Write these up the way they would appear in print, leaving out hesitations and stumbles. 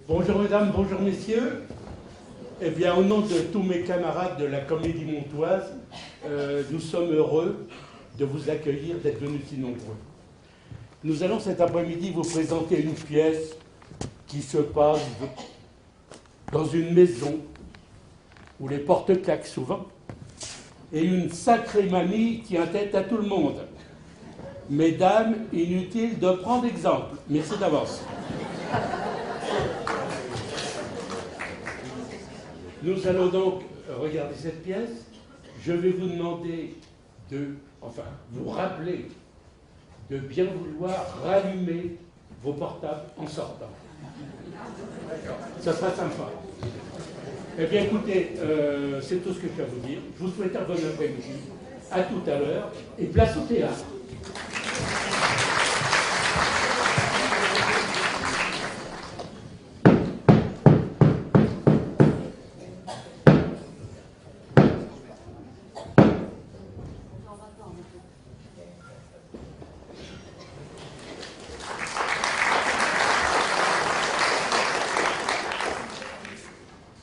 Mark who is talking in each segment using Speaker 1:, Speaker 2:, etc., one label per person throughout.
Speaker 1: Bonjour mesdames, bonjour messieurs. Eh bien, au nom de tous mes camarades de la Comédie Montoise, nous sommes heureux de vous accueillir, d'être venus si nombreux. Nous allons cet après-midi vous présenter une pièce qui se passe dans une maison où les portes claquent souvent et une sacrée mamie tient tête à tout le monde. Mesdames, inutile de prendre exemple. Merci d'avance. Nous allons donc regarder cette pièce. Je vais vous demander vous rappeler de bien vouloir rallumer vos portables en sortant. Ça sera sympa. Eh bien écoutez, c'est tout ce que je vais vous dire. Je vous souhaite un bon après-midi. À tout à l'heure et place au théâtre.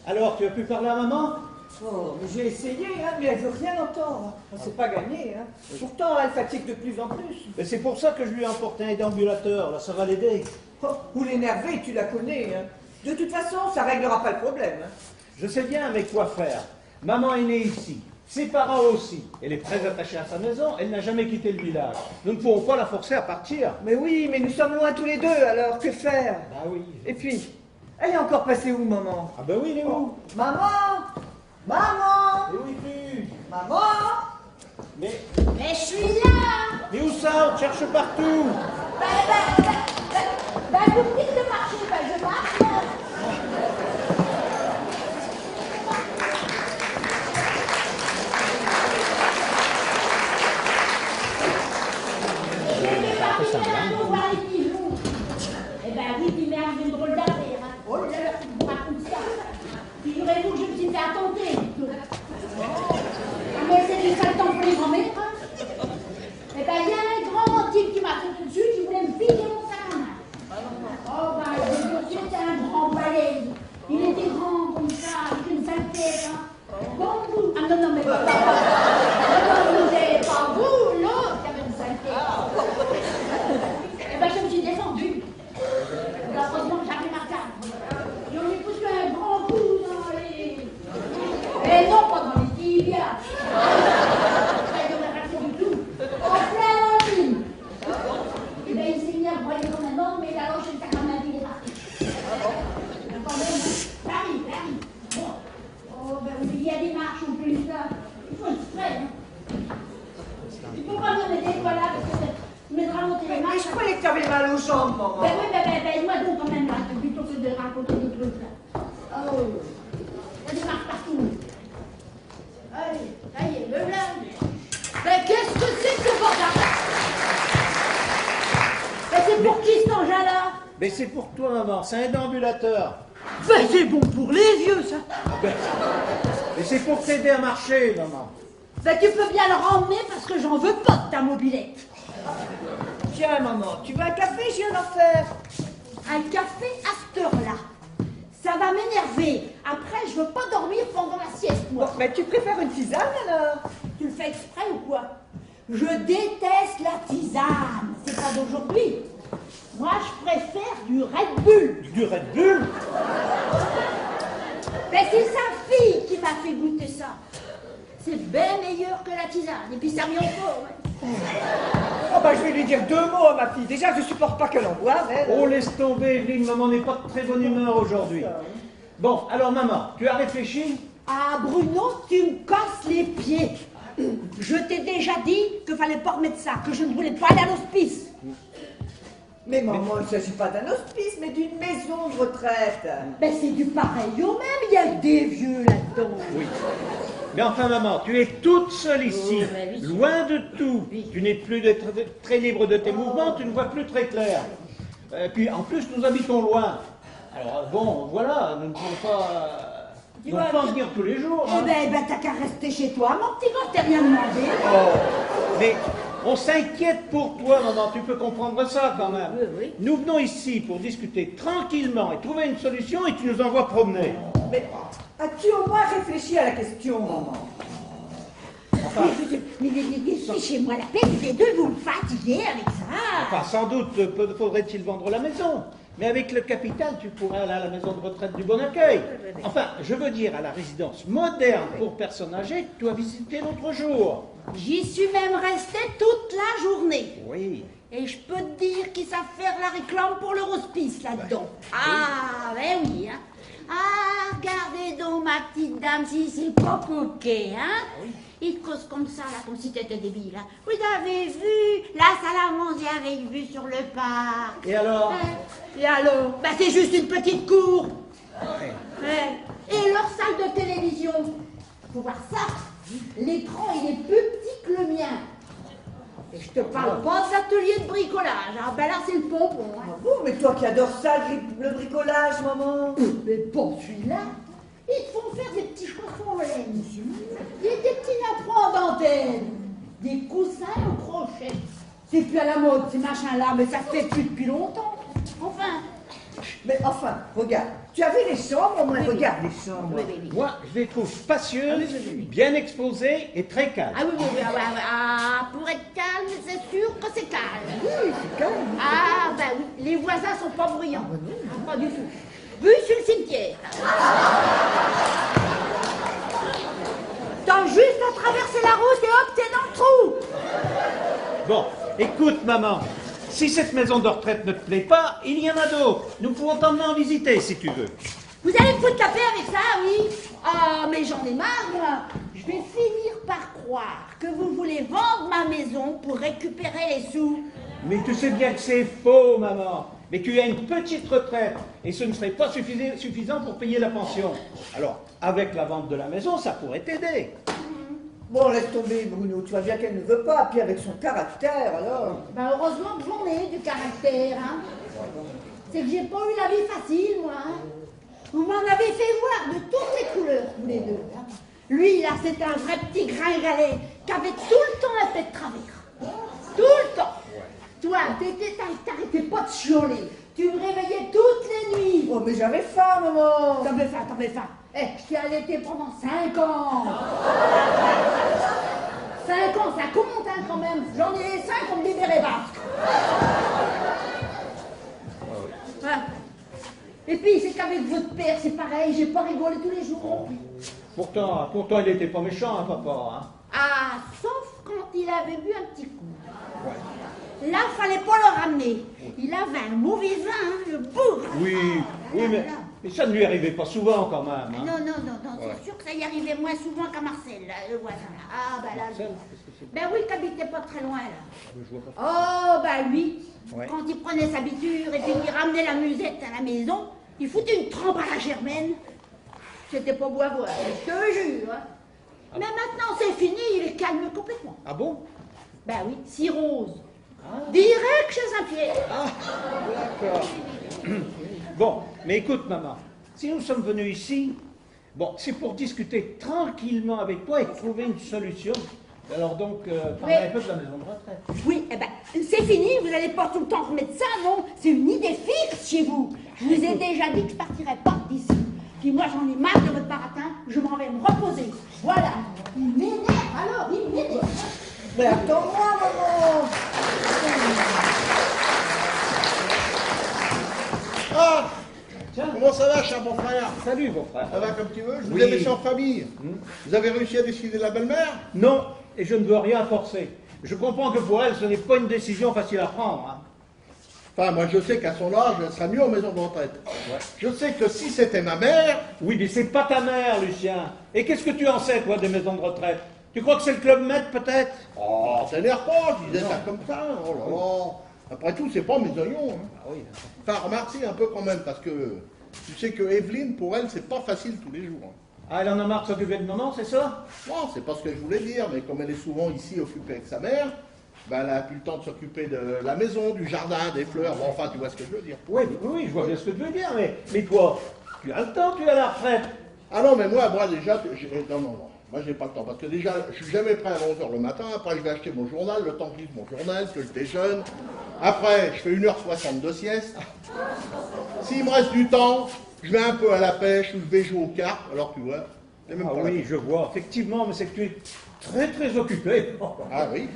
Speaker 2: Alors, tu as pu parler à maman?
Speaker 3: Oh, mais j'ai essayé, hein, mais elle veut rien entendre. C'est pas gagné, hein. Pourtant, elle fatigue de plus en plus.
Speaker 2: Mais c'est pour ça que je lui ai emporté un déambulateur, là, ça va l'aider.
Speaker 3: Oh, ou l'énerver, tu la connais, hein. De toute façon, ça réglera pas le problème, hein.
Speaker 2: Je sais bien avec quoi faire. Maman est née ici, ses parents aussi. Elle est très attachée à sa maison, elle n'a jamais quitté le village. Nous ne pourrons pas la forcer à partir.
Speaker 3: Mais oui, mais nous sommes loin tous les deux, alors que faire?
Speaker 2: Ah oui.
Speaker 3: Et puis, elle est encore passée où, maman?
Speaker 2: Ah ben oui, il est où?
Speaker 3: Maman! Maman!
Speaker 2: Et où es-tu?
Speaker 3: Maman!
Speaker 2: Mais
Speaker 4: Mais je suis là!
Speaker 2: où ça? On te cherche partout.
Speaker 4: Vous me dites de marcher, je marche. Pour voir les pigeons. Eh ben oui, puis merde, j'ai une drôle d'affaire. Hein. Oh là là, je vous raconte ça. Figurez-vous que je me suis fait attenter. Ah mais c'est du sale temps pour les grands-mères. Hein. Eh ben il y a un grand type qui m'a sauté dessus, qui voulait me piquer mon sac à main. Oh ben c'était un grand balai. Il était grand comme ça, avec une sale tête. Hein. Comme vous. Ah non, mais pas vous, pas vous, l'autre qui avait une sale tête. Eh ben je me suis défendue. Heureusement que j'avais ma carte. J'en ai poussé un grand coup dans les... Et non, pas dans les tibias. Ça ne devrait pas du tout. En plein ligne. Eh bien, il s'est mis à broyer comme un homme, mais la roche, elle t'a quand même dit, il est parti. Quand même, j'arrive. Bon. Oh, ben oui, il y a des marches en plus, là. Il faut exprès, hein. Il faut pas me mettre quoi là, parce que ça me ramonter les
Speaker 3: Mais
Speaker 4: marches.
Speaker 3: je croyais que t'avais mal aux jambes, maman.
Speaker 4: Ben oui, moi donc quand même là, plutôt que de raconter des trucs là. Oh, il y a des marques partout. Allez, ça y est, le blanc. Ben qu'est-ce que c'est que ce bordel? Ben c'est pour qui cet engin-là?
Speaker 2: Mais c'est pour toi, maman, c'est un déambulateur.
Speaker 4: Ben c'est bon pour les vieux ça.
Speaker 2: Mais c'est pour t'aider à marcher, maman.
Speaker 4: Ben tu peux bien le ramener parce que j'en veux pas de ta mobilette.
Speaker 3: Tiens, maman, tu veux un café? Je viens d'en faire.
Speaker 4: Un café à cette heure-là. Ça va m'énerver. Après, je veux pas dormir pendant la sieste, moi.
Speaker 3: Bon, mais tu préfères une tisane, alors?
Speaker 4: Tu le fais exprès ou quoi? Je déteste la tisane. C'est pas d'aujourd'hui. Moi, je préfère du Red Bull.
Speaker 2: Du Red Bull?
Speaker 4: Ben, c'est sa fille qui m'a fait goûter ça. C'est bien meilleur que la tisane. Et puis ça m'y encore. Ouais.
Speaker 3: Oh, bah, je vais lui dire 2 mots à ma fille. Déjà, je supporte pas qu'elle en boive, elle.
Speaker 2: Oh, laisse tomber, Evelyne, maman n'est pas de très bonne humeur aujourd'hui. Bon, alors maman, tu as réfléchi?
Speaker 4: Ah, Bruno, tu me casses les pieds. Je t'ai déjà dit qu'il fallait pas remettre ça, que je ne voulais pas aller à l'hospice.
Speaker 3: Mais maman, il ne s'agit pas d'un hospice, mais d'une maison de retraite.
Speaker 4: Ben, c'est du pareil au même. Il y a des vieux là-dedans.
Speaker 2: Oui. Mais enfin, maman, tu es toute seule ici,
Speaker 4: Oh, mais oui.
Speaker 2: loin de tout.
Speaker 4: Oui.
Speaker 2: Tu n'es plus très libre de tes mouvements, tu ne vois plus très clair. Puis en plus, nous habitons loin. Alors bon, voilà, nous ne pouvons pas en venir tous les jours. Hein.
Speaker 4: Eh ben, t'as qu'à rester chez toi, mon petit gars, t'as rien demandé.
Speaker 2: Oh, mais On s'inquiète pour toi, maman, tu peux comprendre ça quand même.
Speaker 4: Oui, oui.
Speaker 2: Nous venons ici pour discuter tranquillement et trouver une solution et tu nous envoies promener.
Speaker 3: Mais as-tu au moins réfléchi à la question, maman?
Speaker 4: Mais fichez-moi la paix, les deux, vous me fatiguez avec ça.
Speaker 2: Enfin, sans doute faudrait-il vendre la maison. Mais avec le capital, tu pourrais aller à la maison de retraite du Bon Accueil. Enfin, je veux dire à la résidence moderne pour personnes âgées que tu as visité l'autre jour.
Speaker 4: J'y suis même restée toute la journée.
Speaker 2: Oui.
Speaker 4: Et je peux te dire qu'ils savent faire la réclame pour le hospice là-dedans. Ah, ben oui, hein. Ah, regardez donc ma petite dame, si c'est pas coquet, hein. Ils te causent comme ça, là, comme si t'étais débile, hein. Vous avez vu la salle à manger avec vue sur le parc.
Speaker 2: Et alors?
Speaker 4: Et alors? Ben, c'est juste une petite cour.
Speaker 2: Ouais.
Speaker 4: Ouais. Et leur salle de télévision. Faut voir ça. L'écran, il est plus petit que le mien. Et je te parle pas d'atelier de bricolage. Ah ben là, c'est le pompon. Hein.
Speaker 3: Ah bon, mais toi qui adores ça, le bricolage, maman.
Speaker 4: Mais bon, celui-là, ils te font faire des petits chaussons en laine. Des petits napperons en dentelle. Des coussins au crochet. C'est plus à la mode, ces machins-là, mais ça se fait plus depuis longtemps. Enfin.
Speaker 3: Mais enfin, regarde, tu as vu les chambres, au moins, regarde les chambres.
Speaker 2: Moi, je les trouve spacieuses, bien exposées et très calmes.
Speaker 4: Ah oui, oui, oui, ah, pour être calme, c'est sûr que c'est calme.
Speaker 3: Oui, c'est calme.
Speaker 4: Ah, ben oui, les voisins sont pas bruyants. Pas du tout. Vu sur le cimetière. T'as juste à traverser la route et hop, t'es dans le trou.
Speaker 2: Bon, écoute, maman. Si cette maison de retraite ne te plaît pas, il y en a d'autres. Nous pouvons t'emmener en visiter si tu veux.
Speaker 4: Vous allez me foutre la paix avec ça, oui? Ah, mais j'en ai marre, moi. Je vais finir par croire que vous voulez vendre ma maison pour récupérer les sous.
Speaker 2: Mais tu sais bien que c'est faux, maman. Mais tu as une petite retraite et ce ne serait pas suffisant pour payer la pension. Alors, avec la vente de la maison, ça pourrait t'aider.
Speaker 3: Bon, laisse tomber, Bruno, tu vois bien qu'elle ne veut pas, puis avec son caractère, alors.
Speaker 4: Ben, heureusement que j'en ai du caractère, hein. C'est que j'ai pas eu la vie facile, moi, hein. Vous m'en avez fait voir de toutes les couleurs, tous les deux, hein. Lui, là, c'était un vrai petit gringalet qui avait tout le temps la tête travers. Tout le temps. Toi, t'arrêtais pas de chialer. Tu me réveillais toutes les nuits.
Speaker 3: Oh, mais j'avais faim, maman.
Speaker 4: T'avais faim. Eh, je t'ai allaité pendant 5 ans. 5 ans, ça compte, hein, quand même. J'en ai 5, on me libérait pas. Ouais. Et puis, c'est qu'avec votre père, c'est pareil, j'ai pas rigolé tous les jours.
Speaker 2: Pourtant, il était pas méchant, hein, papa. Hein.
Speaker 4: Ah, sauf quand il avait bu un petit coup. Là, fallait pas le ramener. Il avait un mauvais vin, hein, le bourre.
Speaker 2: Oui, mais ça ne lui arrivait pas souvent quand même. Hein.
Speaker 4: Non, c'est sûr que ça y arrivait moins souvent qu'à Marcel, là, le voisin. Là. Ah, ben là,
Speaker 2: Marcel, qu'est-ce que c'est?
Speaker 4: ben oui, qu'habitait pas très loin, là.
Speaker 2: Je vois pas.
Speaker 4: Oh, ben lui,
Speaker 2: Ouais.
Speaker 4: quand il prenait sa biture et puis qu'il ramenait la musette à la maison, il foutait une trempe à la germaine. C'était pas beau à voir, je te jure. Hein. Mais maintenant, c'est fini, il est calme complètement.
Speaker 2: Ah bon?
Speaker 4: Ben oui, cirrhose. Direct chez Saint-Pierre.
Speaker 2: Ah, d'accord. Bon, mais écoute, maman, si nous sommes venus ici, bon, c'est pour discuter tranquillement avec toi et trouver une solution. Alors donc, parlez un peu de la maison de retraite.
Speaker 4: Oui, eh ben, c'est fini, vous n'allez pas tout le temps remettre ça, non? C'est une idée fixe chez vous. Je vous ai déjà dit que je partirais pas d'ici. Puis moi, j'en ai marre de votre baratin, je m'en vais me reposer. Voilà. Il m'énerve alors, il m'énerve.
Speaker 3: Mais attends-moi, maman.
Speaker 5: Ah,
Speaker 2: Tiens,
Speaker 5: comment ça va, cher bon frère?
Speaker 2: salut, mon frère.
Speaker 5: Ça va comme tu veux? Je vous
Speaker 2: Oui.
Speaker 5: ai laissé en famille. Vous avez réussi à décider de la belle-mère?
Speaker 2: Non, et je ne veux rien forcer. Je comprends que pour elle, ce n'est pas une décision facile à prendre. Hein.
Speaker 5: Enfin, moi, je sais qu'à son âge, elle sera mieux en maison de retraite. Je sais que si c'était ma mère...
Speaker 2: Oui, mais c'est pas ta mère, Lucien. Et qu'est-ce que tu en sais, toi, des maisons de retraite? Tu crois que c'est le Club Med, peut-être?
Speaker 5: Oh, t'énerve pas, je disais ça comme ça. Oh là là. Après tout, c'est pas mes oignons. Hein.
Speaker 2: Ah oui.
Speaker 5: Enfin, remarque un peu quand même, parce que tu sais que Evelyne, pour elle, c'est pas facile tous les jours. Hein.
Speaker 2: Ah, elle en a marre de s'occuper de maman, c'est ça?
Speaker 5: Bon, c'est pas ce que je voulais dire, mais comme elle est souvent ici occupée avec sa mère, ben, elle a plus le temps de s'occuper de la maison, du jardin, des fleurs. Bon, enfin, tu vois ce que je veux dire.
Speaker 2: Oui, je vois bien ce que tu veux dire, mais toi, tu as le temps, tu es à la retraite.
Speaker 5: Ah non, mais moi déjà, non. Moi, j'ai pas le temps. Parce que déjà, je suis jamais prêt à 11h le matin. Après, je vais acheter mon journal, le temps que je lise mon journal, que je déjeune. Après, je fais 1h60 de sieste. S'il me reste du temps, je vais un peu à la pêche ou je vais jouer aux cartes. Alors, tu vois. Même
Speaker 2: Ah
Speaker 5: pas
Speaker 2: oui, je vois. Effectivement, mais c'est que tu es très très occupé.
Speaker 5: Ah oui.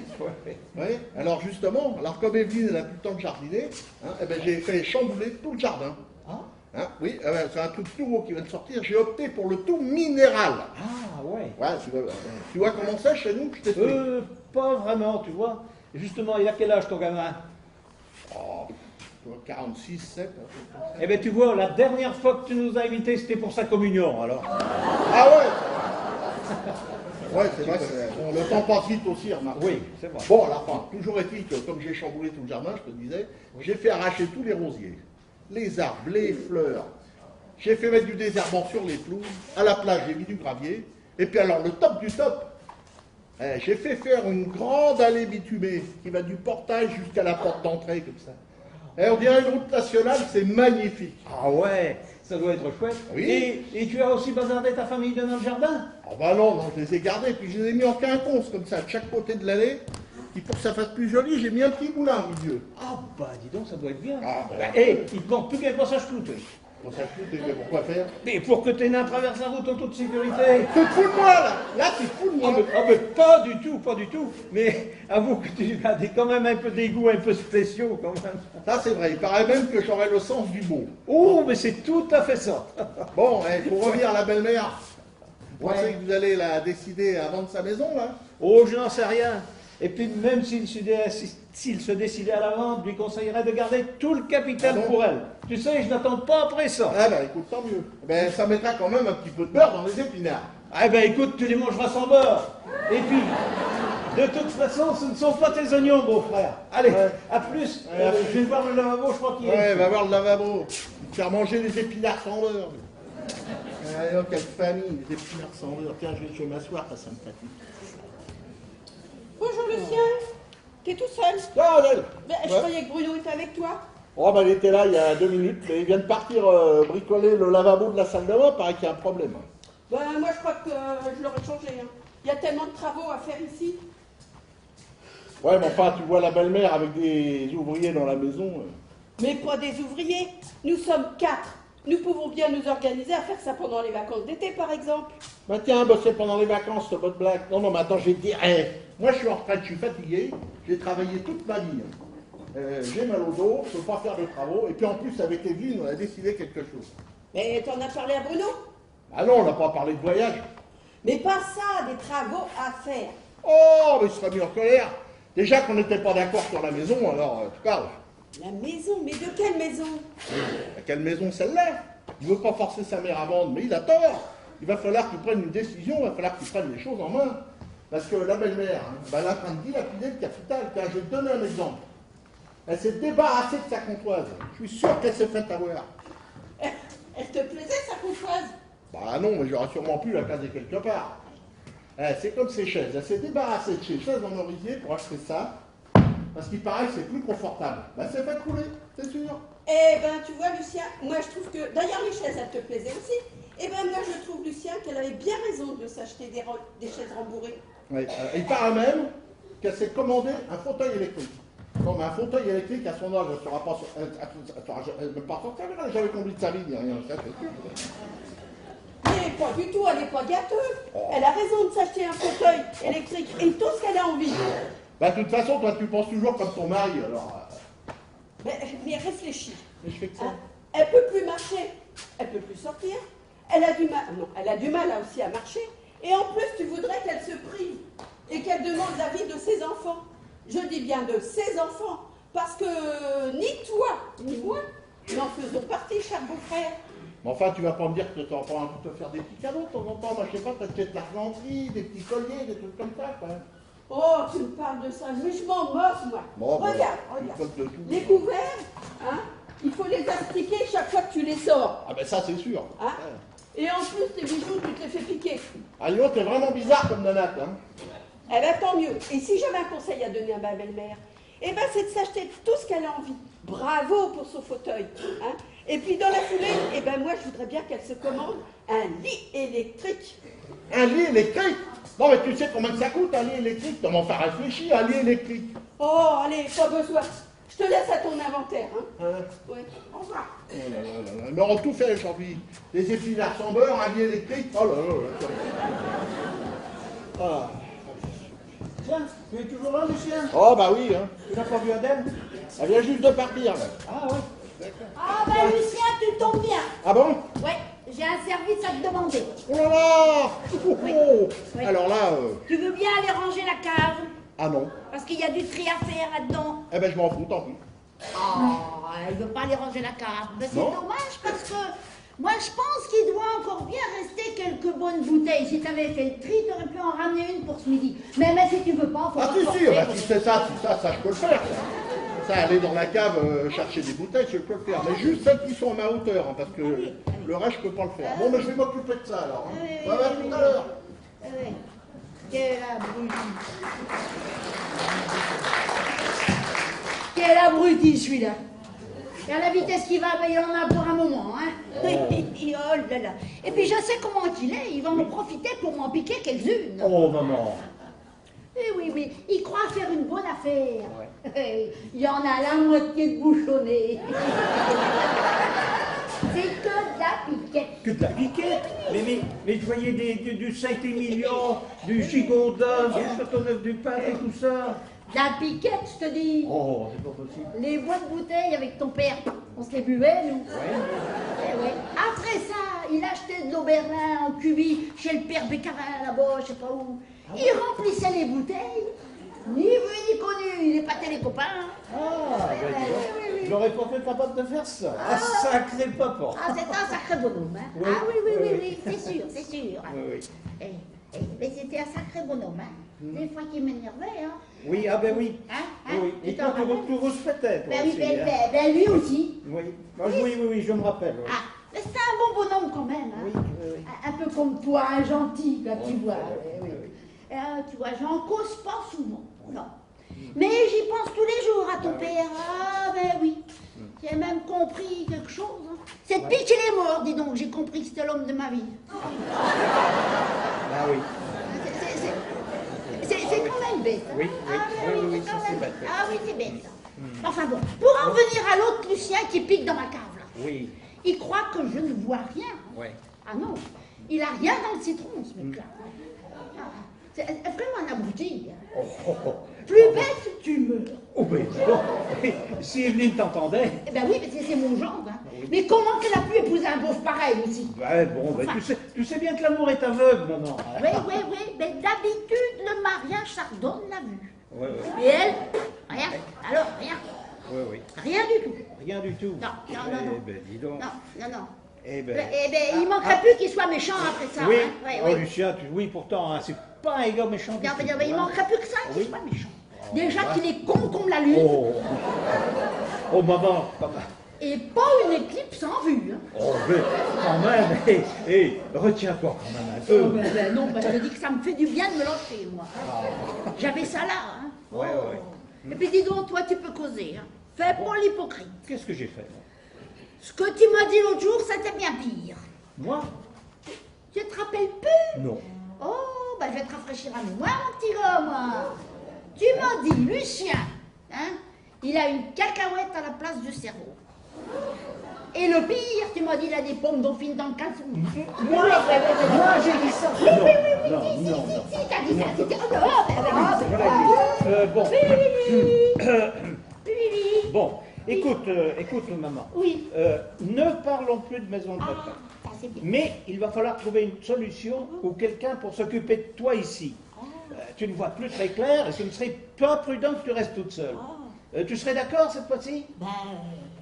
Speaker 5: Oui. Alors justement, alors comme Evelyne n'a plus le temps de jardiner, hein, eh ben, j'ai fait chambouler tout le jardin.
Speaker 2: Ah,
Speaker 5: Hein, oui, c'est un truc nouveau qui vient de sortir. J'ai opté pour le tout minéral.
Speaker 2: ah ouais.
Speaker 5: Ouais, tu vois comment c'est chez nous, je t'explique.
Speaker 2: Pas vraiment, tu vois. Justement, il a quel âge ton gamin?
Speaker 5: Oh, 46, 7.
Speaker 2: Eh bien, tu vois, la dernière fois que tu nous as invités, c'était pour sa communion, alors.
Speaker 5: Ah ouais. Ouais, c'est vrai, bon, le temps passe vite aussi, remarque.
Speaker 2: Oui, c'est vrai.
Speaker 5: Bon, alors, enfin, toujours est-il que, comme j'ai chamboulé tout le jardin, je te disais, j'ai fait arracher tous les rosiers, les arbres, les fleurs. J'ai fait mettre du désherbant sur les pelouses. À la place, j'ai mis du gravier. Et puis alors, le top du top, j'ai fait faire une grande allée bitumée qui va du portail jusqu'à la porte d'entrée, comme ça. Et on dirait une route nationale, c'est magnifique.
Speaker 2: Ah ouais, ça doit être chouette.
Speaker 5: Oui.
Speaker 2: Et tu as aussi bazardé ta famille dans le jardin?
Speaker 5: Oh bah non, je les ai gardés, puis je les ai mis en quinconce, comme ça, de chaque côté de l'allée. Puis pour que ça fasse plus joli, j'ai mis un petit moulin au milieu.
Speaker 2: Ah bah dis donc, ça doit être bien.
Speaker 5: Ah, bah.
Speaker 2: Et il te manque plus qu'un passage clouté.
Speaker 5: Bon, ça coûte, mais pourquoi faire?
Speaker 2: Mais pour que tes nains traversent la route en toute sécurité.
Speaker 5: Tu te fous de moi, là! Là, tu te fous de moi!
Speaker 2: Mais pas du tout, pas du tout. Mais avoue que tu as quand même un peu des goûts un peu spéciaux quand même.
Speaker 5: Ça, c'est vrai. Il paraît même que j'aurais le sens du beau.
Speaker 2: Oh, mais c'est tout à fait ça.
Speaker 5: Bon, pour revenir à la belle-mère, vous pensez que vous allez la décider à vendre sa maison, là?
Speaker 2: Oh, je n'en sais rien. Et puis même s'il se décidait à la vente, je lui conseillerais de garder tout le capital
Speaker 5: Ah bon?
Speaker 2: pour elle. Tu sais, je n'attends pas après ça.
Speaker 5: Ah ben, écoute, tant mieux. Ben, ça mettra quand même un petit peu de beurre dans les épinards.
Speaker 2: Ah ben écoute, tu les mangeras sans beurre. Et puis, de toute façon, ce ne sont pas tes oignons, beau frère. Allez,
Speaker 5: Ouais.
Speaker 2: à plus.
Speaker 5: Ouais, à plus.
Speaker 2: Je vais voir le lavabo, je crois qu'il
Speaker 5: Ouais,
Speaker 2: est.
Speaker 5: va voir le lavabo. Faire manger les épinards sans beurre. Oh, quelle famille, les épinards sans beurre. Tiens, je vais m'asseoir, ça me fatigue.
Speaker 6: Bonjour Lucien, t'es tout seul?
Speaker 5: Ah, Adèle.
Speaker 6: Ben, je
Speaker 5: Ouais.
Speaker 6: croyais que Bruno était avec toi.
Speaker 5: Oh, ben, il était là il y a 2 minutes, mais il vient de partir bricoler le lavabo de la salle de bain, paraît qu'il y a un problème.
Speaker 6: Ben, moi je crois que je l'aurais changé. Hein. Il y a tellement de travaux à faire ici.
Speaker 5: Ouais, mais enfin, tu vois la belle-mère avec des ouvriers dans la maison.
Speaker 6: Mais pas des ouvriers. Nous sommes 4. Nous pouvons bien nous organiser à faire ça pendant les vacances d'été, par exemple.
Speaker 5: Bah tiens, bosser pendant les vacances, c'est votre blague. Non, mais attends, je vais te dire, moi je suis en retraite, je suis fatigué, j'ai travaillé toute ma vie. J'ai mal au dos, je ne peux pas faire de travaux, et puis en plus, avec Evelyne, on a décidé quelque chose.
Speaker 6: Mais t'en as parlé à Bruno?
Speaker 5: Ah non, on n'a pas parlé de voyage.
Speaker 6: Mais pas ça, des travaux à faire.
Speaker 5: Oh, mais il sera mis en colère. Déjà qu'on n'était pas d'accord sur la maison, alors tu parles.
Speaker 6: La maison? Mais de quelle maison?
Speaker 5: À quelle maison celle-là? Il ne veut pas forcer sa mère à vendre, mais il a tort. Il va falloir que tu prennes une décision, il va falloir que tu prennes les choses en main. Parce que la belle-mère, elle est en train de dilapider le capital. Tiens, je vais te donner un exemple. Elle s'est débarrassée de sa comptoise. Je suis sûr qu'elle s'est fait avoir.
Speaker 6: Elle te plaisait, sa comptoise?
Speaker 5: Bah non, mais j'aurais sûrement pu la caser quelque part. C'est comme ses chaises. Elle s'est débarrassée de ses chaises en orisier pour acheter ça. Parce qu'il paraît que c'est plus confortable. Bah c'est fait couler, c'est sûr.
Speaker 6: Eh ben, tu vois, Lucien, moi je trouve que... D'ailleurs, les chaises, elles te plaisaient aussi. Eh ben, moi je trouve, Lucien, qu'elle avait bien raison de s'acheter des chaises rembourrées.
Speaker 5: Ouais, il paraît même qu'elle s'est commandé un fauteuil électrique. Non, mais un fauteuil électrique, à son âge, elle ne sera pas... Elle ne pas sortir, elle n'a jamais compris de sa vie, ni rien, ça c'est sûr.
Speaker 6: Mais pas du tout, elle n'est pas gâteuse. Elle a raison de s'acheter un fauteuil électrique et tout ce qu'elle a envie.
Speaker 5: Bah de toute façon, toi tu penses toujours comme ton mari, alors...
Speaker 6: Mais réfléchis.
Speaker 5: Mais je fais que ça.
Speaker 6: Hein, elle peut plus marcher, elle peut plus sortir, elle a du mal, non, elle a du mal là aussi à marcher, et en plus tu voudrais qu'elle se prive et qu'elle demande l'avis de ses enfants. Je dis bien de ses enfants, parce que ni toi, ni moi, n'en faisons partie, cher beau-frère.
Speaker 5: Mais enfin, tu vas pas me dire que tu vas pas envie de te faire des petits cadeaux de temps en temps. Moi, je sais pas, peut-être de l'argenterie, des petits colliers, des trucs comme ça, quoi.
Speaker 6: Oh, tu me parles de ça, mais je m'en moque, moi.
Speaker 5: Bon,
Speaker 6: regarde,
Speaker 5: il
Speaker 6: regarde.
Speaker 5: faut de tout.
Speaker 6: Les couverts, hein, il faut les astiquer chaque fois que tu les sors.
Speaker 5: Ah ben ça, c'est sûr.
Speaker 6: Hein.
Speaker 5: Ouais.
Speaker 6: Et en plus, tes bijoux, tu te les fais piquer.
Speaker 5: Ah, Lyon, t'es vraiment bizarre comme nanate, hein.
Speaker 6: Eh bien, tant mieux. Et si j'avais un conseil à donner à ma belle-mère, eh ben, c'est de s'acheter tout ce qu'elle a envie. Bravo pour son fauteuil. Hein. Et puis, dans la foulée, eh ben, moi, je voudrais bien qu'elle se commande un lit électrique.
Speaker 5: Un lit électrique? Non, mais tu sais combien que ça coûte un lit électrique? T'en m'en faire réfléchir, un lit électrique.
Speaker 6: Oh, allez, pas besoin. Je te laisse à ton inventaire, hein.
Speaker 5: Hein?
Speaker 6: Ouais, au revoir.
Speaker 5: Oh là là là là. Mais on a tout fait aujourd'hui. Des épinards sans beurre, un lit électrique. Oh là là là. Ah.
Speaker 2: Tiens, tu es toujours là, Lucien?
Speaker 5: Oh bah oui, hein.
Speaker 2: Tu n'as pas vu Adèle?
Speaker 5: Elle vient juste de partir, là.
Speaker 2: Ah oui.
Speaker 4: Ah ben Lucien, tu tombes bien.
Speaker 5: Ah bon?
Speaker 4: Ouais, j'ai un service à te demander.
Speaker 5: Oh là là. Oh.
Speaker 4: Oui.
Speaker 5: Alors là,
Speaker 4: Tu veux bien aller ranger la cave?
Speaker 5: ah non.
Speaker 4: Parce qu'il y a du tri à faire là-dedans.
Speaker 5: Eh ben je m'en fous, tant pis.
Speaker 4: Oh, elle veut pas aller ranger la cave. Ben, c'est
Speaker 5: Non.
Speaker 4: dommage parce que moi je pense qu'il doit encore bien rester quelques bonnes bouteilles. Si tu avais fait le tri, tu aurais pu en ramener une pour ce midi. Mais si tu veux pas, faut
Speaker 5: Ah
Speaker 4: pas
Speaker 5: si,
Speaker 4: te
Speaker 5: si,
Speaker 4: forcer.
Speaker 5: bah, si c'est ça, ça je peux le faire. Ça, aller dans la cave chercher des bouteilles, je peux le faire. Mais juste celles qui sont à ma hauteur, hein, parce que le reste, je peux pas le faire. Bon, mais je vais m'occuper de ça alors. Hein.
Speaker 4: Oui,
Speaker 5: Ouais, à tout à l'heure.
Speaker 4: Oui. Quel abruti. Quel abruti celui-là. Et à la vitesse qu'il va, ben, il en a pour un moment. Hein. Oh là là. Et puis je sais comment il est, il va en profiter pour m'en piquer quelques-unes.
Speaker 2: Oh, maman.
Speaker 4: Eh oui, oui, il croit faire une bonne affaire. Il y en a la moitié de bouchonné. C'est que de la piquette.
Speaker 2: Que de la piquette. Mais je voyais du Saint-Émilion, du Gigondas, du Châteauneuf-du-Pape et tout ça.
Speaker 4: De la piquette, je te dis.
Speaker 2: Oh, c'est pas possible.
Speaker 4: Les boîtes bouteilles avec ton père, on se les buvait, nous.
Speaker 2: Ouais.
Speaker 4: Eh ouais. Après ça, il achetait de l'eau Berlin en cubi chez le père Bécarin là-bas, je sais pas où. Il remplissait les bouteilles. Ni vu ni connu, il épatait les copains.
Speaker 2: Ah, ben, dis donc, j'aurais pas fait capable de faire ça. Ah, sacré papa.
Speaker 4: Ah, c'est un sacré bonhomme, hein.
Speaker 2: Oui,
Speaker 4: Ah oui, oui,
Speaker 2: oui,
Speaker 4: oui,
Speaker 2: oui.
Speaker 4: oui, c'est sûr, c'est sûr.
Speaker 2: Oui, oui.
Speaker 4: Mais c'était un sacré bonhomme, hein. Des fois qu'il m'énervait, hein.
Speaker 2: Oui, ah ben oui.
Speaker 4: Hein,
Speaker 2: Oui,
Speaker 4: tu
Speaker 2: et
Speaker 4: t'en
Speaker 2: toi,
Speaker 4: rappelles?
Speaker 2: tu respectais, toi
Speaker 4: Ben oui,
Speaker 2: aussi,
Speaker 4: ben,
Speaker 2: hein.
Speaker 4: ben lui aussi.
Speaker 2: Oui. Ah, oui, je me rappelle. Oui.
Speaker 4: Ah, mais c'était un bon bonhomme quand même, hein.
Speaker 2: Oui, oui.
Speaker 4: Un peu comme toi, un gentil, là, tu vois.
Speaker 2: oui, oui.
Speaker 4: Tu vois, j'en cause pas souvent, non. Mais j'y pense tous les jours à ton père. Ah, ben oui. J'ai même compris quelque chose. Hein. C'est depuis qu'il est mort, dis donc, j'ai compris que c'était l'homme de ma vie.
Speaker 2: Ah oui.
Speaker 4: C'est quand même bête. Hein.
Speaker 2: Oui, oui,
Speaker 4: Ah,
Speaker 2: oui, oui,
Speaker 4: c'est
Speaker 2: ça,
Speaker 4: quand
Speaker 2: c'est
Speaker 4: même
Speaker 2: bête, oui.
Speaker 4: Ah oui, c'est bête. Ça. Enfin bon, pour en revenir à l'autre Lucien qui pique dans ma cave, là.
Speaker 2: Oui.
Speaker 4: Il croit que je ne vois rien.
Speaker 2: Ouais.
Speaker 4: Ah non, il a rien dans le citron, ce mec-là. Ah, c'est vraiment un abruti. Hein. Plus bête, tu meurs.
Speaker 2: Oh ben, dis donc. Si Evelyne t'entendait.
Speaker 6: Eh ben oui, mais c'est mon genre. Hein. Mais comment qu'elle a pu épouser un beauf pareil aussi?
Speaker 2: Ouais, bon, ben, tu sais bien que l'amour est aveugle, maman.
Speaker 4: Oui, mais d'habitude, le mariage, ça redonne la vue.
Speaker 2: Ouais, ouais.
Speaker 4: Et elle, rien. Alors, rien.
Speaker 2: Oui, oui.
Speaker 4: Rien du tout.
Speaker 2: Rien du tout.
Speaker 4: Non.
Speaker 2: Eh ben, dis donc.
Speaker 4: Non.
Speaker 2: Eh ben.
Speaker 4: Il manquerait plus qu'il soit méchant après ça.
Speaker 2: Oui,
Speaker 4: Hein. Ouais,
Speaker 2: oh,
Speaker 4: oui.
Speaker 2: Lucien, oui, pourtant, hein, c'est pas un gars méchant. du
Speaker 4: Non,
Speaker 2: tout,
Speaker 4: mais il
Speaker 2: hein.
Speaker 4: manquerait plus que ça qu'il
Speaker 2: Oui.
Speaker 4: soit méchant. Déjà qu'il est con comme la lune.
Speaker 2: Oh, maman, papa.
Speaker 4: Et pas une éclipse en vue. Hein.
Speaker 2: Oh, mais quand même, retiens-toi quand même un peu.
Speaker 4: Oh, ben non, parce que je dis que ça me fait du bien de me lâcher, moi. J'avais ça là. Hein.
Speaker 2: Ouais.
Speaker 4: Et puis dis donc, toi, tu peux causer. Hein. Fais pas l'hypocrite.
Speaker 2: Qu'est-ce que j'ai fait, moi?
Speaker 4: Ce que tu m'as dit l'autre jour, c'était bien pire.
Speaker 2: Moi?
Speaker 4: Tu te rappelles plus?
Speaker 2: Non.
Speaker 4: Oh, ben je vais te rafraîchir la mémoire, mon petit gars, moi. Tu m'as dit, Lucien, hein, il a une cacahuète à la place du cerveau. Et le pire, tu m'as dit, il a des pommes dauphines dans le caleçon.
Speaker 2: Moi, j'ai dit ça.
Speaker 4: Si, t'as dit ça.
Speaker 2: Bon, écoute, maman.
Speaker 4: Oui.
Speaker 2: Ne parlons plus de maison de retraite.
Speaker 4: Ça, c'est bien.
Speaker 2: Mais il va falloir trouver une solution ou quelqu'un pour s'occuper de toi ici. Tu ne vois plus très clair et ce ne serait pas prudent que tu restes toute seule. Tu serais d'accord cette fois-ci?
Speaker 4: Ben,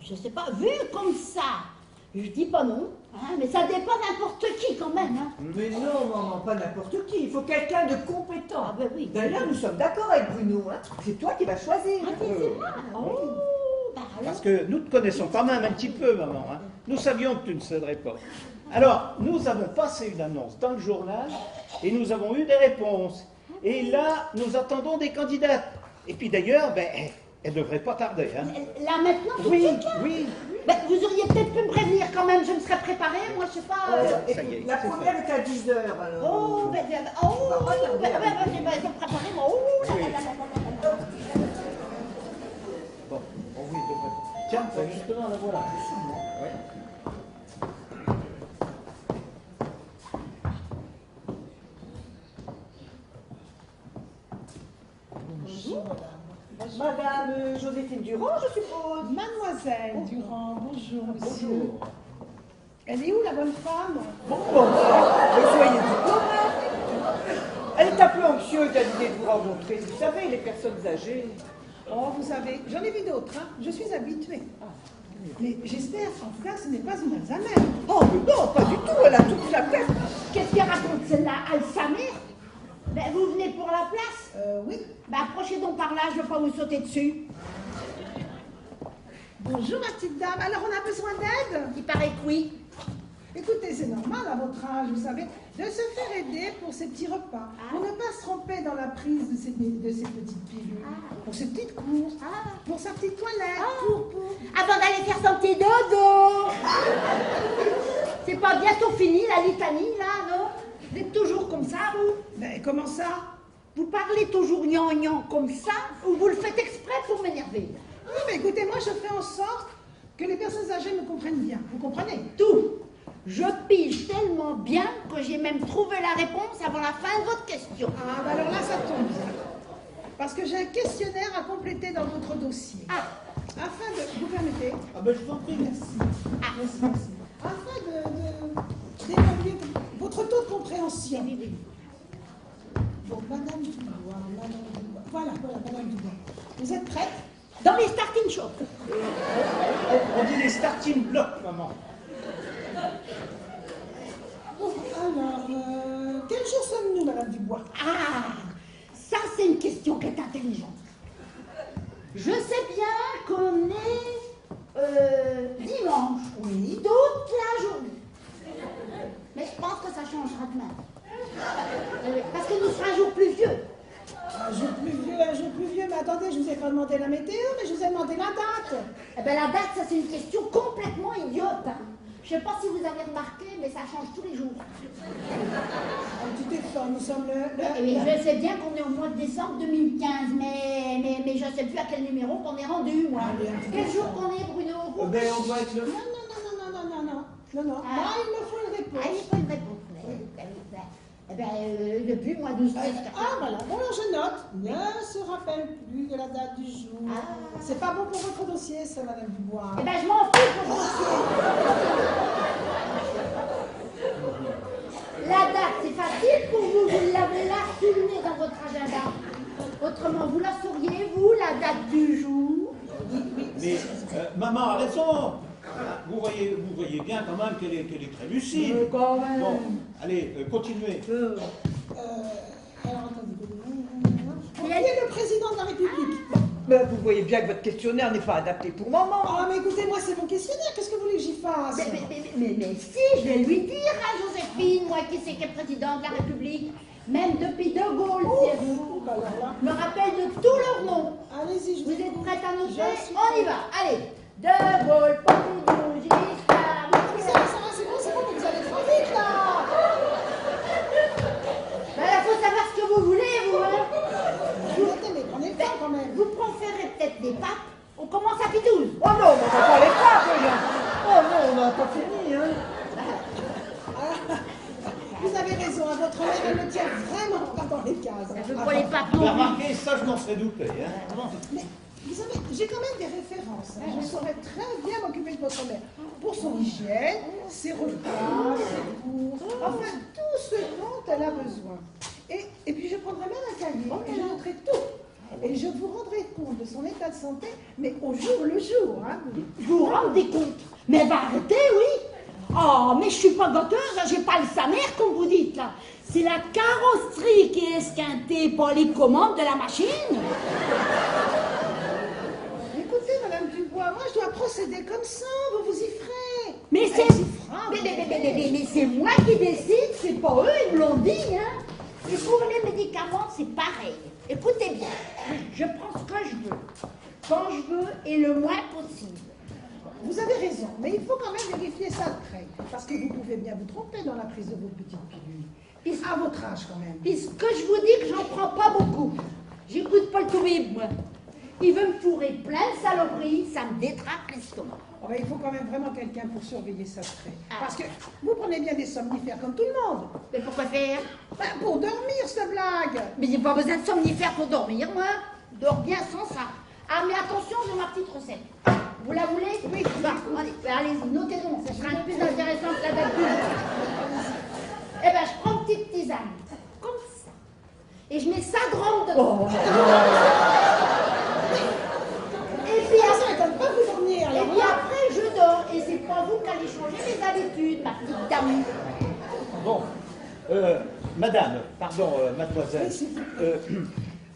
Speaker 4: je sais pas, vu comme ça, je dis pas non, hein, mais ça dépend n'importe qui quand même. Hein.
Speaker 3: Mais non, maman, pas n'importe qui. Il faut quelqu'un de compétent.
Speaker 4: Ah ben oui.
Speaker 3: D'ailleurs, nous sommes d'accord avec Bruno. Hein. C'est toi qui vas choisir.
Speaker 4: Ah, c'est vrai. Oh, ben alors.
Speaker 2: Parce que nous te connaissons quand même un petit peu, maman. Hein. Nous savions que tu ne céderais pas. Alors, nous avons passé une annonce dans le journal et nous avons eu des réponses. Et là, nous attendons des candidates. Et puis d'ailleurs, ben, elle ne devrait pas tarder. Hein.
Speaker 4: Là maintenant, tout de
Speaker 2: Oui,
Speaker 4: suite, là
Speaker 2: oui.
Speaker 4: Ben, vous auriez peut-être pu me prévenir quand même, je me serais préparée. préparé, moi je sais pas.
Speaker 2: Ça y est,
Speaker 3: La
Speaker 2: c'est
Speaker 3: première est à 10h alors.
Speaker 4: Oh, ben, ils sont préparés, moi. Oh, là, là, là, là, là, là.
Speaker 2: Bon, oh oui, il devrait. Tiens, justement, la voilà. Ouais.
Speaker 3: Madame Joséphine Durand, je suppose.
Speaker 7: Mademoiselle Durand, bonjour monsieur.
Speaker 2: Bonjour.
Speaker 7: Elle est où la bonne femme?
Speaker 3: Bon, mais soyez diplomate. Elle est un peu anxieuse à l'idée de vous rencontrer. Vous savez, les personnes âgées.
Speaker 7: Oh, vous savez, j'en ai vu d'autres, hein. Je suis habituée. Mais j'espère qu'en tout cas ce n'est pas une Alzheimer.
Speaker 3: Oh, mais non, pas du tout, elle a toute sa tête.
Speaker 4: Qu'est-ce qu'elle raconte celle-là? Alzheimer? Ben, vous venez pour la place?
Speaker 7: Oui.
Speaker 4: Ben, approchez donc par là, je ne veux pas vous sauter dessus.
Speaker 7: Bonjour ma petite dame, alors on a besoin d'aide?
Speaker 4: Il paraît que oui.
Speaker 7: Écoutez, c'est normal à votre âge, vous savez, de se faire aider pour ces petits repas, pour ne pas se tromper dans la prise de ces petites pilules, pour ses petites courses, pour sa petite toilette,
Speaker 4: Avant d'aller faire son petit dodo. C'est pas bientôt fini la litanie là, non? Vous êtes toujours comme ça, vous?
Speaker 7: Ben, comment ça?
Speaker 4: Vous parlez toujours gnangnan comme ça, ou vous le faites exprès pour m'énerver?
Speaker 7: Oui, mais écoutez, moi je fais en sorte que les personnes âgées me comprennent bien, vous comprenez?
Speaker 4: Tout. Je pige tellement bien que j'ai même trouvé la réponse avant la fin de votre question.
Speaker 7: Ah, ben alors là ça tombe bien, parce que j'ai un questionnaire à compléter dans votre dossier. Afin de... Vous permettez?
Speaker 2: Ah ben je vous en prie.
Speaker 7: Merci. Merci. Afin d'évaluer votre taux de compréhension. Donc, Madame Dubois, Voilà, Madame Dubois. Vous êtes prête?
Speaker 4: Dans les starting shops.
Speaker 2: On dit les starting blocks, maman.
Speaker 7: Bon, alors, quel jour sommes-nous, Madame Dubois?
Speaker 4: Ah, ça c'est une question qui est intelligente. Je sais bien qu'on est dimanche, oui, toute la journée. Mais je pense que ça changera demain. Parce que nous serons un jour plus vieux.
Speaker 7: Un jour plus vieux, mais attendez, je vous ai pas demandé la météo, mais je vous ai demandé la date.
Speaker 4: Eh bien la date, ça c'est une question complètement idiote. Hein. Je ne sais pas si vous avez remarqué, mais ça change tous les jours.
Speaker 7: Un petit effort, nous sommes
Speaker 4: Je sais bien qu'on est au mois de décembre 2015, mais je ne sais plus à quel numéro qu'on est rendu, moi. Quel jour qu'on est, Bruno?
Speaker 2: Ben on doit être le...
Speaker 7: Non, moi il me faut une réponse.
Speaker 4: Ah, il faut une réponse. Eh bien, depuis le mois d'août.
Speaker 7: Voilà, bon alors je note, ne se rappelle plus de la date du jour. C'est pas bon pour votre dossier, ça, Madame Dubois.
Speaker 4: Eh bien, je m'en fous pour vous. La date, c'est facile pour vous, vous l'avez là soulignée dans votre agenda. Autrement, vous la sauriez, vous, la date du jour?
Speaker 2: Mais maman a raison. Vous voyez bien quand même qu'elle est très lucide.
Speaker 4: Quand même.
Speaker 2: Bon, allez, continuez.
Speaker 7: Alors attendez. Qui est le président de la République?
Speaker 3: Ben, vous voyez bien que votre questionnaire n'est pas adapté pour maman.
Speaker 7: Ah, mais écoutez, moi c'est mon questionnaire, qu'est-ce que vous voulez que j'y fasse?
Speaker 4: Mais si, je vais lui dire à Joséphine, moi qui sais qu'elle est président de la République, même depuis De Gaulle, me rappelle de tous leurs noms.
Speaker 7: Allez-y,
Speaker 4: Vous êtes prête à noter?
Speaker 7: Je suis
Speaker 4: On y va, allez. De Gaulle, Pompidou, Giscard.
Speaker 7: C'est bon, mais vous allez trop vite là.
Speaker 4: Ben, il faut savoir ce que vous voulez, vous, hein.
Speaker 7: Mais prenez le temps quand même.
Speaker 4: Vous préférez peut-être des papes? On commence à Pidouze.
Speaker 3: Oh non, on va pas les papes, Oh non, on n'a pas fini, hein.
Speaker 7: Vous avez raison, à votre mère, elle ne tient vraiment pas dans les cases.
Speaker 4: Je veux pas les papes
Speaker 2: Vous
Speaker 4: non plus.
Speaker 2: remarquez, ça je m'en serais douté. Hein.
Speaker 7: Mais vous savez, j'ai quand même des références. Hein. Je saurais très bien m'occuper de votre mère. Pour son hygiène, ses repas, ses cours, enfin tout ce dont elle a besoin. Et puis je prendrai même un cahier et je noterai tout. Et je vous rendrai compte de son état de santé, mais au jour le jour. Hein.
Speaker 4: Vous vous rendez compte? Mais va arrêter, oui. Oh, mais je suis pas gâteuse, j'ai pas le sa mère, comme vous dites, là. C'est la carrosserie qui est esquintée par les commandes de la machine.
Speaker 7: Écoutez, Madame Dubois, moi je dois procéder comme ça, vous vous y ferez.
Speaker 4: Mais c'est...
Speaker 7: Elle s'y fera,
Speaker 4: Mais c'est moi qui décide, c'est pas eux, ils me l'ont dit, hein. Et pour les médicaments, c'est pareil. Écoutez bien, je prends ce que je veux, quand je veux et le moins possible.
Speaker 7: vous avez raison, mais il faut quand même vérifier ça de près. Parce que vous pouvez bien vous tromper dans la prise de vos petites pilules. À votre âge, quand même.
Speaker 4: Puisque je vous dis que j'en prends pas beaucoup. J'écoute pas le toubib, moi. Il veut me fourrer plein de saloperies, ça me détraque l'estomac.
Speaker 7: Oh, ben, il faut quand même vraiment quelqu'un pour surveiller ça de près. Parce que vous prenez bien des somnifères comme tout le monde.
Speaker 4: Mais pourquoi faire?
Speaker 7: Ben, pour dormir, cette blague.
Speaker 4: Mais j'ai pas besoin de somnifères pour dormir, moi. Dors bien sans ça. Ah, mais attention, j'ai ma petite recette. Vous la voulez? Oui. Bah, allez-y, notez donc, ça sera plus intéressant que la date du jour. Eh ben, je prends une petite tisane, comme ça. Et je mets 5 grammes dedans. Et puis après,
Speaker 7: pas vous dormir,
Speaker 4: et puis après, je dors. Et c'est pas vous qui allez changer mes habitudes, ma petite dame.
Speaker 2: Bon, madame, pardon, mademoiselle.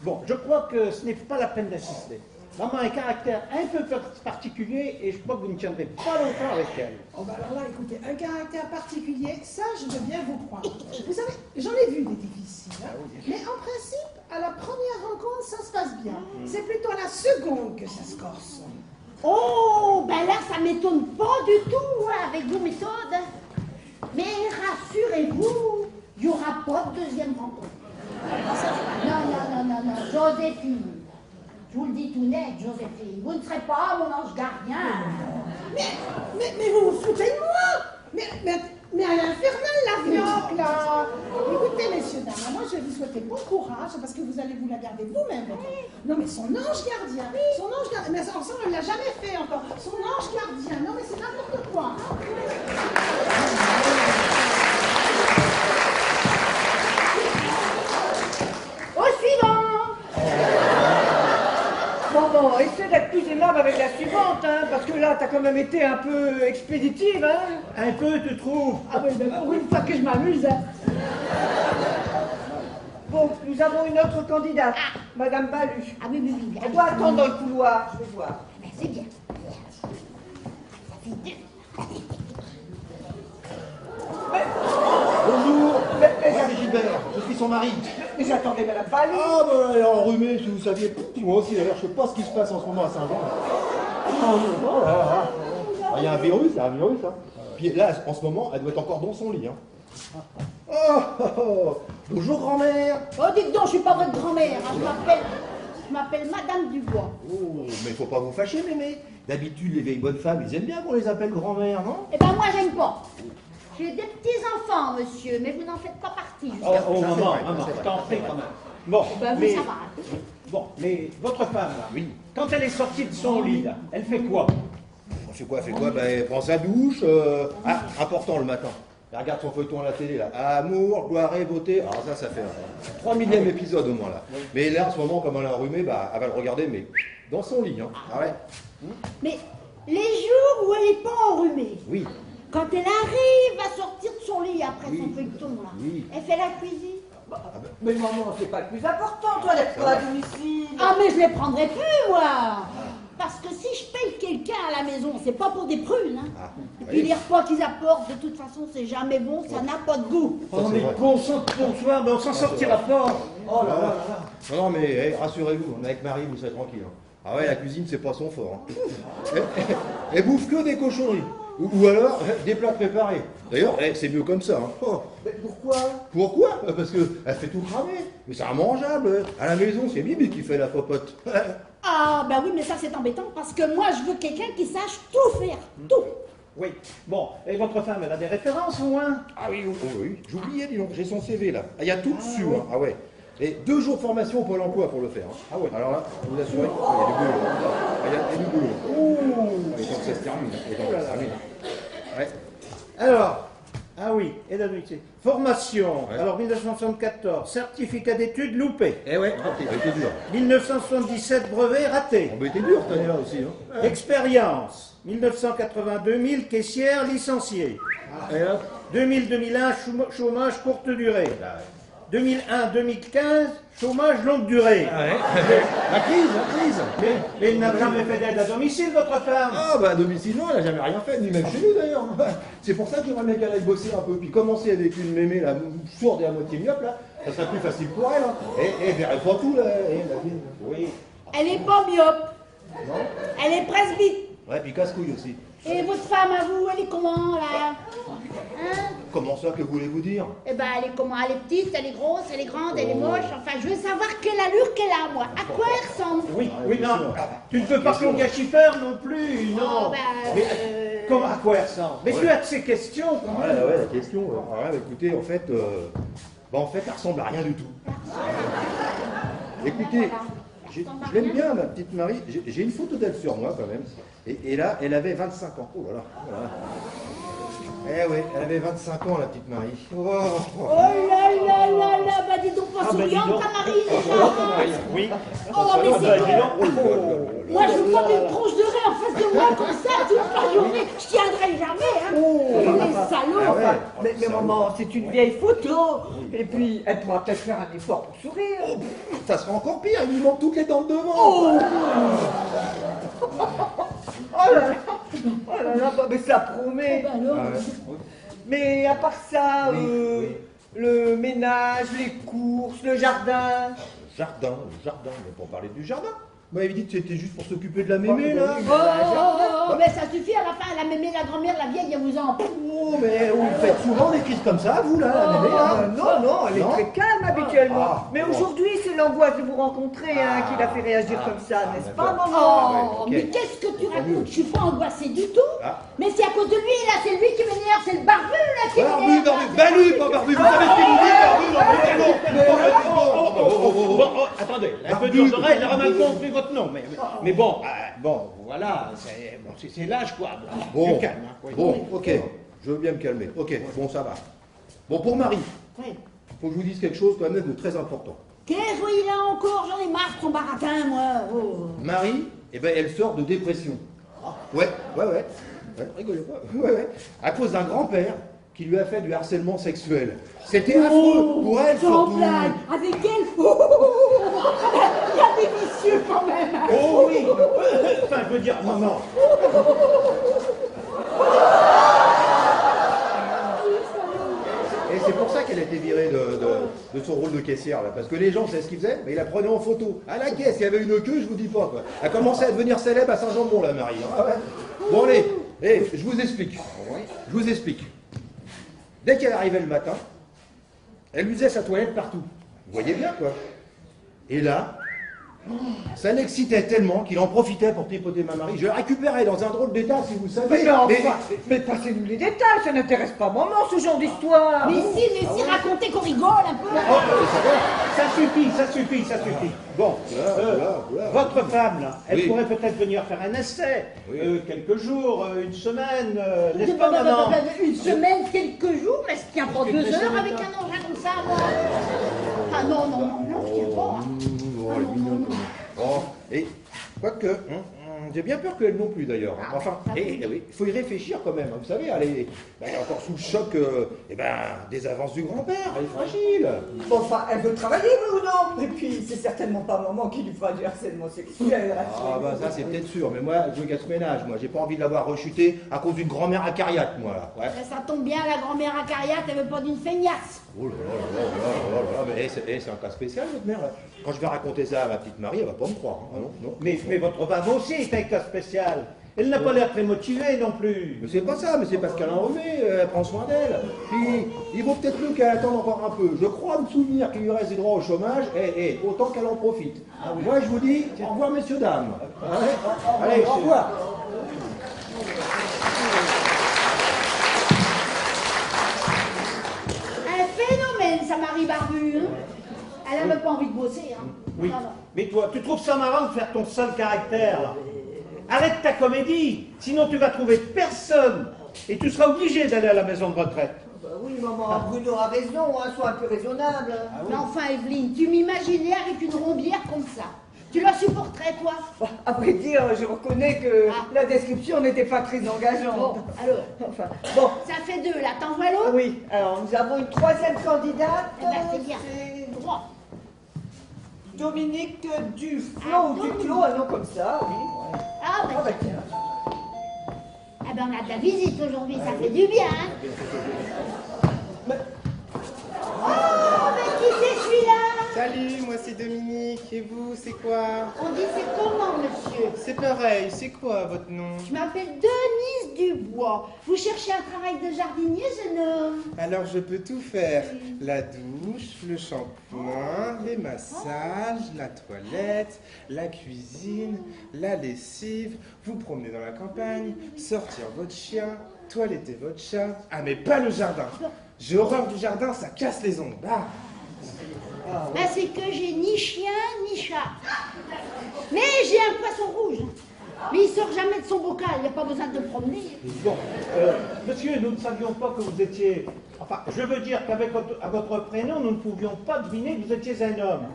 Speaker 2: Bon, je crois que ce n'est pas la peine d'insister. Maman a un caractère un peu particulier et je crois que vous ne tiendrez pas longtemps avec elle.
Speaker 7: Oh, bah alors là, écoutez, un caractère particulier, ça, je veux bien vous croire. Vous savez, j'en ai vu des difficiles, hein, mais en principe, à la première rencontre, ça se passe bien. C'est plutôt à la seconde que ça se corse.
Speaker 4: Oh, ben là, ça m'étonne pas du tout, hein, avec vos méthodes. Mais rassurez-vous, il n'y aura pas de deuxième rencontre. Non, Joséphine. Je vous le dis tout net, Joséphine. Vous ne serez pas mon ange gardien.
Speaker 7: Mais vous vous foutez de moi. Mais à l'infernal, la vioque, là. Écoutez, messieurs, dames, moi, je vais vous souhaiter bon courage, parce que vous allez vous la garder vous-même. Non, mais son ange gardien. Son ange gardien. Mais ça, on ne l'a jamais fait encore. Son ange gardien. Non, mais c'est n'importe quoi.
Speaker 4: Au suivant.
Speaker 3: Bon, essaie d'être plus aimable avec la suivante, hein, parce que là, t'as quand même été un peu expéditive, hein.
Speaker 2: Un peu, tu trouves?
Speaker 3: Ah oui, ben pour une fois que je m'amuse, hein. Bon, nous avons une autre candidate, Madame Balu.
Speaker 4: Ah oui, bien.
Speaker 3: Elle doit attendre dans le couloir, je vais voir.
Speaker 4: Ben, c'est bien.
Speaker 8: Bonjour,
Speaker 3: Mais
Speaker 8: c'est Gilbert, je suis son mari.
Speaker 3: mais j'attendais Madame Balu.
Speaker 8: Ah bah elle est enrhumée, si vous saviez. Puis moi aussi d'ailleurs, je sais pas ce qui se passe en ce moment à Saint-Jean. Oh là là. Ah, il y a un virus, hein. Puis là, en ce moment, elle doit être encore dans son lit. Hein. Oh. Bonjour grand-mère.
Speaker 4: Oh, dites donc, je suis pas votre grand-mère. Hein. Je m'appelle Madame Dubois.
Speaker 8: Oh, mais faut pas vous fâcher, mémé. D'habitude, les vieilles bonnes femmes, ils aiment bien qu'on les appelle grand-mère, non?
Speaker 4: Eh ben, moi, j'aime pas. J'ai des petits-enfants, monsieur, mais vous n'en faites pas partie.
Speaker 2: Oh, maman,
Speaker 8: vrai,
Speaker 2: maman,
Speaker 8: c'est vrai.
Speaker 2: je t'en prie quand même. Bon,
Speaker 4: Ben, vous,
Speaker 2: mais,
Speaker 4: ça va.
Speaker 2: bon, mais votre femme, là,
Speaker 8: Oui.
Speaker 2: quand elle est sortie de son lit, là, elle fait quoi?
Speaker 8: Elle fait quoi? Ben, elle prend sa douche. Ah, important le matin. Elle regarde son feuilleton à la télé, là. Amour, gloire et beauté. Alors ça fait un 3 millième épisode au moins, là. Mais là, en ce moment, comme elle est enrhumée, bah, elle va le regarder, mais dans son lit, hein. Ah ouais?
Speaker 4: Mais les jours où elle n'est pas enrhumée,
Speaker 8: Oui.
Speaker 4: quand elle arrive à sortir de son lit après son feuilleton, là,
Speaker 8: Oui.
Speaker 4: elle fait la cuisine.
Speaker 3: Mais maman, c'est pas le plus important, toi, d'être pas à domicile.
Speaker 4: Ah, mais je les prendrai plus, moi. Parce que si je paye quelqu'un à la maison, c'est pas pour des prunes. Hein.
Speaker 8: Ah,
Speaker 4: Et puis
Speaker 8: oui.
Speaker 4: les repas qu'ils apportent, de toute façon, c'est jamais bon, ça n'a pas de goût.
Speaker 2: Oh,
Speaker 8: c'est
Speaker 2: mais
Speaker 8: vrai.
Speaker 2: bon sang de bonsoir, mais on s'en sortira pas. Oh là là là.
Speaker 8: Non, mais rassurez-vous, on est avec Marie, vous serez tranquille. Hein. Ah ouais, la cuisine, c'est pas son fort. Hein. Elle bouffe que des cochonneries. Ou alors, des plats préparés. D'ailleurs, c'est mieux comme ça. Hein. Oh.
Speaker 3: Mais pourquoi?
Speaker 8: Pourquoi? Parce qu'elle fait tout cramer. Mais c'est immangeable. À la maison, c'est Bibi qui fait la popote.
Speaker 4: Ah, ben oui, mais ça c'est embêtant parce que moi je veux quelqu'un qui sache tout faire, tout.
Speaker 2: Oui, bon, et votre femme, elle a des références au moins?
Speaker 8: Ah oui, oui. J'oubliais, dis donc, j'ai son CV là. Ah, il y a tout dessus. Hein. Ah ouais. Et 2 jours de formation au Pôle emploi pour le faire. Hein. Ah ouais. Alors là, je vous assure, il y a du boulot. Il y a du boulot. Ouh. Et donc ça se termine. Et donc ça se termine. Ouais.
Speaker 2: Alors, ah oui, et la nuitée. Formation,
Speaker 8: Ouais.
Speaker 2: alors 1974, certificat d'études loupé.
Speaker 8: Eh ouais, elle était dur.
Speaker 2: 1977, brevet raté.
Speaker 8: On mais était dur cette année-là aussi. Hein.
Speaker 2: Expérience, 1980-2000, caissière licenciée.
Speaker 8: Et hop.
Speaker 2: 2000-2001, chômage courte durée. 2001-2015, chômage longue durée.
Speaker 8: Ah ouais. La crise.
Speaker 2: Mais il n'a jamais fait d'aide à domicile, votre femme.
Speaker 8: Ah bah à domicile, non, elle a jamais rien fait, ni même chez nous d'ailleurs. C'est pour ça qu'il j'aimerais bien qu'elle aille bosser un peu, puis commencer avec une mémé là, sourde et à moitié myope là, ça serait plus facile pour elle. Hein. Et elle verrait pas tout là, la vie.
Speaker 2: Oui.
Speaker 4: Elle est pas myope,
Speaker 8: Non.
Speaker 4: elle est presbyte.
Speaker 8: Ouais, puis casse-couille aussi.
Speaker 4: Et votre femme à vous, elle est comment là? Hein?
Speaker 8: Comment ça, que voulez-vous dire?
Speaker 4: Eh ben, elle est comment? Elle est petite, elle est grosse, elle est grande, elle est moche. Enfin, je veux savoir quelle allure qu'elle a, moi. À quoi elle ressemble?
Speaker 2: Oui, oui, non. Tu ne veux pas que l'on gâchifère non plus, non.
Speaker 4: Oh, ben,
Speaker 2: Mais comment, à quoi elle ressemble? Mais tu as de ces questions quand même.
Speaker 8: Ouais, la question. Écoutez, en fait, elle ressemble à rien du tout. Écoutez, je l'aime bien, ma petite Marie. J'ai une photo d'elle sur moi, quand même. Et là, elle avait 25 ans. Oh là là. Voilà. Eh oui, elle avait 25 ans, la petite Marie.
Speaker 4: Oh là là là là, bah dis donc pas souriante, ta Marie, déjà.
Speaker 2: Oui.
Speaker 4: Oh, mais c'est... Moi, je veux pas une tronche de raie en face de moi comme ça toute la journée. Je tiendrai jamais, hein. Oh, les salauds.
Speaker 3: Mais maman, c'est une vieille photo. Et puis, elle pourra peut-être faire un effort pour sourire.
Speaker 8: Ça sera encore pire, il lui manque toutes les dents de devant.
Speaker 3: Oh là là, mais ça promet.
Speaker 4: Oh, bah alors.
Speaker 3: Mais à part ça,
Speaker 8: Oui.
Speaker 3: le ménage, les courses, le jardin.
Speaker 8: Le jardin, mais pour parler du jardin. Vous m'avez dit que c'était juste pour s'occuper de la mémé, là.
Speaker 4: Oh, mais ça suffit à la fin, la mémé, la grand-mère, la vieille, elle vous en...
Speaker 8: Oh, mais vous faites souvent des crises comme ça, vous, là, la mémé, là.
Speaker 3: Non, elle est très calme habituellement. Mais
Speaker 8: bon.
Speaker 3: aujourd'hui, c'est l'angoisse de vous rencontrer qui l'a fait réagir comme ça, n'est-ce pas, maman?
Speaker 4: Oh,
Speaker 8: ok.
Speaker 4: mais qu'est-ce que tu racontes? Je suis pas angoissée du tout.
Speaker 8: Ah.
Speaker 4: Mais c'est à cause de lui, là, c'est lui qui m'énerve, c'est le barbu, là, qui m'énerve.
Speaker 8: Barbu, pas barbu, vous savez ce qu'il nous dit, barbu,
Speaker 2: Attendez, un peu dur d'oreille, elle aura mal compris votre nom. Mais bon, voilà, c'est l'âge, quoi.
Speaker 8: Bon,
Speaker 2: Du calme, hein, oui.
Speaker 8: bon, ok, je veux bien me calmer. Ok, bon, ça va. Bon, pour Marie,
Speaker 4: Oui.
Speaker 8: faut que je vous dise quelque chose quand même de très important.
Speaker 4: Qu'est-ce qu'il a encore? J'en ai marre de son baratin, moi. Oh.
Speaker 8: Marie, elle sort de dépression. Ouais, rigolez pas. Ouais. À cause d'un grand-père qui lui a fait du harcèlement sexuel. C'était affreux pour elle,
Speaker 4: Sans
Speaker 8: surtout.
Speaker 4: blague, avec elle. Il y a des vicieux quand même.
Speaker 2: Oh oui. Enfin, je veux dire, maman.
Speaker 8: Et c'est pour ça qu'elle a été virée de son rôle de caissière, là. Parce que les gens, c'est ce qu'ils faisaient, mais ils la prenaient en photo. À la caisse, il y avait une queue, je vous dis pas, quoi. Elle a commencé à devenir célèbre à Saint-Jean-de-Mont, la Marie. Hein. Ah ouais. Bon, allez, je vous explique. Dès qu'elle arrivait le matin, elle usait sa toilette partout. Vous voyez bien, quoi. Et là, ça l'excitait tellement qu'il en profitait pour tripoter ma Marie. Je la récupérais dans un drôle d'état, si vous savez.
Speaker 3: Mais passez-nous les détails, ça n'intéresse pas maman, ce genre d'histoire.
Speaker 4: Mais si, racontez qu'on rigole un peu.
Speaker 2: Ça suffit. Bon,
Speaker 8: Voilà.
Speaker 2: votre femme, là, elle
Speaker 8: Oui.
Speaker 2: pourrait peut-être venir faire un essai.
Speaker 8: Oui.
Speaker 2: Quelques jours, une semaine, n'est-ce pas, maman?
Speaker 4: Une semaine, quelques jours, mais je tiens pas 2 heures avec un engin comme ça, moi. Ah non, je tiens pas.
Speaker 8: Elle est mignonne, quand même. Bon, et quoique, j'ai bien peur qu'elle non plus d'ailleurs. Enfin, oui, il faut y réfléchir quand même. Vous savez, elle est encore sous le choc des avances du grand-père. Elle est fragile.
Speaker 3: Bon, enfin, elle veut travailler, oui ou non? Et puis, c'est certainement pas maman qui lui fera du harcèlement sexuel.
Speaker 8: Ah bah ça c'est peut-être sûr, mais moi je gasse ménage, moi j'ai pas envie de la voir rechuter à cause d'une grand-mère acariate, moi là. Ouais.
Speaker 4: Ça tombe bien, la grand-mère acariate, elle veut pas d'une feignasse.
Speaker 8: Oh là là, mais c'est un cas spécial votre mère là. Quand je vais raconter ça à ma petite Marie, elle va pas me croire. Hein. Ah, non.
Speaker 2: Mais votre femme aussi est un cas spécial. Elle n'a pas l'air très motivée non plus.
Speaker 8: Mais c'est pas ça, mais c'est parce qu'elle en remet, elle prend soin d'elle. Puis, il vaut peut-être mieux qu'elle attende encore un peu. Je crois me souvenir qu'il lui reste des droits au chômage, et autant qu'elle en profite. Moi, je vous dis, au revoir, messieurs, dames. Allez, au revoir.
Speaker 4: Un phénomène, ça Marie Barbu. Hein. Elle a même pas envie de bosser. Hein.
Speaker 2: Oui,
Speaker 4: Non.
Speaker 2: mais toi, tu trouves ça marrant de faire ton sale caractère, là? Arrête ta comédie, sinon tu vas trouver personne et tu seras obligé d'aller à la maison de retraite.
Speaker 3: Bah oui, maman, Bruno a raison, hein, sois un peu raisonnable.
Speaker 4: Mais enfin, Evelyne, tu m'imaginais avec une rombière comme ça. Tu la supporterais, toi?
Speaker 3: Bon, à vrai dire, je reconnais que la description n'était pas très engageante.
Speaker 4: Bon, alors,
Speaker 3: Enfin, bon.
Speaker 4: ça fait 2, là. T'envoies l'autre?
Speaker 3: Oui, alors nous avons une troisième candidate.
Speaker 4: Eh ben, c'est bien.
Speaker 3: C'est
Speaker 4: 3.
Speaker 3: Dominique Duflo
Speaker 4: Ah,
Speaker 3: ou Duclos, un nom comme ça, oui.
Speaker 4: Ah, bah,
Speaker 3: Ah bah tiens.
Speaker 4: ah ben, on a de la visite aujourd'hui, ça fait du bien, hein?
Speaker 3: Mais-
Speaker 4: Oh, mais qui c'est celui-là?
Speaker 9: Salut, moi c'est Dominique, et vous, c'est quoi?
Speaker 4: On dit c'est comment, monsieur?
Speaker 9: C'est pareil, c'est quoi votre nom?
Speaker 4: Je m'appelle Denise Dubois. Vous cherchez un travail de jardinier, jeune homme?
Speaker 9: Alors je peux tout faire. La douche, le shampoing, les massages, la toilette, la cuisine, la lessive, vous promener dans la campagne, sortir votre chien, toiletter votre chat. Ah mais pas le jardin. J'ai horreur du jardin, ça casse les ongles. Ah.
Speaker 4: Ah, c'est que j'ai ni chien ni chat. Mais j'ai un poisson rouge. Mais il sort jamais de son bocal, il n'y a pas besoin de le promener.
Speaker 2: Bon, monsieur, nous ne savions pas que vous étiez... Enfin, je veux dire qu'avec votre prénom, nous ne pouvions pas deviner que vous étiez un homme.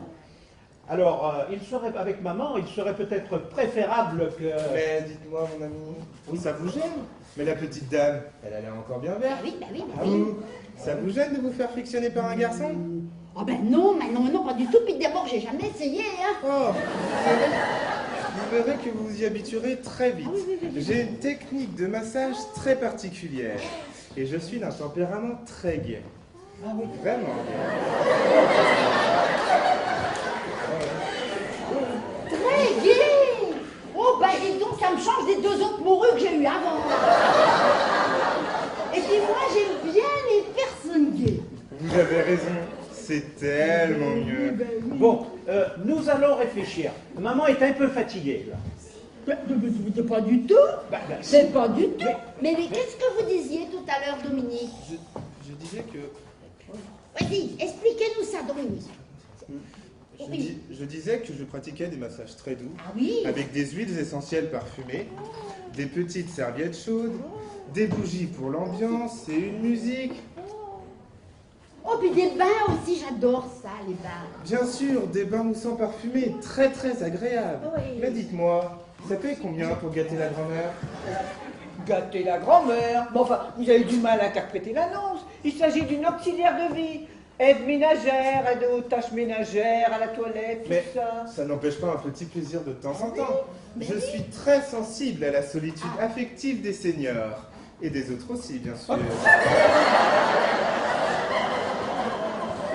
Speaker 2: Alors, il serait, avec maman, il serait peut-être préférable que...
Speaker 9: Mais dites-moi, mon ami, oui, ça vous gêne? Mais la petite dame, elle a l'air encore bien verte.
Speaker 4: Oui, bah oui, bah
Speaker 9: Ah,
Speaker 4: oui.
Speaker 9: vous, ça vous gêne de vous faire frictionner par un garçon?
Speaker 4: Oh ben non, mais non, pas du tout. Puis d'abord, j'ai jamais essayé, hein.
Speaker 9: Oh, vous verrez que vous vous y habituerez très vite. J'ai une technique de massage très particulière. Et je suis d'un tempérament très gai. Ah oui, vraiment.
Speaker 4: Très gai. Oh bah dis donc, ça me change des 2 autres morues que j'ai eu avant. Et puis moi, j'aime bien les personnes gays.
Speaker 9: Vous avez raison, c'est tellement mieux.
Speaker 2: Bon, nous allons réfléchir. Maman est un peu fatiguée, là.
Speaker 4: C'est pas du tout. C'est pas du tout. Mais qu'est-ce que vous disiez tout à l'heure, Dominique?
Speaker 9: Je disais que...
Speaker 4: Vas-y, expliquez-nous ça, Dominique. Oui.
Speaker 9: Je disais que je pratiquais des massages très doux,
Speaker 4: Ah oui.
Speaker 9: avec des huiles essentielles parfumées, des petites serviettes chaudes, des bougies pour l'ambiance et une musique.
Speaker 4: Oh, puis des bains aussi, j'adore ça, les bains.
Speaker 9: Bien sûr, des bains moussants parfumés, très très agréables.
Speaker 4: Oui.
Speaker 9: Mais dites-moi, ça paye combien pour gâter la grand-mère?
Speaker 3: Gâter la grand-mère. Bon, enfin, vous avez du mal à interpréter l'annonce. Il s'agit d'une auxiliaire de vie. Aide ménagère, aide aux tâches ménagères, à la toilette, tout
Speaker 9: Mais
Speaker 3: ça.
Speaker 9: ça n'empêche pas un petit plaisir de temps en temps. Je suis très sensible à la solitude affective des seniors. Et des autres aussi, bien sûr.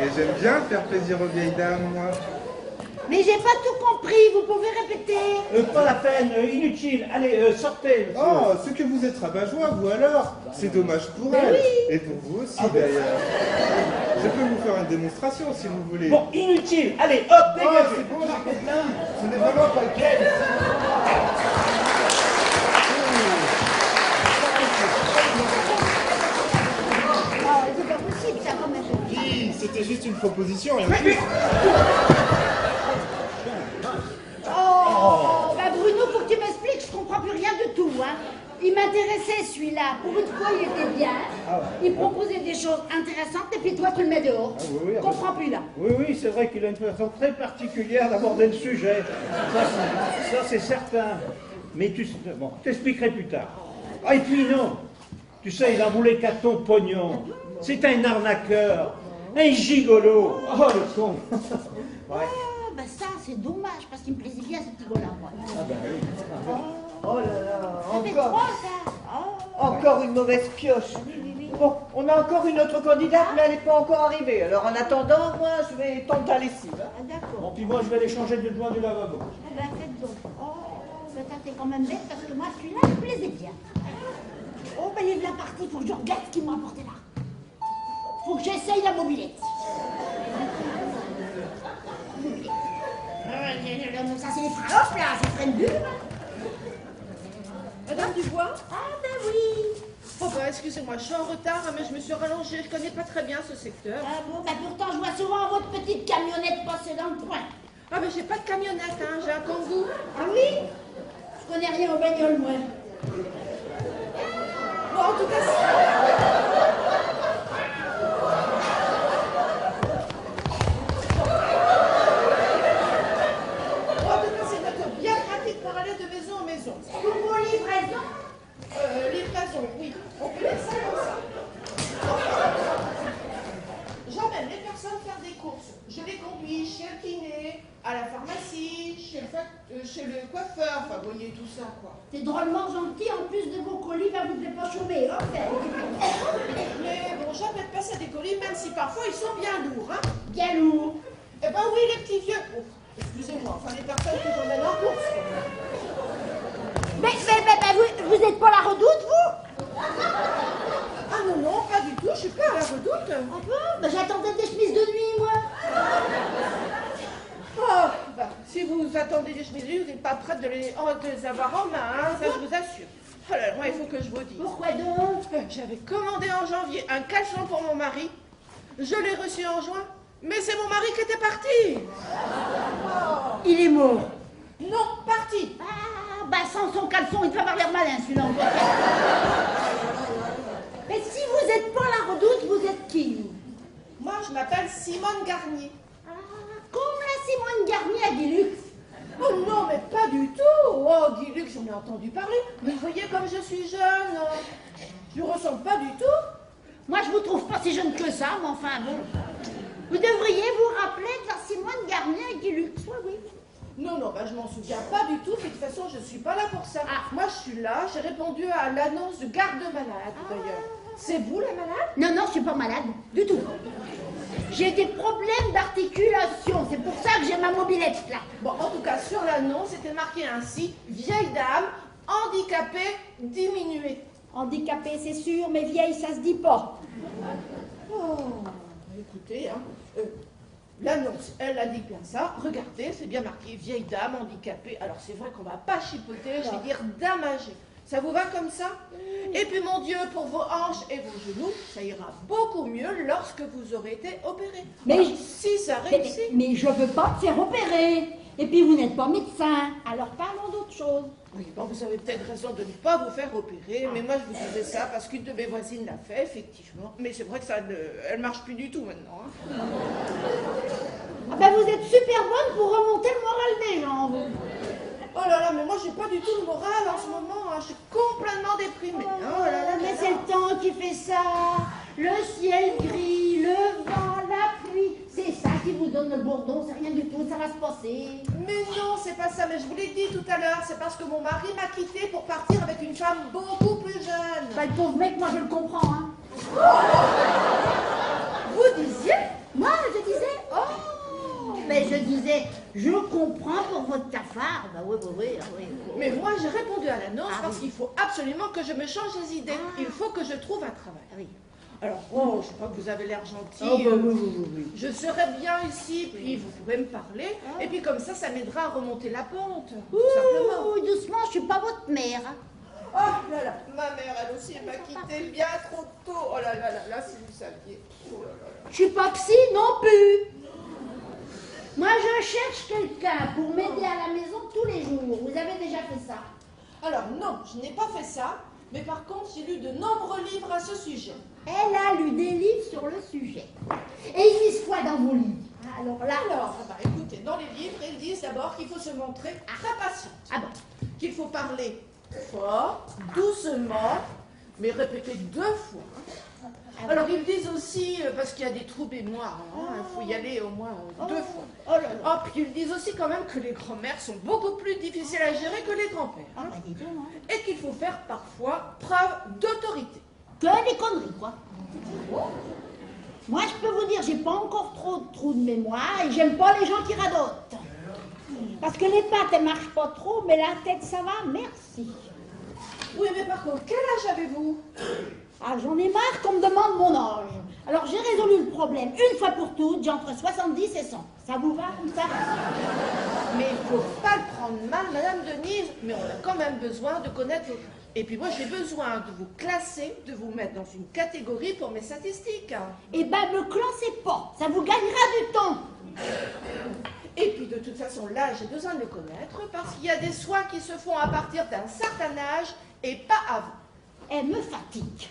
Speaker 9: Et j'aime bien faire plaisir aux vieilles dames, moi.
Speaker 4: Mais j'ai pas tout compris, vous pouvez répéter?
Speaker 2: Pas la peine, inutile. Allez, sortez, monsieur.
Speaker 9: Oh, ce que vous êtes rabat-joie, vous alors. C'est dommage pour elle. Et pour vous aussi, d'ailleurs. Je peux vous faire une démonstration, si vous voulez.
Speaker 2: Bon, inutile. Allez, hop,
Speaker 9: Oh,
Speaker 2: dégagez.
Speaker 9: c'est bon, j'ai quelqu'un. Ce n'est vraiment pas le cas ici.
Speaker 4: Oh, c'est pas possible, ça, quand même.
Speaker 9: Oui, c'était juste une proposition, rien de plus.
Speaker 4: Oh, bah Bruno, faut que tu m'expliques, je comprends plus rien du tout, hein. Il m'intéressait celui-là, pour une fois il était bien, il proposait des choses intéressantes et puis toi tu le mets dehors.
Speaker 2: oui,
Speaker 4: Je comprends plus là.
Speaker 2: Oui, oui, c'est vrai qu'il a une façon très particulière d'aborder le sujet. Ça, c'est certain. Mais bon, je t'expliquerai plus tard. Ah, et puis non, tu sais, il en voulait qu'à ton pognon. C'est un arnaqueur, un gigolo. Oh, le con. Ouais.
Speaker 4: Ah, bah ça c'est dommage, parce qu'il me plaisait bien ce petit gars-là, moi.
Speaker 2: Ah ben oui.
Speaker 3: Oh là là,
Speaker 4: Ça fait 3,
Speaker 3: encore,
Speaker 4: ça. Oh.
Speaker 3: encore une mauvaise pioche. Bon, on a encore une autre candidate, mais elle n'est pas encore arrivée. Alors en attendant, moi, je vais tendre la lessive. Hein.
Speaker 4: Ah, d'accord.
Speaker 2: Bon, puis moi, je vais aller changer de joint du lavabo.
Speaker 4: Eh ben, faites donc. Oh, ben, ça c'est quand même bête, parce que moi celui-là, il me plaisait bien. Oh, ben il est bien parti, faut que je regarde ce qu'il m'a apporté là. Faut que j'essaye la mobilette. Ça c'est les fraloches là, c'est freine bulle.
Speaker 6: Madame Dubois?
Speaker 4: Ah ben oui.
Speaker 6: Oh bah excusez-moi, je suis en retard, mais je me suis rallongée, je connais pas très bien ce secteur.
Speaker 4: Ah bon, ben pourtant je vois souvent votre petite camionnette passer dans le coin.
Speaker 6: Ah mais j'ai pas de camionnette, hein, j'ai un Kangoo.
Speaker 4: Ah oui? Je connais rien aux bagnoles, moi.
Speaker 6: Bon, en tout cas, c'est notre bien pratique pour aller de maison en maison.
Speaker 4: Pour vos livraisons?
Speaker 6: Livraison, oui. On peut dire ça comme ça. J'emmène les personnes faire des courses. Je les conduis chez le kiné, à la pharmacie, chez le coiffeur, enfin, vous voyez tout ça, quoi.
Speaker 4: C'est drôlement gentil, en plus de vos colis, ben vous ne devez pas chômer, hein,
Speaker 6: Mais bon, j'emmène pas ça des colis, même si parfois ils sont bien lourds, hein.
Speaker 4: Bien lourd.
Speaker 6: Eh ben,
Speaker 7: Ah oui, les petits vieux. Oh, excusez-moi, enfin les personnes que j'emmène en course.
Speaker 4: Mais vous n'êtes pas la Redoute, vous?
Speaker 7: Ah non, non, pas du tout, je suis pas à la Redoute.
Speaker 4: Ah bon? J'attendais des chemises de nuit, moi.
Speaker 7: Oh, bah, si vous attendez des chemises, vous n'êtes pas prête de les avoir en main, hein, ça je vous assure. Oh là là, moi, il faut que je vous dise.
Speaker 4: Pourquoi donc?
Speaker 7: J'avais commandé en janvier un caleçon pour mon mari. Je l'ai reçu en juin, mais c'est mon mari qui était parti.
Speaker 4: Il est mort.
Speaker 7: Non, parti.
Speaker 4: Ah, bah sans son caleçon, il peut avoir l'air malin, celui-là. Mais si vous n'êtes pas la Redoute, vous êtes qui, vous?
Speaker 7: Moi, je m'appelle Simone Garnier.
Speaker 4: Ah, comme la Simone Garnier à Guilux.
Speaker 7: Oh non, mais pas du tout. Oh, Guilux, j'en ai entendu parler. Mais vous voyez comme je suis jeune. Je ne ressemble pas du tout.
Speaker 4: Moi, je vous trouve pas si jeune que ça, mais enfin bon. Vous devriez vous rappeler de la Simone Garnier à Guilux, oui.
Speaker 7: Non, non, bah, je m'en souviens pas du tout. De toute façon, je ne suis pas là pour ça. Moi, je suis là. J'ai répondu à l'annonce de garde malade, d'ailleurs. C'est vous, la malade?
Speaker 4: Non, non, je suis pas malade, du tout. J'ai des problèmes d'articulation, c'est pour ça que j'ai ma mobilette, là.
Speaker 7: Bon, en tout cas, sur l'annonce, c'était marqué ainsi, vieille dame, handicapée, diminuée.
Speaker 4: Handicapée, c'est sûr, mais vieille, ça se dit pas.
Speaker 7: Oh, écoutez, hein, l'annonce, elle indique bien ça. Regardez, c'est bien marqué, vieille dame, handicapée. Alors, c'est vrai qu'on va pas chipoter, je vais dire dame âgée. Ça vous va comme ça? Et puis, mon Dieu, pour vos hanches et vos genoux, ça ira beaucoup mieux lorsque vous aurez été opéré.
Speaker 4: Mais
Speaker 7: alors, si ça réussit.
Speaker 4: Mais je veux pas me faire opérer. Et puis, vous n'êtes pas médecin. Alors, parlons d'autre chose.
Speaker 7: Oui, bon, vous avez peut-être raison de ne pas vous faire opérer, mais moi, je vous disais ça parce qu'une de mes voisines l'a fait, effectivement. Mais c'est vrai que ça elle marche plus du tout maintenant. Hein.
Speaker 4: Ah ben, vous êtes super bonne pour remonter le moral des gens, vous.
Speaker 7: Oh là là, mais moi j'ai pas du tout le moral en ce moment, hein. Je suis complètement déprimée. Oh là là,
Speaker 4: mais c'est le temps qui fait ça. Le ciel gris, le vent, la pluie, c'est ça qui vous donne le bourdon, c'est rien du tout, ça va se passer.
Speaker 7: Mais non, c'est pas ça, mais je vous l'ai dit tout à l'heure, c'est parce que mon mari m'a quitté pour partir avec une femme beaucoup plus jeune.
Speaker 4: Bah, le pauvre mec, moi je le comprends, hein.
Speaker 7: Vous disiez?
Speaker 4: Moi je disais, oh, mais je disais, je comprends pour votre cafard. Bah oui.
Speaker 7: Mais moi j'ai répondu à l'annonce parce qu'il faut absolument que je me change les idées. Il faut que je trouve un travail.
Speaker 4: Oui.
Speaker 7: Alors, je crois que vous avez l'air gentil.
Speaker 4: Oh, bah, oui.
Speaker 7: Je serai bien ici, puis vous pouvez me parler. Et puis comme ça m'aidera à remonter la pente. Tout simplement.
Speaker 4: Doucement, je suis pas votre mère.
Speaker 7: Oh là là, ma mère, elle aussi, elle m'a quitté bien trop tôt. Oh là là, si vous saviez. Oh là là.
Speaker 4: Je suis pas psy non plus. Moi, je cherche quelqu'un pour m'aider à la maison tous les jours. Vous avez déjà fait ça?
Speaker 7: Alors non, je n'ai pas fait ça. Mais par contre, j'ai lu de nombreux livres à ce sujet.
Speaker 4: Elle a lu des livres sur le sujet. Et ils disent quoi dans vos livres? Alors là...
Speaker 7: Écoutez, dans les livres, ils disent d'abord qu'il faut se montrer très patiente.
Speaker 4: Ah bon?
Speaker 7: Qu'il faut parler fort, doucement, mais répéter 2 fois. Alors ils disent aussi, parce qu'il y a des trous mémoire, il faut y aller au moins 2 fois.
Speaker 4: Oh là là.
Speaker 7: Puis ils disent aussi quand même que les grands-mères sont beaucoup plus difficiles à gérer que les grands-pères.
Speaker 4: Dis donc, hein.
Speaker 7: Et qu'il faut faire parfois preuve d'autorité.
Speaker 4: Que des conneries, quoi. Moi, je peux vous dire, j'ai pas encore trop de trous de mémoire et j'aime pas les gens qui radotent. Parce que les pattes, elles marchent pas trop, mais la tête, ça va, merci.
Speaker 7: Oui, mais par contre, quel âge avez-vous?
Speaker 4: Ah, j'en ai marre qu'on me demande mon âge. Alors, j'ai résolu le problème. Une fois pour toutes, j'ai entre 70 et 100. Ça vous va comme ça?
Speaker 7: Mais il faut pas le prendre mal, Madame Denise. Mais on a quand même besoin de connaître vos... Et puis moi, j'ai besoin de vous classer, de vous mettre dans une catégorie pour mes statistiques.
Speaker 4: Eh ben, me classez pas. Ça vous gagnera du temps.
Speaker 7: Et puis de toute façon, là, j'ai besoin de le connaître parce qu'il y a des soins qui se font à partir d'un certain âge et pas avant.
Speaker 4: Elle me fatigue.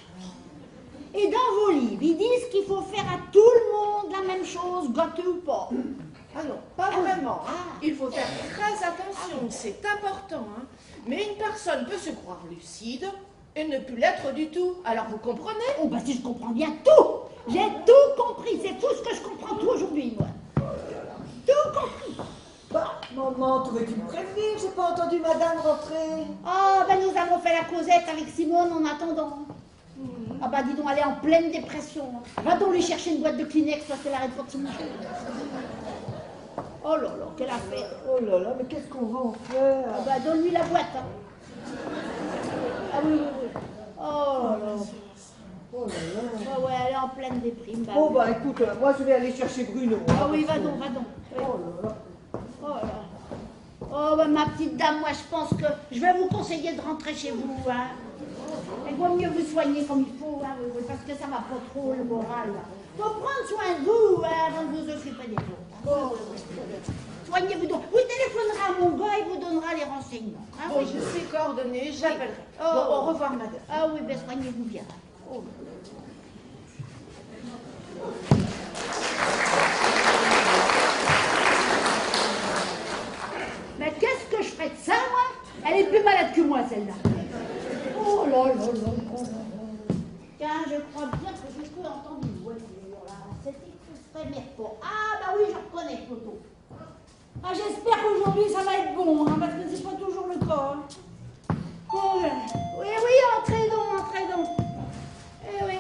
Speaker 4: Et dans vos livres, ils disent qu'il faut faire à tout le monde la même chose, gâté ou pas.
Speaker 7: Ah non, pas vraiment. Il faut faire très attention, c'est important. Mais une personne peut se croire lucide et ne plus l'être du tout. Alors vous comprenez?
Speaker 4: Oh bah si je comprends bien tout. J'ai tout compris. C'est tout ce que je comprends tout aujourd'hui, moi. Tout compris.
Speaker 3: Bah, maman, t'aurais-tu me prévenir? J'ai pas entendu madame rentrer.
Speaker 4: Oh, bah nous avons fait la causette avec Simone en attendant. Ah bah dis donc, elle est en pleine dépression. Va donc lui chercher une boîte de Kleenex parce qu'elle arrête pas de se moucher. Oh là là, quelle affaire.
Speaker 3: Oh là là, mais qu'est-ce qu'on va en faire?
Speaker 4: Ah bah, donne-lui la boîte. Hein. Ah oui, oui, oui. Oh là là.
Speaker 3: Oh là là.
Speaker 4: Ouais, ouais, elle est en pleine déprime. Bah,
Speaker 3: Bon,
Speaker 4: oui.
Speaker 3: bah écoute, moi je vais aller chercher Bruno.
Speaker 4: Ah oui, va donc, va donc. Oui.
Speaker 3: Oh là là.
Speaker 4: Oh là. Oh, bah, ma petite dame, moi je pense que je vais vous conseiller de rentrer chez vous. Hein. Il vaut mieux vous soigner comme il faut, hein, oui, oui, parce que ça va pas trop le moral. Là. Faut prendre soin de vous hein, avant de vous occuper des autres. Hein. Oh, oui, oui, oui. Soignez-vous donc. Vous téléphonerez à mon gars, il vous donnera les renseignements. Hein,
Speaker 3: Bon,
Speaker 4: oui.
Speaker 3: je sais coordonner, j'appellerai.
Speaker 4: Oh.
Speaker 3: Bon, au revoir, madame.
Speaker 4: Ah oui, ben soignez-vous bien. Oh. Mais qu'est-ce que je ferais de ça, moi? Elle est plus malade que moi, celle-là. Oh là là là là là. Tiens, je crois bien que je peux entendre une voiture, là. C'était que ce serait Mirko. Ah, bah oui, je reconnais Toto. Ah, j'espère qu'aujourd'hui, ça va être bon, hein, parce que c'est pas toujours le cas. Hein. Oh, oui, oui, entrez donc. Eh oui.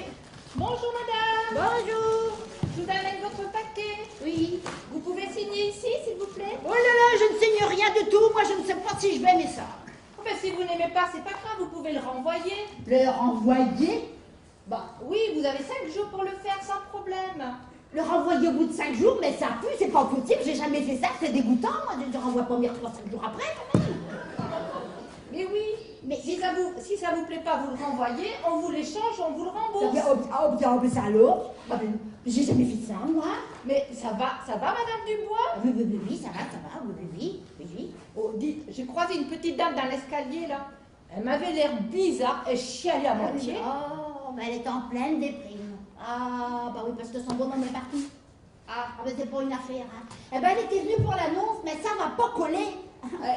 Speaker 10: Bonjour madame.
Speaker 4: Bonjour.
Speaker 10: Je vous amène votre paquet.
Speaker 4: Oui.
Speaker 10: Vous pouvez signer ici, s'il vous plaît?
Speaker 4: Oh là là, je ne signe rien du tout. Moi, je ne sais pas si je vais aimer ça.
Speaker 10: Enfin, si vous n'aimez pas, c'est pas grave, vous pouvez le renvoyer.
Speaker 4: Le renvoyer?
Speaker 10: Bah oui, vous avez 5 jours pour le faire sans problème.
Speaker 4: Le renvoyer au bout de 5 jours, mais ça pue, c'est pas possible. J'ai jamais fait ça, c'est dégoûtant. Moi, je ne renvoie pas mes 3-5 jours après, quand même.
Speaker 10: Mais oui, mais si ça vous plaît pas, vous le renvoyez, on vous l'échange, on vous le rembourse.
Speaker 4: Mais ça alors? Ah, ben, j'ai jamais fait ça, moi.
Speaker 10: Mais ça va, madame Dubois?
Speaker 4: Oui, ça va, oui.
Speaker 10: Oh, dites, j'ai croisé une petite dame dans l'escalier, là. Elle m'avait l'air bizarre, elle chialait à moitié.
Speaker 4: Oh, mais elle est en pleine déprime. Ah, bah oui, parce que son bonhomme est parti. Ah, mais c'est pas une affaire, hein. Eh ben, elle était venue pour l'annonce, mais ça va pas coller.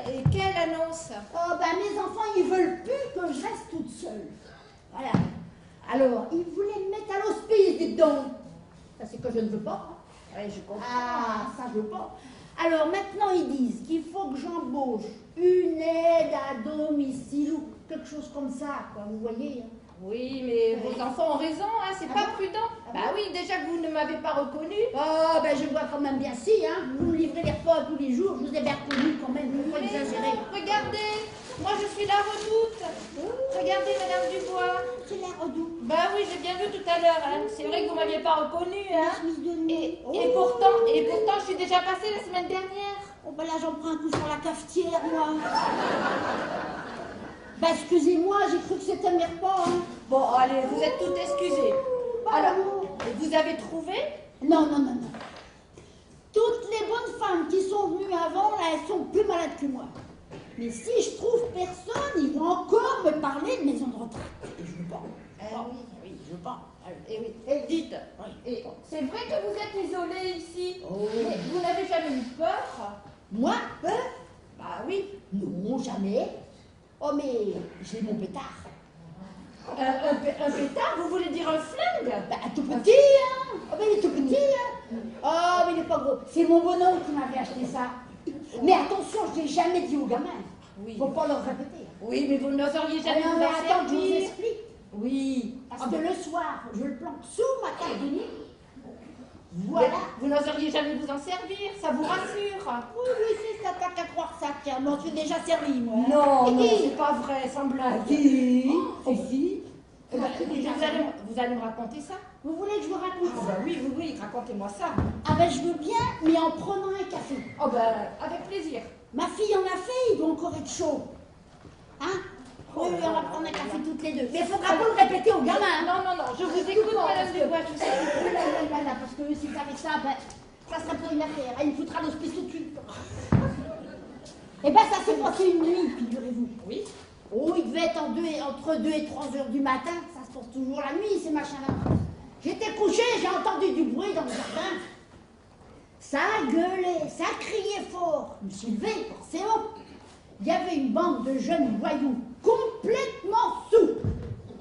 Speaker 10: Et quelle annonce?
Speaker 4: Oh, ben, mes enfants, ils veulent plus que je reste toute seule. Voilà. Alors, ils voulaient me mettre à l'hospice, dites donc. Ça, c'est que je ne veux pas. Hein.
Speaker 10: Ouais, je comprends.
Speaker 4: Ah, ça, je veux pas. Alors, maintenant, ils disent qu'il faut que j'embauche une aide à domicile ou quelque chose comme ça, quoi, vous voyez. Hein.
Speaker 10: Oui, mais vos enfants ont raison, hein, c'est pas prudent. Bah oui, déjà que vous ne m'avez pas reconnu.
Speaker 4: Oh, ben je vois quand même bien si, hein. Vous me livrez les repas tous les jours, je vous ai bien reconnu quand même, faut pas
Speaker 10: Mais
Speaker 4: exagérer.
Speaker 10: non, regardez, moi je suis la redoute. Regardez, madame Dubois.
Speaker 4: C'est la redoute.
Speaker 10: Bah oui, j'ai bien vu tout à l'heure, hein. C'est vrai que vous m'aviez pas reconnu, hein. Et
Speaker 4: Oh.
Speaker 10: pourtant, je suis déjà passée la semaine dernière.
Speaker 4: Oh, ben là, j'en prends un coup sur la cafetière, moi. Bah, excusez-moi, j'ai cru que c'était mes repas, hein.
Speaker 10: Bon, allez, vous êtes toutes excusées.
Speaker 4: Bah,
Speaker 10: Alors,
Speaker 4: non.
Speaker 10: vous avez trouvé?
Speaker 4: Non. Toutes les bonnes femmes qui sont venues avant, là, elles sont plus malades que moi. Mais si je trouve personne, ils vont encore me parler de maison de retraite. Et je veux pas. Oui, je veux pas.
Speaker 10: Et oui. Et dites, et c'est vrai que vous êtes isolée ici, mais vous n'avez jamais eu peur?
Speaker 4: Moi, peur?
Speaker 10: Bah oui.
Speaker 4: Non, jamais. Oh, mais j'ai mon pétard.
Speaker 10: Un pétard, vous voulez dire un flingue?
Speaker 4: Bah, tout petit, hein. Oh, mais il est tout petit, hein. Oh, mais il est pas gros. C'est mon bonhomme qui m'avait acheté ça. Mais attention, je l'ai jamais dit aux gamins.
Speaker 10: Oui.
Speaker 4: Faut pas leur répéter.
Speaker 10: Oui, mais vous n'oseriez jamais
Speaker 4: Non,
Speaker 10: vous
Speaker 4: mais
Speaker 10: en
Speaker 4: attends, je vous
Speaker 10: servir.
Speaker 4: explique.
Speaker 10: Oui.
Speaker 4: Parce que le soir, je le planque sous ma table de nuit. Voilà.
Speaker 10: Vous n'oseriez jamais vous en servir, ça vous rassure.
Speaker 4: Oui, c'est ça, t'as qu'à croire ça. Tiens, non, je suis déjà servi, moi.
Speaker 10: Non,
Speaker 4: Et
Speaker 10: c'est pas vrai, sans blague.
Speaker 4: Si.
Speaker 10: Eh ben, vous allez me raconter ça?
Speaker 4: Vous voulez que je vous raconte
Speaker 10: Ah
Speaker 4: ça?
Speaker 10: bah oui, racontez-moi ça.
Speaker 4: Ah ben, je veux bien, mais en prenant un café.
Speaker 10: Oh bah, avec plaisir.
Speaker 4: Ma fille en a fait, il doit encore être chaud. Hein? Oui, on va prendre un café toutes les deux. Mais il faudra pas le répéter aux gamins.
Speaker 10: Non, je vous écoute, madame Dubois, je vous écoute.
Speaker 4: Là, parce que si ça fait ça, ben, ça serait pas une affaire. Elle me foutra l'hospice tout de suite. Eh ben, ça s'est passé une nuit, figurez-vous.
Speaker 10: Oui.
Speaker 4: Oh, il devait être entre 2 et 3 heures du matin. Ça se passe toujours la nuit, ces machins-là. J'étais couché, j'ai entendu du bruit dans le jardin. Ça gueulait, ça criait fort. Je me suis levée, forcément. Il y avait une bande de jeunes voyous complètement sous.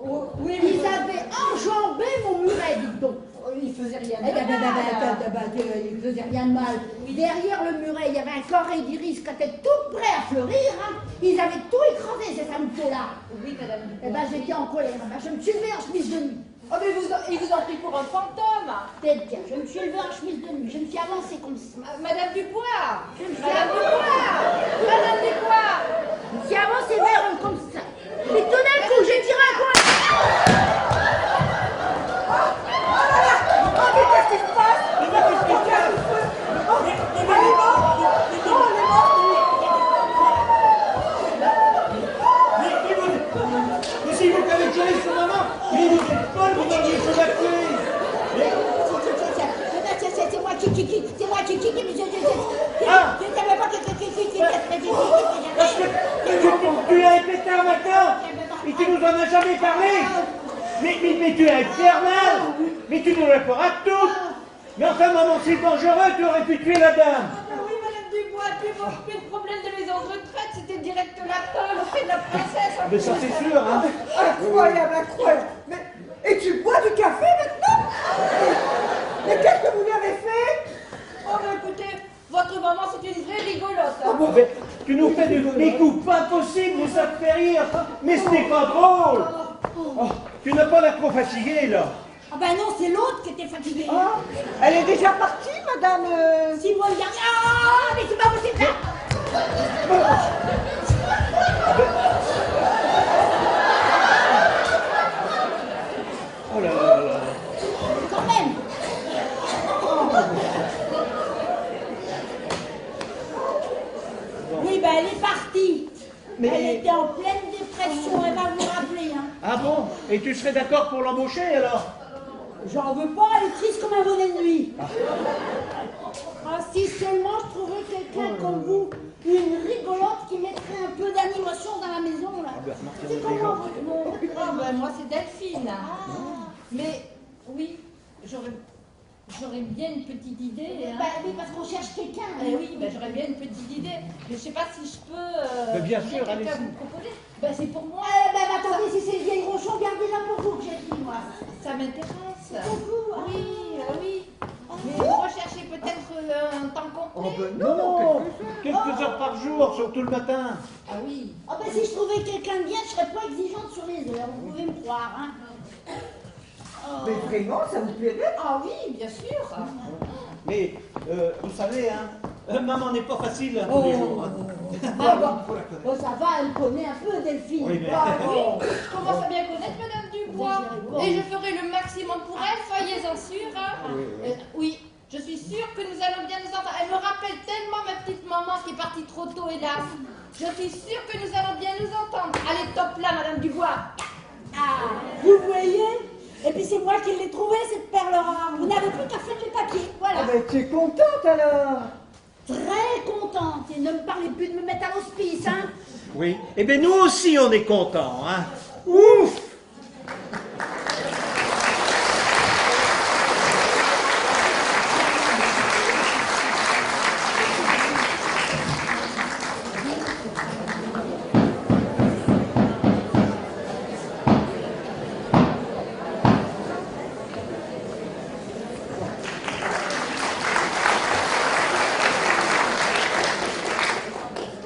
Speaker 10: Oh, oui,
Speaker 4: Ils avaient enjambé mon muret, dites donc.
Speaker 10: il faisait rien de
Speaker 4: Eh ben,
Speaker 10: mal.
Speaker 4: il faisait rien de mal. Derrière le muret, il y avait un coré d'iris qui était tout prêt à fleurir. Hein. Ils avaient tout écrasé, ces salopeaux-là.
Speaker 10: Oui, madame Dubois.
Speaker 4: Eh ben, j'étais en colère. Ben, je me suis levée en chemise de nuit.
Speaker 10: Oh, mais il vous ont pris pour un fantôme.
Speaker 4: Peut-être bien, je me suis levée en chemise de nuit, je me suis avancée comme ça.
Speaker 10: Madame Dubois.
Speaker 4: Madame Dubois. Je me suis avancée vers eux comme ça. Mais tout d'un coup, j'ai tiré un coup.
Speaker 3: Oh, mais qu'est-ce qui se passe? Mais qu'est-ce qui se passe? Oh, elle est morte. Oh, elle est morte.
Speaker 2: Mais si vous avez tiré sur maman, mais vous êtes folle, vous auriez évacué.
Speaker 4: C'est moi qui
Speaker 2: Ah.
Speaker 4: je ne savais pas
Speaker 2: Parce que tu l'as répété un matin et tu nous en as jamais parlé. Mais tu es infernal. Mais tu nous la feras toutes. Mais enfin, maman, c'est dangereux, tu aurais pu tuer la dame.
Speaker 10: Oui, Madame Dubois, puis le problème de maison de retraite, c'était direct la tôle auprès de la princesse.
Speaker 2: Mais ça, c'est sûr, hein.
Speaker 3: Incroyable, incroyable. Mais, et tu bois du café maintenant? Mais qu'est-ce que vous lui avez fait?
Speaker 10: Oh, mais écoutez, votre maman, c'est une vraie rigolote. Hein.
Speaker 2: Mais tu nous fais des coups pas possibles, ça te fait rire. Mais ce n'est pas drôle. Oh, tu n'as pas l'air trop fatiguée, là.
Speaker 4: Ah ben non, c'est l'autre qui était fatiguée.
Speaker 3: Ah, elle est déjà partie, madame.
Speaker 4: Si moi, regarde. Ah, mais c'est pas possible ça.
Speaker 2: Oh là là là là.
Speaker 4: Quand même. Oui, ben elle est partie.
Speaker 3: Mais-
Speaker 4: Elle était en pleine dépression, elle va vous rappeler. Hein.
Speaker 2: Ah bon? Et tu serais d'accord pour l'embaucher, alors?
Speaker 4: J'en veux pas, elle est triste comme un bonnet de nuit. Ah, si seulement je trouvais quelqu'un comme vous, une rigolote qui mettrait un peu d'animation dans la maison, là. C'est comment votre nom?
Speaker 10: Ah, ben moi, c'est Delphine. Mais, oui, j'aurais bien une petite idée. Hein.
Speaker 4: Bah oui, parce qu'on cherche quelqu'un.
Speaker 10: Eh oui, ben, j'aurais bien une petite idée. Mais je sais pas si je peux.
Speaker 2: Mais bien sûr,
Speaker 10: quelqu'un
Speaker 2: allez-y.
Speaker 10: vous proposer. Ben, c'est pour moi.
Speaker 4: Attendez, si c'est le vieil Rochon, gardez-la pour vous que j'ai pris, moi.
Speaker 10: Ça m'intéresse.
Speaker 4: Pour vous, hein.
Speaker 10: Oui. Mais vous recherchez peut-être un temps complet.
Speaker 2: Non, quelques heures par jour, surtout le matin.
Speaker 10: Ah oui.
Speaker 4: Ah ben si je trouvais quelqu'un de bien, je serais pas exigeante sur les heures, vous pouvez me croire, hein. Oh.
Speaker 3: Mais vraiment, ça vous plairait?
Speaker 10: Ah oui, bien sûr.
Speaker 2: Mais, vous savez, hein, maman n'est pas facile tous les jours. Hein.
Speaker 4: Ah bon, ça va, elle connaît un peu Delphine.
Speaker 2: Oui, mais-
Speaker 4: Ah, bon.
Speaker 10: Je commence à bien connaître Madame Dubois. Et je ferai le maximum pour elle, soyez-en sûrs. Hein. Oui, je suis sûre que nous allons bien nous entendre. Elle me rappelle tellement ma petite maman qui est partie trop tôt, hélas. Je suis sûre que nous allons bien nous entendre. Allez, top là, Madame Dubois.
Speaker 4: Ah, vous voyez? Et puis c'est moi qui l'ai trouvée, cette perle rare. Vous n'avez plus qu'à faire les papiers, voilà.
Speaker 3: Ah ben, tu es contente alors?
Speaker 4: Très contente. Et ne me parlez plus de me mettre à l'hospice, hein.
Speaker 2: Oui. Eh bien, nous aussi, on est contents, hein. Ouf!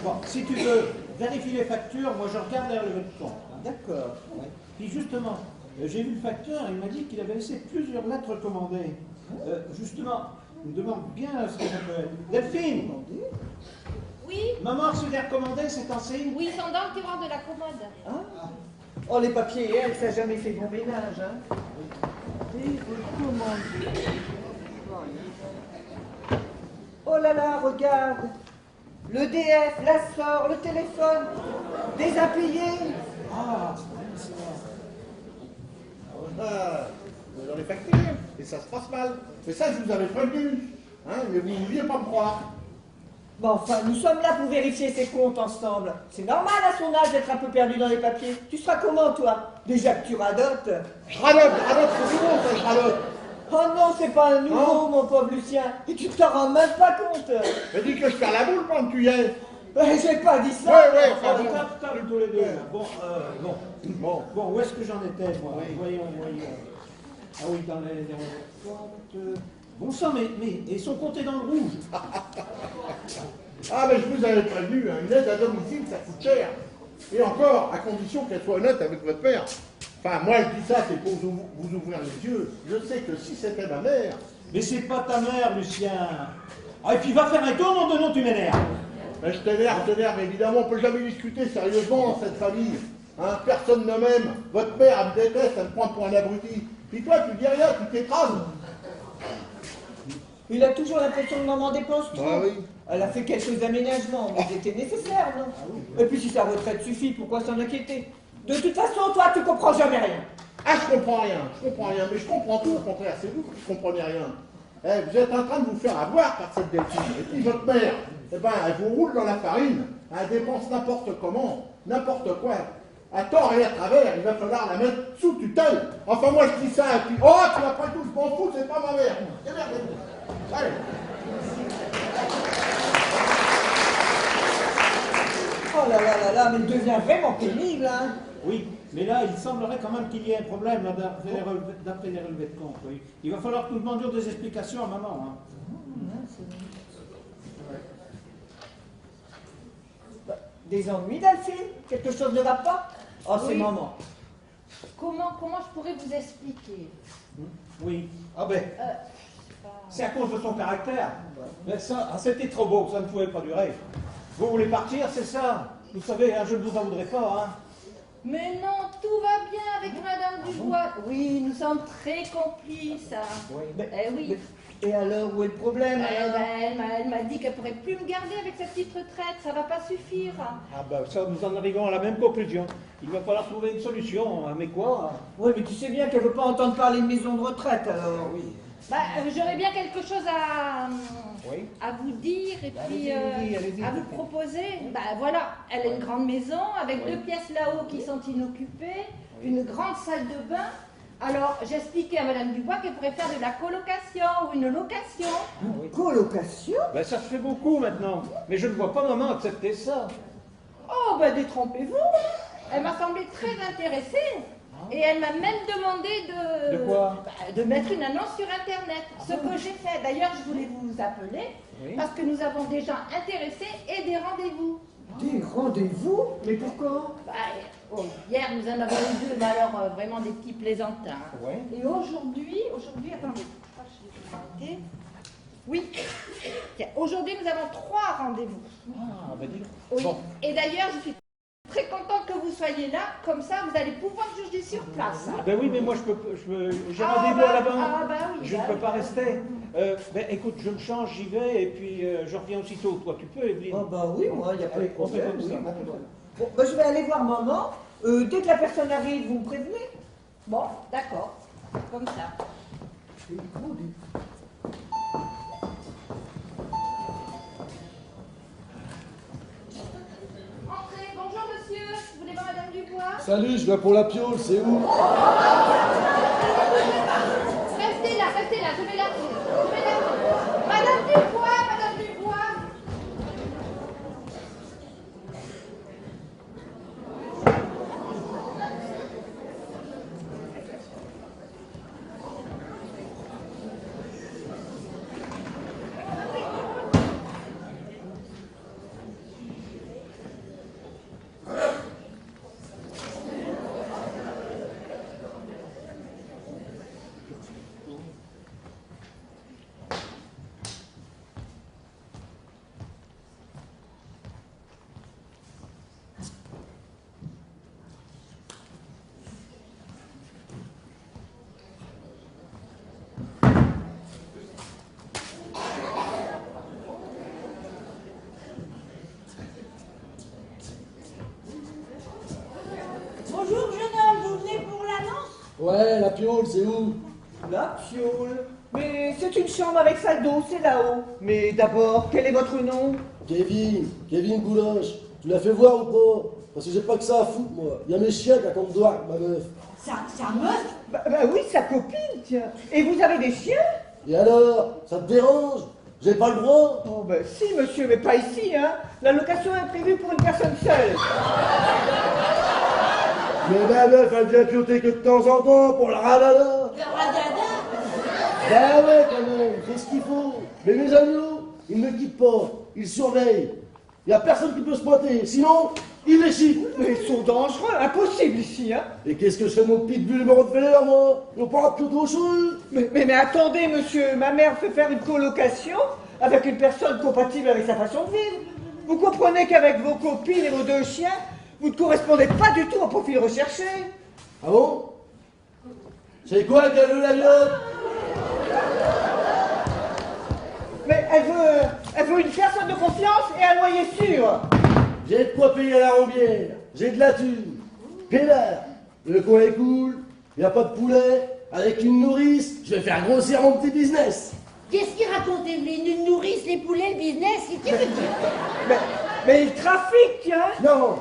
Speaker 2: Bon, si tu veux, vérifie les factures, moi je regarde les relevés de compte. Hein.
Speaker 3: D'accord.
Speaker 2: Ouais. Puis justement, j'ai vu le facteur, il m'a dit qu'il avait laissé plusieurs lettres commandées. Justement, il me demande bien ce que ça peut être. Delphine,
Speaker 10: Oui,
Speaker 2: maman a reçu des recommandés, c'est en signe?
Speaker 10: oui, ils sont dans le tiroir de la commode.
Speaker 3: Ah. Oh, les papiers, elle, ça n'a jamais fait bon ménage, hein. Des recommandés. Oh là là, regarde. Le DF, la SOR, le téléphone, des impayés.
Speaker 2: Ah,
Speaker 5: Ah, dans les factures, et ça se passe mal. Mais ça, je vous avais prévenu. Hein, mais vous ne vouliez pas me croire.
Speaker 3: Bon, enfin, nous sommes là pour vérifier ses comptes ensemble. C'est normal à son âge d'être un peu perdu dans les papiers. Tu seras comment, toi? Déjà que tu radotes.
Speaker 5: Je radote, c'est nouveau, ça, je radote.
Speaker 3: Oh non, c'est pas un nouveau,
Speaker 5: Non.
Speaker 3: mon pauvre Lucien. Et tu t'en rends même pas compte.
Speaker 5: Mais dis que je perds la boule pendant que tu y es.
Speaker 3: J'ai pas dit ça.
Speaker 5: Ouais,
Speaker 2: enfin,
Speaker 5: enfin, bon.
Speaker 2: tape tous les deux. Là. Bon, où est-ce que j'en étais, moi? Voyons. Ah oui, dans les comptes. Bon sang, mais ils sont comptés dans le rouge.
Speaker 5: Ah, mais je vous avais prévenu, hein, une aide à domicile, ça coûte cher. Et encore, à condition qu'elle soit honnête avec votre père. Enfin, moi je dis ça, c'est pour vous ouvrir les yeux. Je sais que si c'était ma mère...
Speaker 2: Mais c'est pas ta mère, Lucien. Ah, et puis va faire un tour, nom de nom, tu m'énerves.
Speaker 5: Ben, je t'énerve, évidemment, on peut jamais discuter sérieusement dans cette famille. Hein, personne ne m'aime. Votre mère, elle me déteste, elle me prend pour un abruti. Puis toi, tu dis rien, tu t'écrases.
Speaker 3: Il a toujours l'impression que maman dépense trop.
Speaker 5: Ah oui.
Speaker 3: Elle a fait quelques aménagements, mais c'était nécessaire, non? Et puis si sa retraite suffit, pourquoi s'en inquiéter? De toute façon, toi, tu comprends jamais rien.
Speaker 5: Ah, je comprends rien, mais je comprends tout, au contraire, c'est vous qui ne comprenez rien. Eh, vous êtes en train de vous faire avoir par cette Delphine. Et puis votre mère, eh ben, elle vous roule dans la farine, elle dépense n'importe comment, n'importe quoi. À tort et à travers, il va falloir la mettre sous tutelle. Enfin, moi, je dis ça, et puis, oh, puis après tout, je m'en fous, c'est pas ma mère. Démerdez-vous. Allez.
Speaker 3: Oh là là là là, mais il devient vraiment pénible, hein.
Speaker 2: Oui, mais là, il semblerait quand même qu'il y ait un problème là, d'après les relevés de compte. Oui. Il va falloir que nous demandions des explications à maman. Hein.
Speaker 3: Des ennuis, Delphine? Quelque chose ne va pas? Oh, c'est
Speaker 10: Oui.
Speaker 3: maman.
Speaker 10: Comment je pourrais vous expliquer?
Speaker 2: Oui. Ah ben, c'est à cause de son caractère. Mais ça, c'était trop beau, ça ne pouvait pas durer. Vous voulez partir, c'est ça? Vous savez, hein, je ne vous en voudrais pas. Hein.
Speaker 10: Mais non, tout va bien avec Madame Dubois. Oui, nous sommes très complices.
Speaker 3: Oui,
Speaker 10: Eh oui.
Speaker 3: Et alors, où est le problème alors
Speaker 10: Elle m'a dit qu'elle pourrait plus me garder avec sa petite retraite, ça va pas suffire.
Speaker 2: Ah ben ça, nous en arrivons à la même conclusion. Il va falloir trouver une solution. Hein. Mais quoi?
Speaker 3: Oui, mais tu sais bien qu'elle veut pas entendre parler de maison de retraite, alors oui.
Speaker 10: Bah, j'aurais bien quelque chose
Speaker 2: Oui.
Speaker 10: à vous dire et puis
Speaker 2: allez-y.
Speaker 10: à vous proposer. Bah voilà, elle a une grande maison avec 2 pièces là-haut qui sont inoccupées, une grande salle de bain. Alors, j'expliquais à Madame Dubois qu'elle pourrait faire de la colocation ou une location.
Speaker 3: Colocation?
Speaker 2: Ben ça se fait beaucoup maintenant. Mais je ne vois pas maman accepter ça.
Speaker 10: Oh, bah détrompez-vous. Elle m'a semblé très intéressée. Et elle m'a même demandé
Speaker 2: De quoi?
Speaker 10: de mettre une annonce sur Internet. Ce que j'ai fait. D'ailleurs, je voulais vous appeler parce que nous avons des gens intéressés et des rendez-vous.
Speaker 3: Des rendez-vous? Mais pourquoi?
Speaker 10: Hier, nous en avons eu 2, mais alors vraiment des petits plaisantins.
Speaker 2: Ouais.
Speaker 10: Et aujourd'hui, attendez, je vais oui, tiens, aujourd'hui nous avons 3 rendez-vous.
Speaker 2: Ah, ben dis donc.
Speaker 10: Oui.
Speaker 2: Bon.
Speaker 10: Et d'ailleurs, je suis très contente que vous soyez là, comme ça vous allez pouvoir juger sur place.
Speaker 2: Ah ben oui, mais moi j'ai
Speaker 10: Ah,
Speaker 2: rendez-vous
Speaker 10: bah,
Speaker 2: à la banque.
Speaker 10: ah, bah oui,
Speaker 2: Je
Speaker 10: bah
Speaker 2: ne peux
Speaker 10: oui.
Speaker 2: pas rester. Ben écoute, je me change, j'y vais et puis je reviens aussitôt. Toi, tu peux, Evelyne?
Speaker 3: Oh bah oui, moi, il n'y a pas de
Speaker 2: Allez, on fait
Speaker 3: problème.
Speaker 2: comme ça.
Speaker 3: Oui, bah, bon, bah, je vais aller voir maman. Dès que la personne arrive, vous me prévenez.
Speaker 10: Bon, d'accord, comme ça. Entrez, bonjour monsieur, vous voulez voir Madame Dubois?
Speaker 11: Salut, je viens pour la piole, c'est où?
Speaker 10: Restez là, je vais l'appeler. Madame Dubois, Madame Dubois.
Speaker 4: Bonjour jeune homme, vous venez pour l'annonce?
Speaker 11: Ouais, la piole, c'est où?
Speaker 3: La piole. Mais c'est une chambre avec salle d'eau, c'est là-haut. Mais d'abord, quel est votre nom?
Speaker 11: Kevin Gouloche. Tu l'as fait voir ou pas? Parce que j'ai pas que ça à foutre, moi. Il y a mes chiens qui attendent dehors, ma meuf.
Speaker 4: Sa meuf?
Speaker 3: Bah oui, sa copine, tiens. Et vous avez des chiens?
Speaker 11: Et alors? Ça te dérange? J'ai pas le droit?
Speaker 3: Oh ben si monsieur, mais pas ici, hein. La location est prévue pour une personne seule.
Speaker 11: Mais ma meuf, elle vient pioter que de temps en temps pour le radada.
Speaker 4: Le radada?
Speaker 11: Bah ouais, quand même, c'est ce qu'il faut. Mais mes agneaux, ils ne me quittent pas. Ils surveillent. Il n'y a personne qui peut se pointer. Sinon, Ils les chient.
Speaker 3: Mais ils sont dangereux, impossible ici, hein.
Speaker 11: Et qu'est-ce que je fais de mon pitbull et mon Rottweiler, moi? Ils n'ont pas plus d'autre chose.
Speaker 3: Mais attendez, monsieur, ma mère fait faire une colocation avec une personne compatible avec sa façon de vivre. Vous comprenez qu'avec vos copines et vos 2 chiens, vous ne correspondez pas du tout au profil recherché.
Speaker 11: Ah bon? C'est quoi le cadeau, la viotte?
Speaker 3: Mais elle veut une personne de confiance et un loyer sûr.
Speaker 11: J'ai de quoi payer la rombière, j'ai de la thune. Pédard, le coin est cool, y a pas de poulet, avec une nourrice, je vais faire grossir mon petit business.
Speaker 4: Qu'est-ce qu'il raconte, Evelyne? Une nourrice, les poulets, le business, c'est tu veux dire?
Speaker 3: Mais il trafique, hein.
Speaker 11: Non,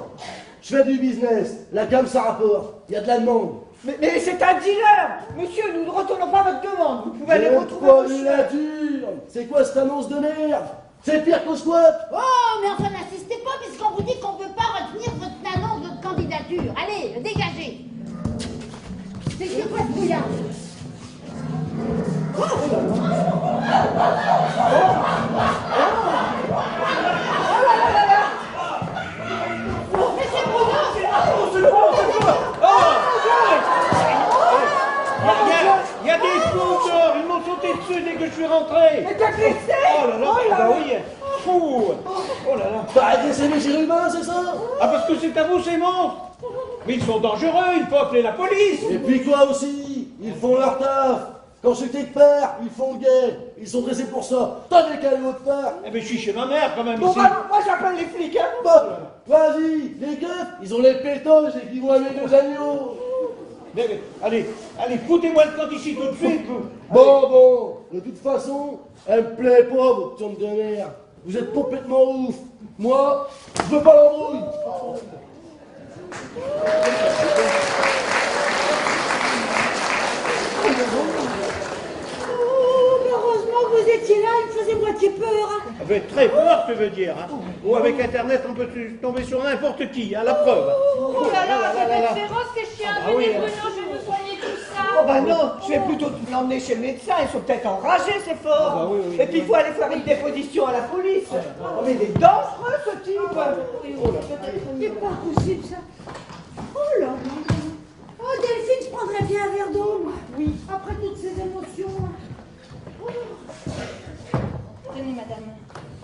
Speaker 11: je fais du business, la cam ça rapporte, y a de la demande.
Speaker 3: Mais c'est un dealer. Monsieur, nous ne retournons pas votre demande. Vous pouvez aller retrouver
Speaker 11: pas
Speaker 3: vos
Speaker 11: de
Speaker 3: chiens.
Speaker 11: nature. C'est quoi cette annonce de merde? C'est pire qu'au squat.
Speaker 4: Oh, mais enfin, n'insistez pas, puisqu'on vous dit qu'on ne peut pas retenir votre annonce, votre candidature. Allez, dégagez. C'est quoi ce brouillard?
Speaker 10: Mais c'est Bruno!
Speaker 2: Il y a des fous dehors, ils m'ont sauté dessus dès que je suis rentré.
Speaker 3: Mais t'as glissé.
Speaker 2: Oh là là, bah oui, fou. Oh là là.
Speaker 11: Bah, c'est les chérubins, c'est ça?
Speaker 2: Ah, parce que c'est à vous ces monstres. Mais ils sont dangereux, il faut appeler la police.
Speaker 11: Et puis quoi aussi? Ils font leur taf. Quand je suis quelque part, ils font le guet. Ils sont dressés pour ça. T'as des qu'à autre part.
Speaker 2: Eh ben je suis chez ma mère quand même
Speaker 3: Bon,
Speaker 2: ici.
Speaker 3: bah, moi j'appelle les flics, hein.
Speaker 11: Bon, vas-y, les keufs, ils ont les pétoches et qui vont avec nos agneaux.
Speaker 2: Mais, allez, foutez-moi le camp ici tout de suite.
Speaker 11: Bon, de toute façon, elle me plaît pas, votre tombe de merde. Vous êtes complètement ouf. Moi, je veux pas l'embrouille.
Speaker 4: Oh, mais heureusement que vous étiez là, il me faisait moitié peur. Hein.
Speaker 2: Avec très peur, tu veux dire. Hein. Ou avec Internet, on peut tomber sur n'importe qui, à la preuve.
Speaker 10: Oh là là, c'est bête féroce ces chiens.
Speaker 2: Ah oui,
Speaker 10: Venez
Speaker 2: hein.
Speaker 10: Bruno, je vais vous soigner tout ça.
Speaker 3: Oh bah non, je vais plutôt l'emmener chez le médecin, ils sont peut-être enragés, c'est fort.
Speaker 2: Ah bah oui,
Speaker 3: Et puis il faut aller faire une déposition à la police. Oh mais il est dangereux ce type.
Speaker 4: C'est pas possible ça. Oh là là. Oh Delphine, je prendrais bien un verre d'eau, moi. Oui. Après toutes ces émotions. Oh.
Speaker 10: Tenez, madame.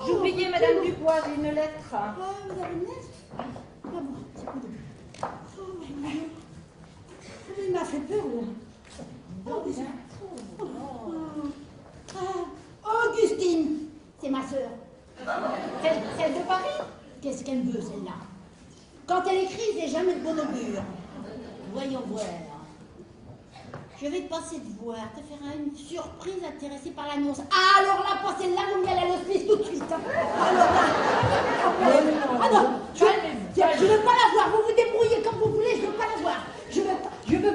Speaker 10: J'oubliais, madame Dubois, j'ai une lettre.
Speaker 4: Ah, vous avez une lettre? Ah bon, c'est pas de... Oh, il m'a fait peur, là. Oh, déjà. Ah, Augustine, c'est ma sœur.
Speaker 10: Celle de Paris?
Speaker 4: Qu'est-ce qu'elle veut, celle-là? Quand elle écrit, c'est jamais de bon augure. Voyons voir. Je vais te passer te voir, te faire une surprise intéressée par l'annonce. Ah, alors là, pas celle-là, vous me allez à l'hospice tout de suite. Hein. Alors là. Ah non, je veux pas la voir. Vous vous débrouillez comme vous voulez, je veux pas la voir. Je veux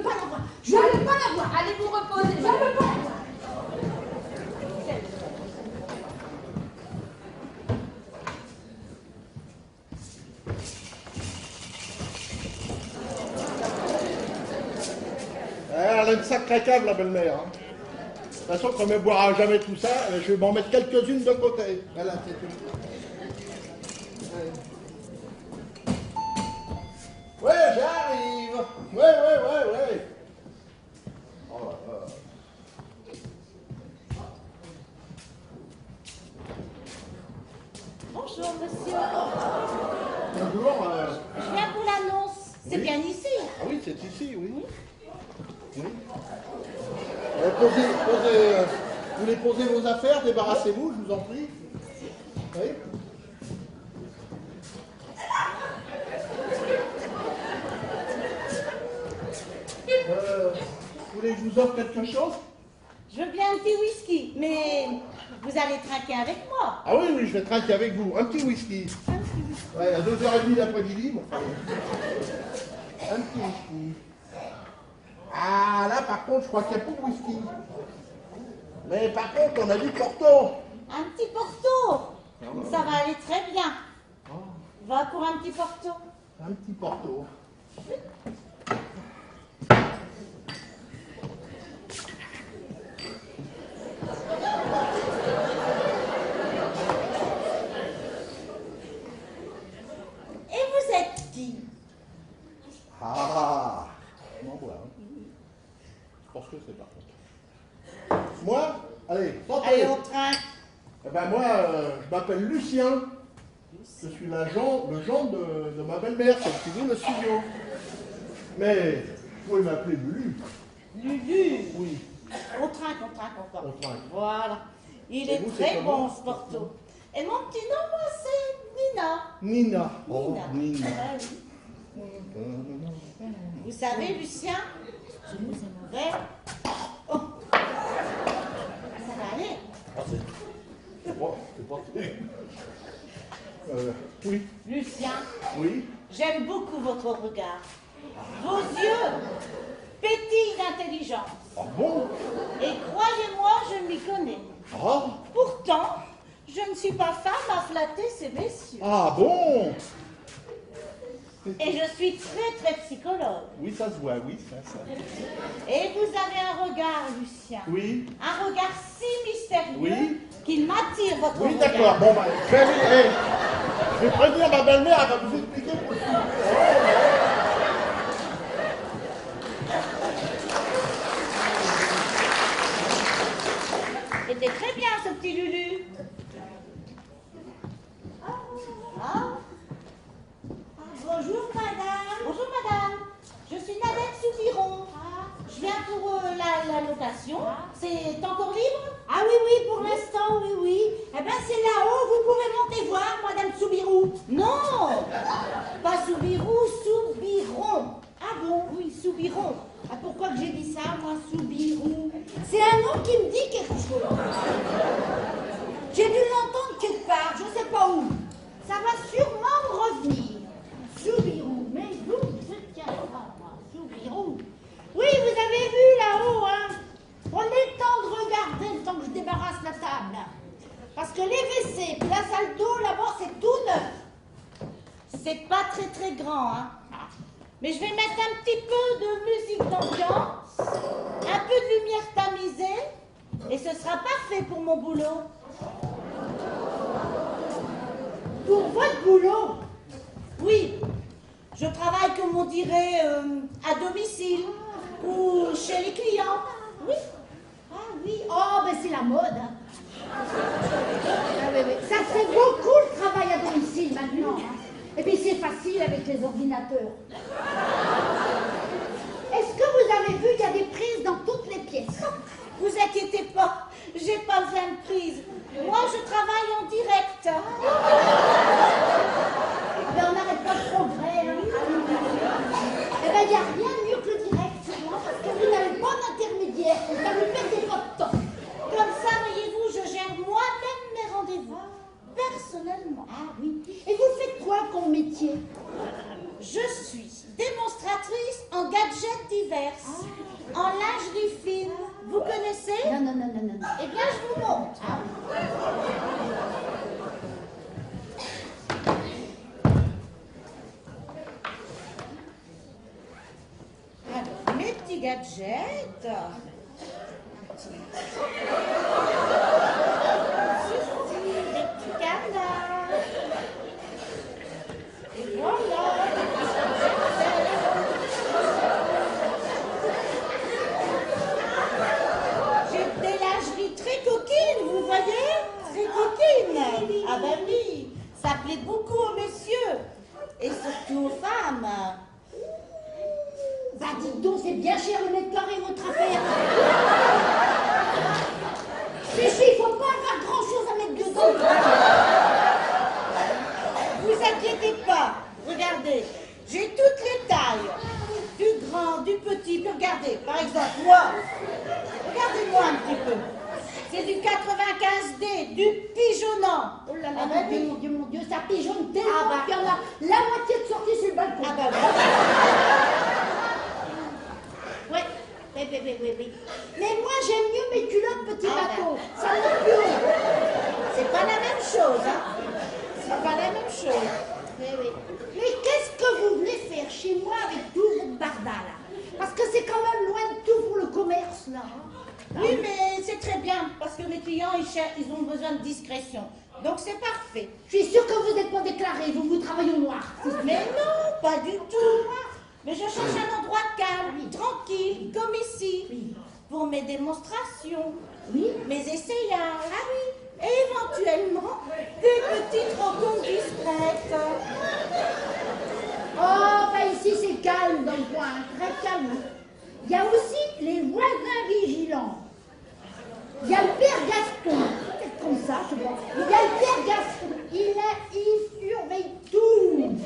Speaker 4: pas la voir. Je veux pas la voir.
Speaker 10: Allez vous reposer.
Speaker 4: Je veux pas la voir.
Speaker 5: Elle a une sacrée cave, la belle-mère. Hein. De toute façon, comme elle ne boira jamais tout ça, je vais m'en mettre quelques-unes de côté. Voilà, c'est tout. Ouais, j'arrive. Ouais. Oh là là.
Speaker 4: Bonjour, monsieur.
Speaker 5: Bonjour.
Speaker 4: Je viens pour l'annonce. C'est
Speaker 5: Oui.
Speaker 4: bien ici.
Speaker 5: Ah oui, c'est ici, oui. Oui. Vous voulez poser vos affaires, débarrassez-vous, je vous en prie. Oui. Vous voulez que je vous offre quelque chose?
Speaker 4: Je veux bien un petit whisky, mais vous allez trinquer avec moi.
Speaker 5: Ah oui, je vais trinquer avec vous. Un petit whisky. Ouais, à 2h30 l'après-midi. Bon, enfin, un petit whisky. Ah, là, par contre, je crois qu'il n'y a plus de whisky. Mais par contre, on a du Porto.
Speaker 4: Un petit Porto. Ça va aller très bien. Va pour un petit Porto.
Speaker 5: Un petit Porto.
Speaker 4: Et vous êtes qui?
Speaker 5: je sais pas. Moi, allez, santé.
Speaker 12: Allez, on trinque.
Speaker 5: Eh ben moi, je m'appelle Lucien. Je suis le gendre de ma belle-mère, celle qui vit le studio. Mais vous pouvez m'appeler Lulu.
Speaker 12: Lulu.
Speaker 5: Oui.
Speaker 12: On trinque, on trinque encore.
Speaker 5: On trinque.
Speaker 12: Voilà. Il
Speaker 5: Et
Speaker 12: est
Speaker 5: vous, c'est
Speaker 12: très
Speaker 5: comment?
Speaker 12: bon, ce porto. Et mon petit nom, moi, c'est Nina.
Speaker 5: Nina. Oh,
Speaker 12: Nina.
Speaker 5: Nina.
Speaker 12: Ah oui. Vous savez, Lucien, je vous aimerais. Oh. Ça va aller.
Speaker 5: Ah, c'est pas. Oui.
Speaker 12: Lucien,
Speaker 5: Oui.
Speaker 12: j'aime beaucoup votre regard. Vos yeux pétillent d'intelligence.
Speaker 5: Ah bon?
Speaker 12: Et croyez-moi, je m'y connais.
Speaker 5: Ah.
Speaker 12: Pourtant, je ne suis pas femme à flatter ces messieurs.
Speaker 5: Ah bon?
Speaker 12: Et je suis très psychologue.
Speaker 5: Oui, ça se voit, oui, ça.
Speaker 12: Et vous avez un regard, Lucien.
Speaker 5: Oui.
Speaker 12: Un regard si mystérieux
Speaker 5: Oui.
Speaker 12: qu'il m'attire votre
Speaker 5: Oui,
Speaker 12: regard.
Speaker 5: d'accord. Bon, bah, je vais prévenir ma belle-mère, elle va vous expliquer pourquoi.
Speaker 12: C'était très bien, ce petit Lulu.
Speaker 4: Bonjour, madame.
Speaker 12: Bonjour, madame. Je suis Nadette Soubiron. Je viens pour la location. C'est encore libre?
Speaker 4: Ah oui, pour l'instant, oui. Eh bien, c'est là-haut, vous pouvez monter voir, madame Soubirou.
Speaker 12: Non, pas Soubirou, Soubiron.
Speaker 4: Ah bon?
Speaker 12: Oui, Soubiron.
Speaker 4: Ah, pourquoi que j'ai dit ça, moi, Soubirou? C'est un nom qui me dit quelque chose. J'ai dû l'entendre quelque part, je sais pas où. Ça va sûrement me revenir. Soubirou, mais d'où se tient ça, moi, Soubirou? Oui, vous avez vu là-haut, hein? Prenez le temps de regarder le temps que je débarrasse la table. Parce que les WC, puis la salle d'eau, là-bas, c'est tout neuf.
Speaker 12: C'est pas très grand, hein. Mais je vais mettre un petit peu de musique d'ambiance, un peu de lumière tamisée, et ce sera parfait pour mon boulot.
Speaker 4: Pour votre boulot?
Speaker 12: Oui, je travaille, comme on dirait, à domicile ou chez les clients. Oui.
Speaker 4: Ah oui, oh, ben c'est la mode. Hein. Ah, oui. Ça se fait beaucoup le travail à domicile maintenant. Hein. Et puis c'est facile avec les ordinateurs. Est-ce que vous avez vu, il y a des prises dans toutes les pièces?
Speaker 12: Vous inquiétez pas, j'ai pas besoin de prise. Moi, je travaille en direct.
Speaker 4: Ben, on n'arrête pas le progrès. Hein. Eh ben, il n'y a rien de mieux que le direct, moi, parce que vous n'avez pas d'intermédiaire. Vous ne perdez pas de temps.
Speaker 12: Comme ça, voyez-vous, je gère moi-même mes rendez-vous. Personnellement.
Speaker 4: Ah oui. Et vous faites quoi comme métier?
Speaker 12: Je suis démonstratrice en gadgets divers, en lingerie fine. Vous connaissez?
Speaker 4: Non.
Speaker 12: Eh bien, je vous montre. Alors, mes petits gadgets. Ceci, des petits canards. Et voilà. J'ai des lingeries très coquines, vous voyez? Très coquines. Ah ben oui, ça plaît beaucoup aux messieurs. Et surtout aux femmes.
Speaker 4: Bah dites donc, c'est bien cher le mètre carré votre affaire. Il faut pas avoir grand chose à mettre dedans.
Speaker 12: Vous inquiétez pas, regardez, j'ai toutes les tailles, du grand, du petit, puis regardez, par exemple, moi, regardez-moi un petit peu, c'est du 95D, du pigeonnant.
Speaker 4: Oh là là,
Speaker 12: Ah ben oui.
Speaker 4: mon Dieu, ça pigeonne tellement
Speaker 12: Ah bah.
Speaker 4: qu'il y en a la moitié de sortie sur le balcon.
Speaker 12: Ah bah oui. Oui.
Speaker 4: Mais moi, j'aime mieux mes culottes petit
Speaker 12: Ah
Speaker 4: bateau.
Speaker 12: ben.
Speaker 4: Ça monte plus haut.
Speaker 12: C'est pas la même chose, hein. C'est pas la même chose. Oui.
Speaker 4: Mais qu'est-ce que vous venez faire chez moi avec tout votre barda, là? Parce que c'est quand même loin de tout pour le commerce, là. Hein?
Speaker 12: Oui, mais c'est très bien, parce que mes clients, ils ont besoin de discrétion. Donc c'est parfait.
Speaker 4: Je suis sûre que vous n'êtes pas déclaré, vous travaillez au noir.
Speaker 12: Mais non, pas du tout. Mais je cherche un endroit calme, tranquille, comme ici. pour mes démonstrations,
Speaker 4: Oui.
Speaker 12: mes essayages. Ah oui. Et éventuellement, des petites rencontres discrètes.
Speaker 4: Oh, bah ici c'est calme dans le coin, très calme. Il y a aussi les voisins vigilants. Il y a le père Gaston, peut-être comme ça, je pense. Il y a le père Gaston, il surveille tout.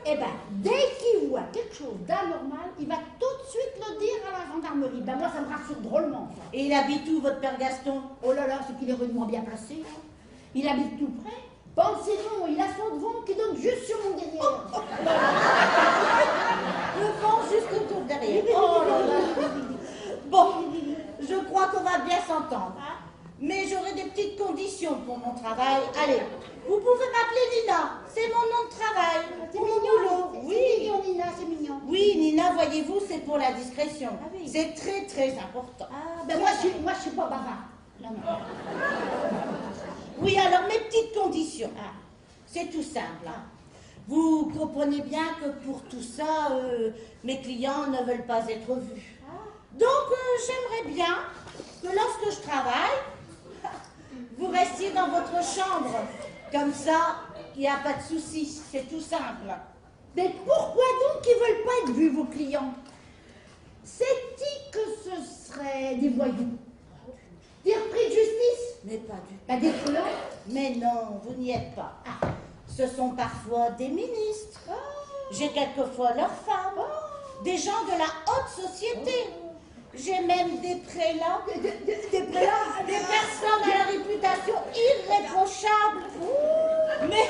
Speaker 4: Eh ben, dès qu'il voit quelque chose d'anormal, il va tout de suite le dire à la gendarmerie. Ben moi, ça me rassure drôlement, ça.
Speaker 12: Et il habite où, votre père Gaston?
Speaker 4: Oh là là, c'est qu'il est rudement bien placé. Hein. Il habite tout près. Pensez-vous, il a son vent qui donne juste sur mon derrière.
Speaker 12: Le vent juste autour derrière. Oh là là. Bon, je crois qu'on va bien s'entendre. Mais j'aurai des petites conditions pour mon travail. Allez, vous pouvez m'appeler Nina. C'est mon nom de travail.
Speaker 4: C'est
Speaker 12: Pour mon
Speaker 4: mignon,
Speaker 12: boulot.
Speaker 4: c'est mignon, Nina, c'est mignon.
Speaker 12: Oui, Nina, voyez-vous, c'est pour la discrétion.
Speaker 4: Ah oui.
Speaker 12: C'est très, très important.
Speaker 4: Ah, ben moi, je suis pas bavard. Non, non.
Speaker 12: Oui, alors mes petites conditions. C'est tout simple. Vous comprenez bien que pour tout ça, mes clients ne veulent pas être vus. Donc, j'aimerais bien que lorsque je travaille, vous restiez dans votre chambre. Comme ça, il n'y a pas de souci. C'est tout simple.
Speaker 4: Mais pourquoi donc ils veulent pas être vus, vos clients? C'est-il que ce serait des voyous? Des repris de justice?
Speaker 12: Mais pas du tout.
Speaker 4: Pas des truands?
Speaker 12: Mais non, vous n'y êtes pas. Ce sont parfois des ministres. J'ai quelquefois leurs femmes. Des gens de la haute société. J'ai même des prélats. Des prélats? Des personnes à la réputation irréprochable. Mais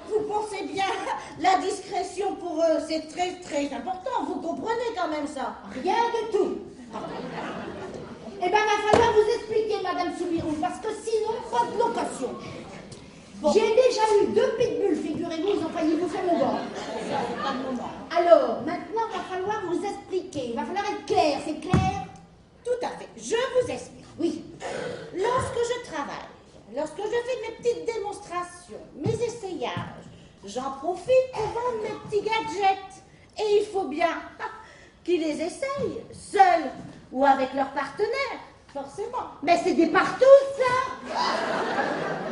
Speaker 12: vous pensez bien, la discrétion pour eux, c'est très très important. Vous comprenez quand même ça?
Speaker 4: Rien de tout. Eh bien, il va falloir vous expliquer, Madame Soubirou, parce que sinon, pas de location. Bon. J'ai déjà eu 2 pitbulls, figurez-vous, ils ont failli vous faire mon bord. Alors, maintenant, il va falloir vous expliquer. Il va falloir être clair, c'est clair?
Speaker 12: Tout à fait. Je vous explique.
Speaker 4: Oui.
Speaker 12: Lorsque je travaille, lorsque je fais mes petites démonstrations, mes essayages, j'en profite pour vendre mes petits gadgets. Et il faut bien qu'ils les essayent, seuls ou avec leurs partenaires, forcément.
Speaker 4: Mais c'est des partous, ça!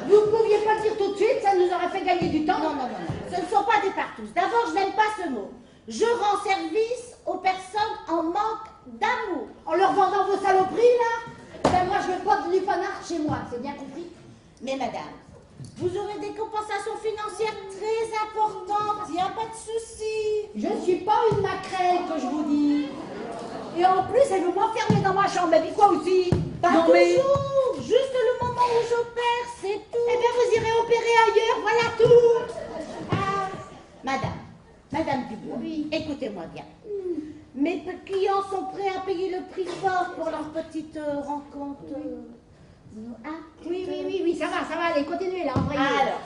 Speaker 4: Vous ne pouviez pas le dire tout de suite, ça nous aurait fait gagner du temps.
Speaker 12: Non, non, non, non. Ce ne sont pas des partous. D'abord, je n'aime pas ce mot. Je rends service aux personnes en manque d'amour.
Speaker 4: En leur vendant vos saloperies, là? Ben moi, je veux pas de lupanard chez moi, c'est bien compris?
Speaker 12: Mais madame, vous aurez des compensations financières très importantes, il n'y a pas de souci.
Speaker 4: Je ne suis pas une maquerelle, que je vous dis. Et en plus, elle veut m'enfermer dans ma chambre. Mais puis quoi aussi?
Speaker 12: Pas
Speaker 4: non,
Speaker 12: toujours,
Speaker 4: mais...
Speaker 12: juste le moment où j'opère, c'est tout.
Speaker 4: Eh bien, vous irez opérer ailleurs, voilà tout.
Speaker 12: Madame Dubois, oui. Écoutez-moi bien. Mes clients sont prêts à payer le prix fort pour leur petite rencontre.
Speaker 4: Oui, ça va, allez, continuez là, envoyez.
Speaker 12: Alors,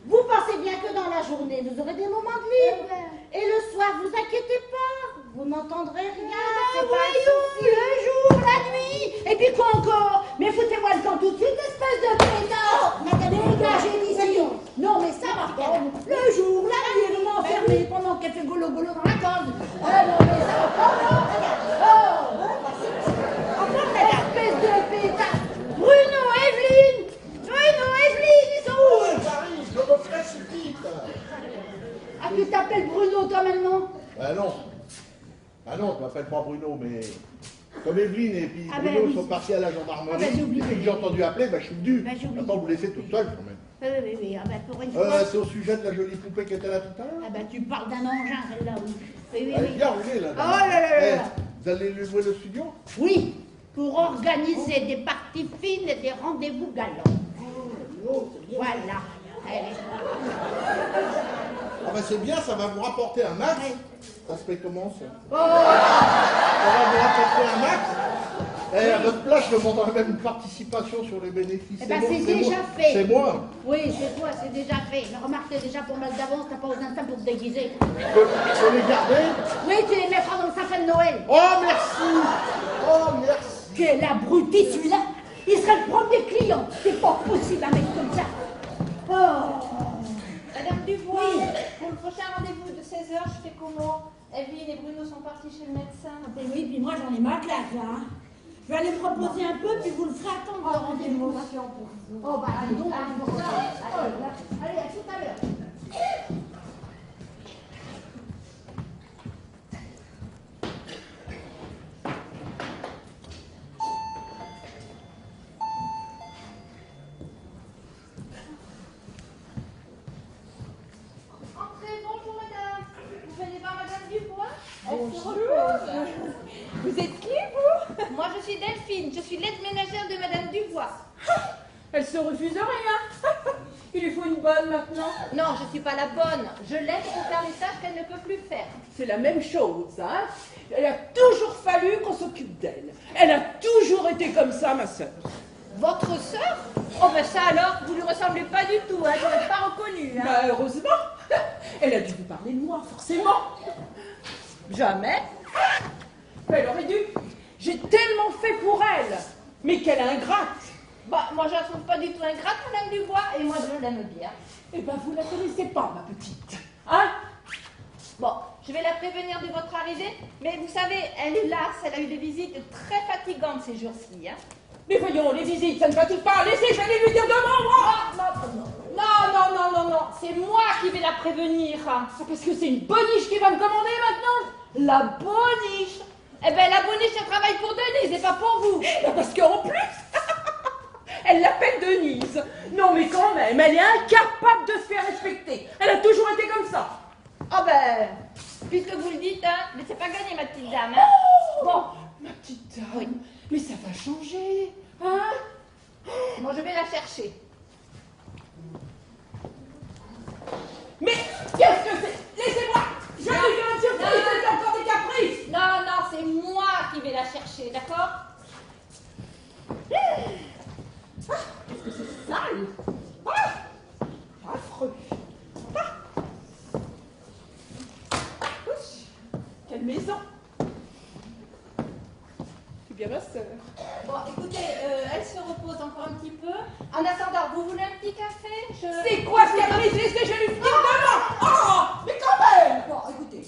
Speaker 12: vous pensez bien que dans la journée, vous aurez des moments de libre. Et le soir, vous inquiétez pas, vous n'entendrez rien. C'est pas un souci.
Speaker 4: Le jour, la nuit, et puis quoi encore? Mais foutez-moi le camp tout de suite, espèce de pétard. Dégagez d'ici. Non, mais ça va pas. Le jour, la nuit, elle m'enfermer pendant qu'elle fait golo-golo dans la corde. Non, mais ça va pas, non. Espèce de pétard. Bruno, Evelyne, ils sont où?
Speaker 5: Paris, je me précipite.
Speaker 4: Ah, tu t'appelles Bruno, toi, maintenant?
Speaker 5: Ah non, je m'appelle pas Bruno, mais comme Evelyne et puis
Speaker 4: ben
Speaker 5: Bruno
Speaker 4: oui.
Speaker 5: sont partis à la gendarmerie,
Speaker 4: j'ai oublié.
Speaker 5: et que j'ai entendu appeler, je suis venu.
Speaker 4: J'ai oublié.
Speaker 5: Maintenant, vous laissez toute seule quand même.
Speaker 4: Oui, pour une fois.
Speaker 5: C'est au sujet de la jolie poupée qui était là tout à l'heure.
Speaker 4: Ah ben, tu parles d'un engin, celle-là, oui. Oui.
Speaker 5: Elle est bien roulée là.
Speaker 4: Oh là là.
Speaker 5: Vous allez lui louer le studio?
Speaker 4: Oui, pour organiser des parties fines et des rendez-vous galants. Voilà. Allez.
Speaker 5: Ah ben c'est bien, ça va vous rapporter un max. Ça se fait comment ça?
Speaker 4: Oh.
Speaker 5: Ça va vous rapporter un max. Et à votre place, je demanderai même une participation sur les bénéfices.
Speaker 4: Eh ben,
Speaker 5: bon,
Speaker 4: c'est déjà
Speaker 5: moi.
Speaker 4: fait.
Speaker 5: C'est moi.
Speaker 4: Oui, c'est toi, c'est déjà fait. Mais remarque, t'es déjà pour mal d'avance, t'as pas aux instants pour te déguiser.
Speaker 5: Je peux les garder?
Speaker 4: Oui, tu les mettras dans le sapin de Noël.
Speaker 5: Oh merci. Oh merci.
Speaker 4: Quel abruti celui-là. Il serait le premier client. C'est pas possible, un mec comme ça. Oh.
Speaker 10: Madame Dubois, pour le prochain rendez-vous de 16h, je fais comment? Evelyne et Bruno sont partis chez le médecin.
Speaker 4: Oui, puis moi j'en ai ma claque là. Je vais aller me reposer un peu, puis vous le ferez attendre le rendez-vous. Oh, bah, allez, donc, allez, à tout à l'heure.
Speaker 10: Bonjour madame. Vous venez voir madame Dubois?
Speaker 6: Bonjour. Vous êtes qui, vous?
Speaker 10: Moi je suis Delphine, je suis l'aide ménagère de madame Dubois.
Speaker 6: Elle se refuse rien. Il lui faut une bonne maintenant.
Speaker 10: Non, je suis pas la bonne. Je l'aide pour faire les tâches qu'elle ne peut plus faire.
Speaker 6: C'est la même chose, hein. Il a toujours fallu qu'on s'occupe d'elle. Elle a toujours été comme ça, ma sœur.
Speaker 10: Votre sœur? Oh ben ça alors, vous lui ressemblez pas du tout, hein, je ne l'ai pas reconnue. Hein.
Speaker 6: Bah, heureusement. Elle a dû vous parler de moi, forcément. Jamais. Elle aurait dû. J'ai tellement fait pour elle. Mais quelle ingrate.
Speaker 10: Bah, moi je la trouve pas du tout ingrate, madame Dubois, et moi je l'aime bien.
Speaker 6: Eh ben, vous la connaissez pas, ma petite. Hein?
Speaker 10: Bon, je vais la prévenir de votre arrivée, mais vous savez, elle est lasse, elle a eu des visites très fatigantes ces jours-ci. Hein.
Speaker 6: Mais voyons, les visites, ça ne fatigue pas. Laissez, je vais lui dire demain, moi.
Speaker 10: Non, c'est moi qui vais la prévenir.
Speaker 6: Ah, parce que c'est une boniche qui va me commander maintenant.
Speaker 10: La boniche? Eh ben, la boniche, elle travaille pour Denise et pas pour vous.
Speaker 6: Ben, parce qu'en plus, elle l'appelle Denise. Non, mais quand même, elle est incapable de se faire respecter. Elle a toujours été comme ça.
Speaker 10: Ah ben, puisque vous le dites, hein, mais c'est pas gagné, ma petite dame. Hein.
Speaker 6: Bon, ma petite dame, oui. Mais ça va changer, hein?
Speaker 10: Bon, je vais la chercher.
Speaker 6: Mais qu'est-ce que c'est? Laissez-moi! Je vais lui faire une surprise, c'est encore des caprices!
Speaker 10: Non, c'est moi qui vais la chercher, d'accord?
Speaker 6: Qu'est-ce que c'est sale! Affreux! Quelle maison! C'est bien ma sœur.
Speaker 10: Bon, écoutez, elle se repose encore un petit peu. En attendant, vous voulez un petit café?
Speaker 6: C'est quoi ce caprice? Laissez, je vais lui finir demain! Oh! Mais quand même!
Speaker 10: Bon, écoutez,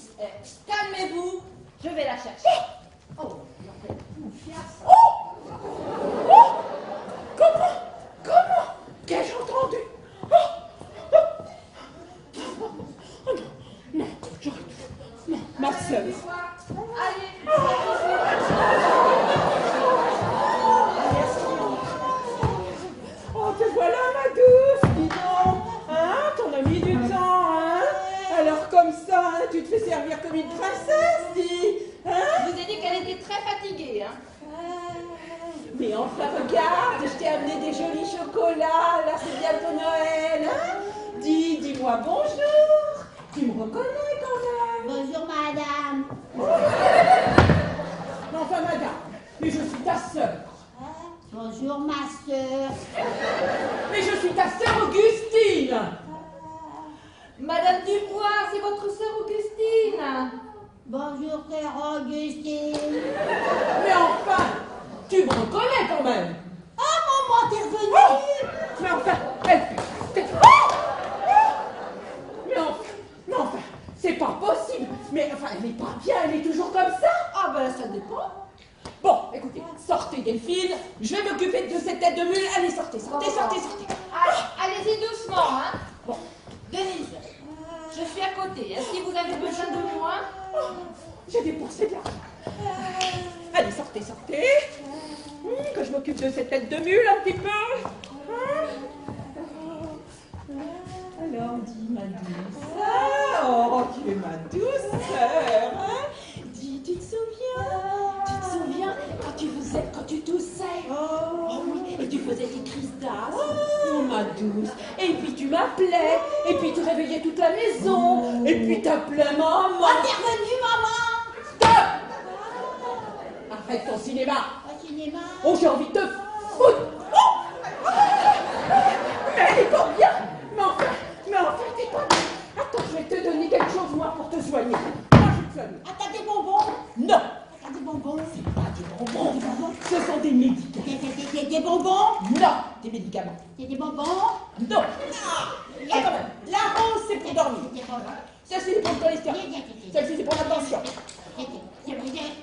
Speaker 10: calmez-vous, je vais la chercher. Oh,
Speaker 6: oh! Comment? Qu'ai-je entendu? Oh non, j'aurais tout. Non, ma sœur.
Speaker 10: Allez,
Speaker 6: oh, te voilà, ma douce, dis donc. Hein, t'en as mis du temps, hein? Alors comme ça, hein, tu te fais servir comme une princesse, dis. Hein?
Speaker 10: Je vous ai dit qu'elle était très fatiguée, hein?
Speaker 6: Mais enfin, regarde, je t'ai amené des jolis chocolats, là c'est bientôt Noël, hein? Dis-moi bonjour. Tu me reconnais quand même?
Speaker 4: Bonjour, madame.
Speaker 6: Mais enfin, madame, mais je suis ta sœur.
Speaker 4: Bonjour, ma sœur.
Speaker 6: Mais je suis ta sœur Augustine.
Speaker 10: Madame Dubois, c'est votre sœur Augustine.
Speaker 4: Bonjour, sœur Augustine.
Speaker 6: Mais enfin, tu me reconnais quand même.
Speaker 4: Oh, maman, t'es revenue.
Speaker 6: Mais enfin, mais enfin, c'est pas possible. Mais enfin, elle est pas bien, elle est toujours comme ça.
Speaker 10: Ah ben, ça dépend.
Speaker 6: Bon, écoutez, sortez Delphine, je vais m'occuper de cette tête de mule. Allez, sortez.
Speaker 10: Allez-y doucement, hein. Bon, Denise, je suis à côté. Si vous avez besoin de moi...
Speaker 6: J'ai dépensé de l'argent. Allez, sortez. Que je m'occupe de cette tête de mule un petit peu. Alors, dis ma douce. Oh, tu es ma douce sœur. Hein? Dis, tu te souviens quand tu toussais. Oh oui, et tu faisais des crises d'asthme. Oh, ma douce. Et puis tu m'appelais. Et puis tu réveillais toute la maison. Et puis t'appelais maman.
Speaker 4: Oh, t'es revenue, maman.
Speaker 6: Stop! Arrête ton cinéma.
Speaker 4: Au cinéma.
Speaker 6: Oh, j'ai envie de te foutre. Oh! Mais elle est pas bien. Mais enfin, t'es pas bien. Attends, je vais te donner quelque chose, moi, pour te soigner. Moi, je te soigne.
Speaker 4: Ah, t'as des bonbons?
Speaker 6: Non.
Speaker 4: T'as des bonbons?
Speaker 6: C'est pas des bonbons. Ce sont des médicaments.
Speaker 4: Des bonbons?
Speaker 6: Non. Des médicaments.
Speaker 4: Des bonbons?
Speaker 6: Non. Ah, quand même. La rose, c'est pour dormir. Celle-ci c'est pour le cholestérol. Celle-ci c'est pour la tension.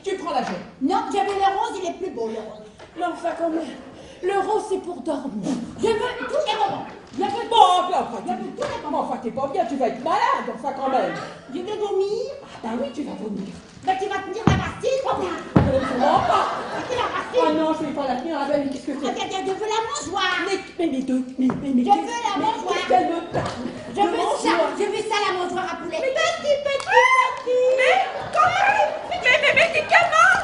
Speaker 6: Tu prends la jaune.
Speaker 4: Non, j'avais le rose, il est plus beau, le rose.
Speaker 6: Mais enfin, quand même, le rose c'est pour dormir.
Speaker 4: Je veux tous les moments. Je veux
Speaker 6: Bon, enfin, t'es pas bien, tu vas être malade, enfin, quand même.
Speaker 4: Je veux vomir.
Speaker 6: Ah, bah oui, tu vas vomir.
Speaker 4: Mais tu vas tenir la pastille pour moi.
Speaker 6: Non, pas.
Speaker 4: C'est la pastille.
Speaker 6: Oh non, je vais pas la tenir, la belle, mais qu'est-ce que c'est?
Speaker 4: Regarde, je veux la mangeoire.
Speaker 6: Mais
Speaker 4: Je veux la mangeoire. Je veux ça, la mangeoire à poulet.
Speaker 6: Mais quand même. Mais médicaments.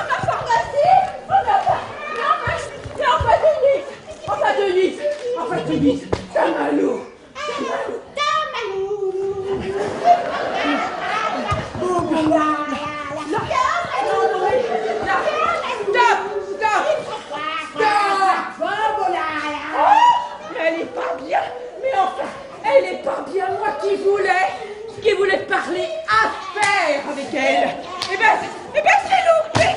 Speaker 6: Ma pharmacie. Enfin, Denise. Tamalou. Elle est pas bien. Mais enfin, elle est pas bien. Moi qui voulais parler affaires avec elle. Eh ben c'est loupé.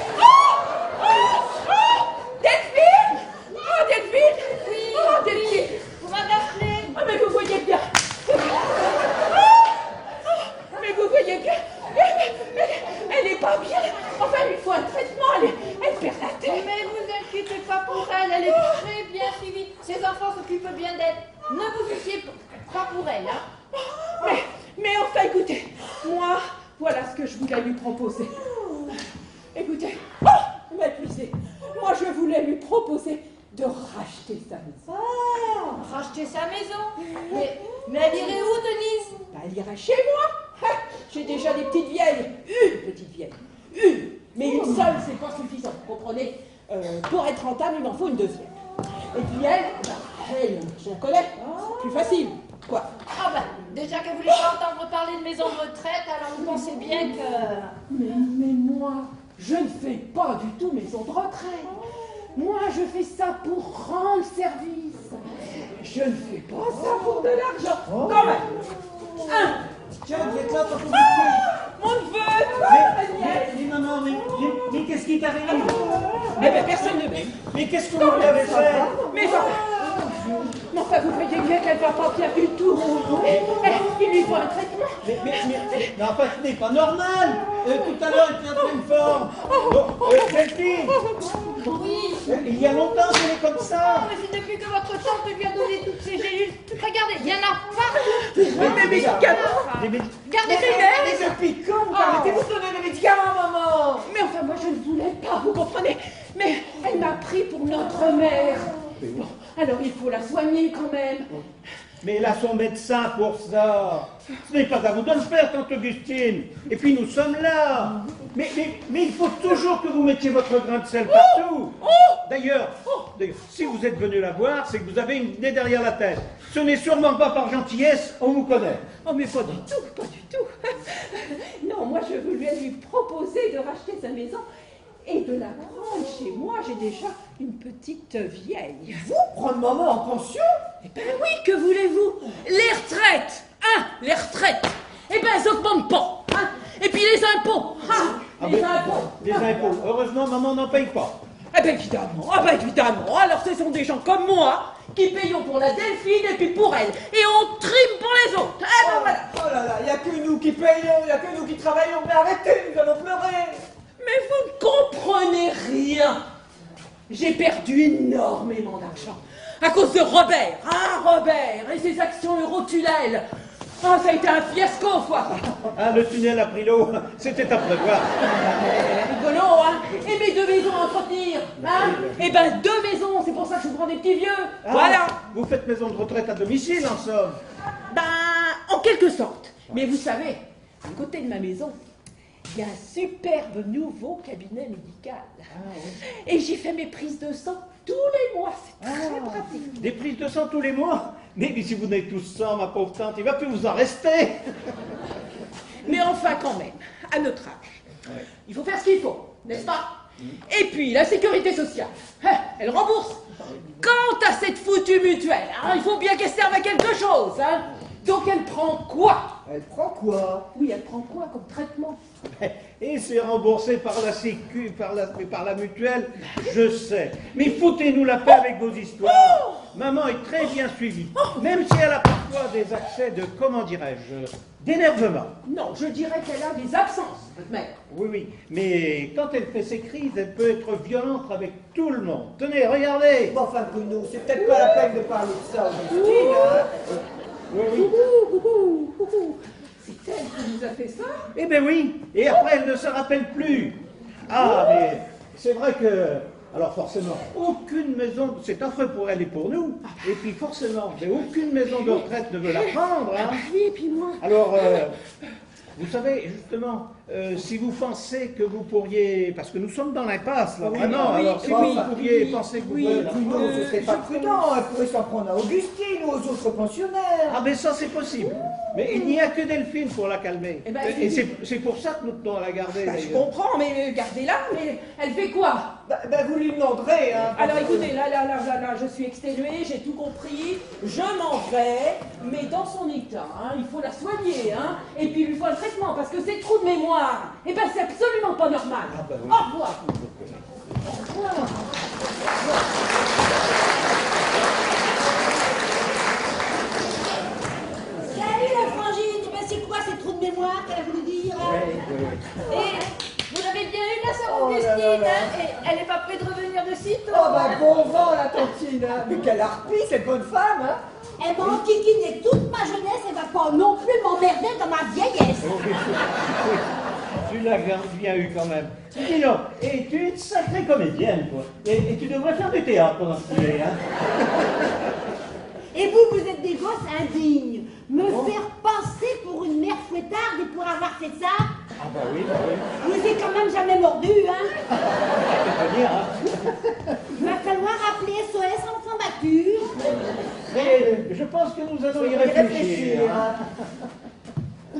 Speaker 6: Delphine. Oh, Delphine.
Speaker 10: Oui,
Speaker 6: Oh, Delphine.
Speaker 10: Vous m'avez appelé.
Speaker 6: Oh, mais vous voyez bien. Mais vous voyez bien. Elle est pas bien. Enfin, il faut un traitement. Elle perd la tête.
Speaker 10: Mais vous inquiétez pas pour elle, elle est très bien suivie. Ses enfants s'occupent bien d'elle. Ne vous souciez pas pour elle, hein.
Speaker 6: Mais enfin, écoutez, moi, voilà ce que je voulais lui proposer. Écoutez, il m'a épuisé. Moi, je voulais lui proposer de racheter sa maison.
Speaker 10: Racheter sa maison. Mais elle irait où, Denise?
Speaker 6: Bah, elle irait chez moi. J'ai déjà des petites vieilles. Une petite vieille. Une. Mais une seule, c'est pas suffisant. Vous comprenez? Pour être rentable, il m'en faut une deuxième. Et puis elle, je la connais. Plus facile. Quoi?
Speaker 10: Ah ben, déjà que vous voulez pas entendre parler de maison de retraite, alors vous pensez bien que...
Speaker 6: Mais moi, je ne fais pas du tout maison de retraite. Moi, je fais ça pour rendre service. Je ne fais pas ça pour de l'argent. Quand même.
Speaker 2: Tiens, vous êtes là pour vous
Speaker 6: Mon neveu.
Speaker 2: Mais maman, mais qu'est-ce qui t'arrive?
Speaker 6: Mais personne ne m'aime.
Speaker 2: Mais qu'est-ce que vous lui avez fait?
Speaker 6: Mais enfin, vous voyez bien qu'elle va pas bien du tout. Il lui faut un traitement.
Speaker 2: Mais enfin, ce n'est pas normal. Tout à l'heure, il était en pleine forme. Bon, Delphine.
Speaker 10: Oui.
Speaker 2: Il y a longtemps qu'elle est comme ça.
Speaker 10: Mais c'est depuis que votre tante lui a donné toutes ces gélules. Regardez, il y en a partout.
Speaker 6: Mes médicaments.
Speaker 10: Regardez,
Speaker 3: Mais depuis quand vous permettez-vous de donner des médicaments, maman?
Speaker 6: Mais enfin, moi, je ne voulais pas, vous comprenez? Mais elle m'a pris pour notre mère. Bon, alors il faut la soigner quand même.
Speaker 2: Mais il a son médecin pour ça. Ce n'est pas à vous de le faire, tante Augustine. Et puis nous sommes là. Mais il faut toujours que vous mettiez votre grain de sel partout. D'ailleurs, si vous êtes venu la voir, c'est que vous avez une idée derrière la tête. Ce n'est sûrement pas par gentillesse, on vous connaît.
Speaker 6: Oh mais pas du tout. Non, moi je voulais lui proposer de racheter sa maison et de la prendre chez moi. J'ai déjà une petite vieille.
Speaker 3: Vous prendre maman en pension?
Speaker 6: Eh ben oui, que voulez-vous? Les retraites, les retraites, eh ben elles augmentent pas, Et puis les impôts, les impôts.
Speaker 2: Les impôts, heureusement maman n'en paye pas.
Speaker 6: Eh ben évidemment, alors ce sont des gens comme moi qui payons pour la Delphine et puis pour elle, et on trime pour les autres. Eh ben voilà.
Speaker 3: Oh là là, il n'y a que nous qui payons, il n'y a que nous qui travaillons. Mais arrêtez, nous allons pleurer.
Speaker 6: Mais vous ne comprenez rien. J'ai perdu énormément d'argent à cause de Robert. Robert et ses actions Eurotunnel. Ça a été un fiasco, quoi.
Speaker 2: Le tunnel a pris l'eau, c'était à prévoir.
Speaker 6: Rigolo, Et mes 2 maisons à entretenir, Eh ben 2 maisons, c'est pour ça que je vous prends des petits vieux. Voilà.
Speaker 2: Vous faites maison de retraite à domicile, en somme.
Speaker 6: En quelque sorte. Mais vous savez, à côté de ma maison, il y a un superbe nouveau cabinet médical. Et j'y fais mes prises de sang tous les mois. C'est très pratique.
Speaker 2: Des prises de sang tous les mois? Mais si vous n'avez tous sang, ma pauvre tante, il va plus vous en rester.
Speaker 6: Mais enfin, quand même, à notre âge, il faut faire ce qu'il faut, n'est-ce pas? Et puis, la sécurité sociale, elle rembourse. Quant à cette foutue mutuelle, il faut bien qu'elle serve à quelque chose.
Speaker 13: Donc elle prend quoi?
Speaker 3: Elle prend quoi?
Speaker 13: Oui, elle prend quoi comme traitement?
Speaker 2: Et c'est remboursé par la Sécu, par la mutuelle, je sais. Mais foutez-nous la paix avec vos histoires. Maman est très bien suivie, même si elle a parfois des accès de, comment dirais-je, d'énervement.
Speaker 13: Non, je dirais qu'elle a des absences, votre mère.
Speaker 2: Oui, oui, mais quand elle fait ses crises, elle peut être violente avec tout le monde. Tenez, regardez.
Speaker 3: Bon, enfin, Bruno, c'est peut-être pas la peine de parler de ça, Augustine, hein.
Speaker 2: Oui, oui.
Speaker 13: C'est elle qui nous a fait ça?
Speaker 2: Eh bien oui, et après elle ne se rappelle plus. Ah, mais c'est vrai que, alors forcément, aucune maison, c'est affreux pour elle et pour nous, et puis forcément, mais aucune maison de retraite ne veut la prendre. Hein.
Speaker 13: Oui, et puis moi.
Speaker 2: Alors, vous savez, justement, si vous pensez que vous pourriez, parce que nous sommes dans l'impasse, là, vraiment, alors si vous pourriez penser que vous pouvez la
Speaker 3: Bruno,
Speaker 2: prendre,
Speaker 3: ce serait pas prudent, elle pourrait s'en prendre à Augustine ou aux autres pensionnaires.
Speaker 2: Ah, mais ça c'est possible. Mais il n'y a que Delphine pour la calmer.
Speaker 13: Eh ben,
Speaker 2: et c'est pour ça que nous tenons à la garder.
Speaker 13: Je comprends, mais gardez-la, mais elle fait quoi?
Speaker 3: Vous lui demanderez, hein.
Speaker 13: Alors écoutez, là, je suis exténuée, j'ai tout compris, je m'en vais, mais dans son état, hein, il faut la soigner, hein, et puis il lui faut un traitement, parce que ces trous de mémoire, eh ben c'est absolument pas normal.
Speaker 2: Oui.
Speaker 13: Au revoir. Au revoir.
Speaker 12: Salut la frangine, ben, c'est quoi ces trous de mémoire qu'elle a voulu dire?
Speaker 10: Et vous l'avez bien eu la sœur Augustine, hein, et elle n'est pas près de revenir de sitôt.
Speaker 3: Oh, bon vent, la tantine, hein. Mais quelle harpie, cette bonne femme, hein.
Speaker 12: Elle m'a enquiquiné toute ma jeunesse, elle va pas non plus m'emmerder dans ma vieillesse.
Speaker 2: Tu l'as bien eu quand même. Dis donc, et tu es une sacrée comédienne, quoi. Et tu devrais faire du théâtre pendant ce tu es, hein.
Speaker 12: Et vous êtes des gosses indignes. Me faire passer pour une mère fouettarde et pour avoir fait ça,
Speaker 2: Ah bah oui.
Speaker 12: je vous ai quand même jamais mordu, hein.
Speaker 2: C'est bien, hein.
Speaker 12: Il va falloir appeler SOS enfant battu.
Speaker 2: Mais je pense que nous allons y réfléchir. Hein.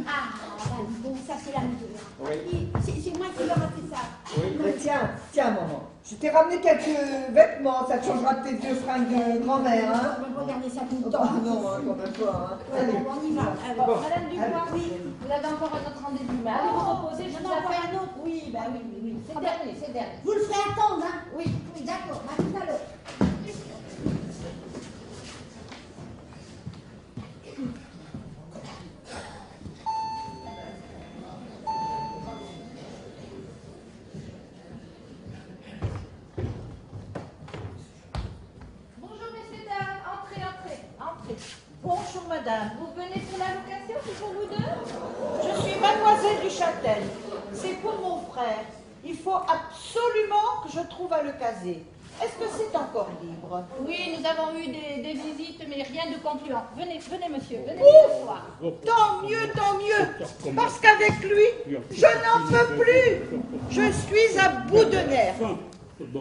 Speaker 12: Ah, bon, ça c'est la mesure.
Speaker 2: Oui.
Speaker 12: C'est moi qui leur ai fait ça.
Speaker 3: Mais tiens, maman. Je t'ai ramené quelques vêtements, ça te changera de tes vieux fringues de grand-mère, hein.
Speaker 12: On va regarder ça tout le
Speaker 3: Oh,
Speaker 12: temps.
Speaker 3: non, hein, quand même pas, hein. Allez.
Speaker 12: On y va.
Speaker 10: Bon, Madame Dubois, oui, vous avez encore un autre rendez-vous, mais allez vous reposer, je
Speaker 12: J'en
Speaker 10: vous
Speaker 12: ai encore
Speaker 10: appelle.
Speaker 12: un autre, oui, bah oui.
Speaker 10: C'est le dernier, c'est le dernier.
Speaker 12: Vous le ferez attendre, hein. Oui, d'accord, à tout à l'heure.
Speaker 10: Bonjour, messieurs, dames, entrez.
Speaker 12: Bonjour madame.
Speaker 10: Vous venez pour la location, c'est pour vous deux?
Speaker 12: Je suis mademoiselle du Châtel. C'est pour mon frère. Il faut absolument que je trouve à le caser. Est-ce que c'est encore libre?
Speaker 10: Oui, nous avons eu des visites, mais rien de concluant. Venez, monsieur, venez
Speaker 12: Ouf!
Speaker 10: vous asseoir.
Speaker 12: Tant mieux. Parce qu'avec lui, je n'en peux plus. Je suis à bout de nerfs.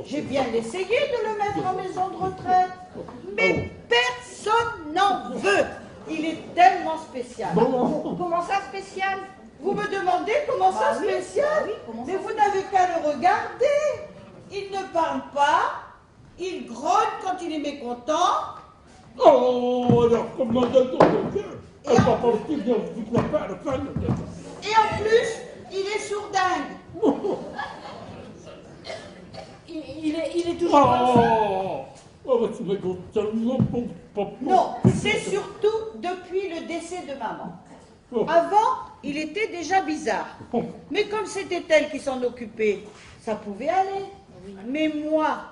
Speaker 12: J'ai bien essayé de le mettre en maison de retraite, mais personne n'en veut. Il est tellement spécial.
Speaker 10: Comment ça, spécial?
Speaker 12: Vous me demandez comment ça spécial? Mais vous n'avez qu'à le regarder. Il ne parle pas, il grogne quand il est mécontent.
Speaker 1: Oh, alors comment donne-t-on bien? Elle va pas aussi bien vous la faire,
Speaker 12: Et en plus, il est sourdingue.
Speaker 10: Il est toujours
Speaker 1: bah, tu m'as tellement bon papa.
Speaker 12: Non, c'est surtout depuis le décès de maman. Avant, il était déjà bizarre. Mais comme c'était elle qui s'en occupait, ça pouvait aller. Mais moi,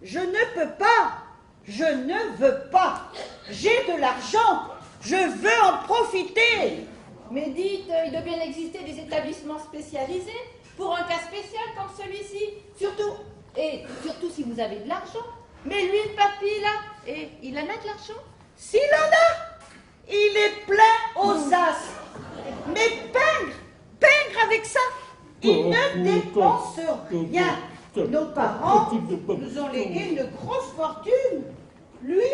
Speaker 12: je ne peux pas. Je ne veux pas. J'ai de l'argent. Je veux en profiter.
Speaker 10: Mais dites, il doit bien exister des établissements spécialisés pour un cas spécial comme celui-ci. Surtout si vous avez de l'argent. Mais lui, le papy, là, et il en a de l'argent?
Speaker 12: S'il en a, il est plein aux as. Mais pingre avec ça, il ne dépense rien. Nos parents nous ont légué une grosse fortune. Lui,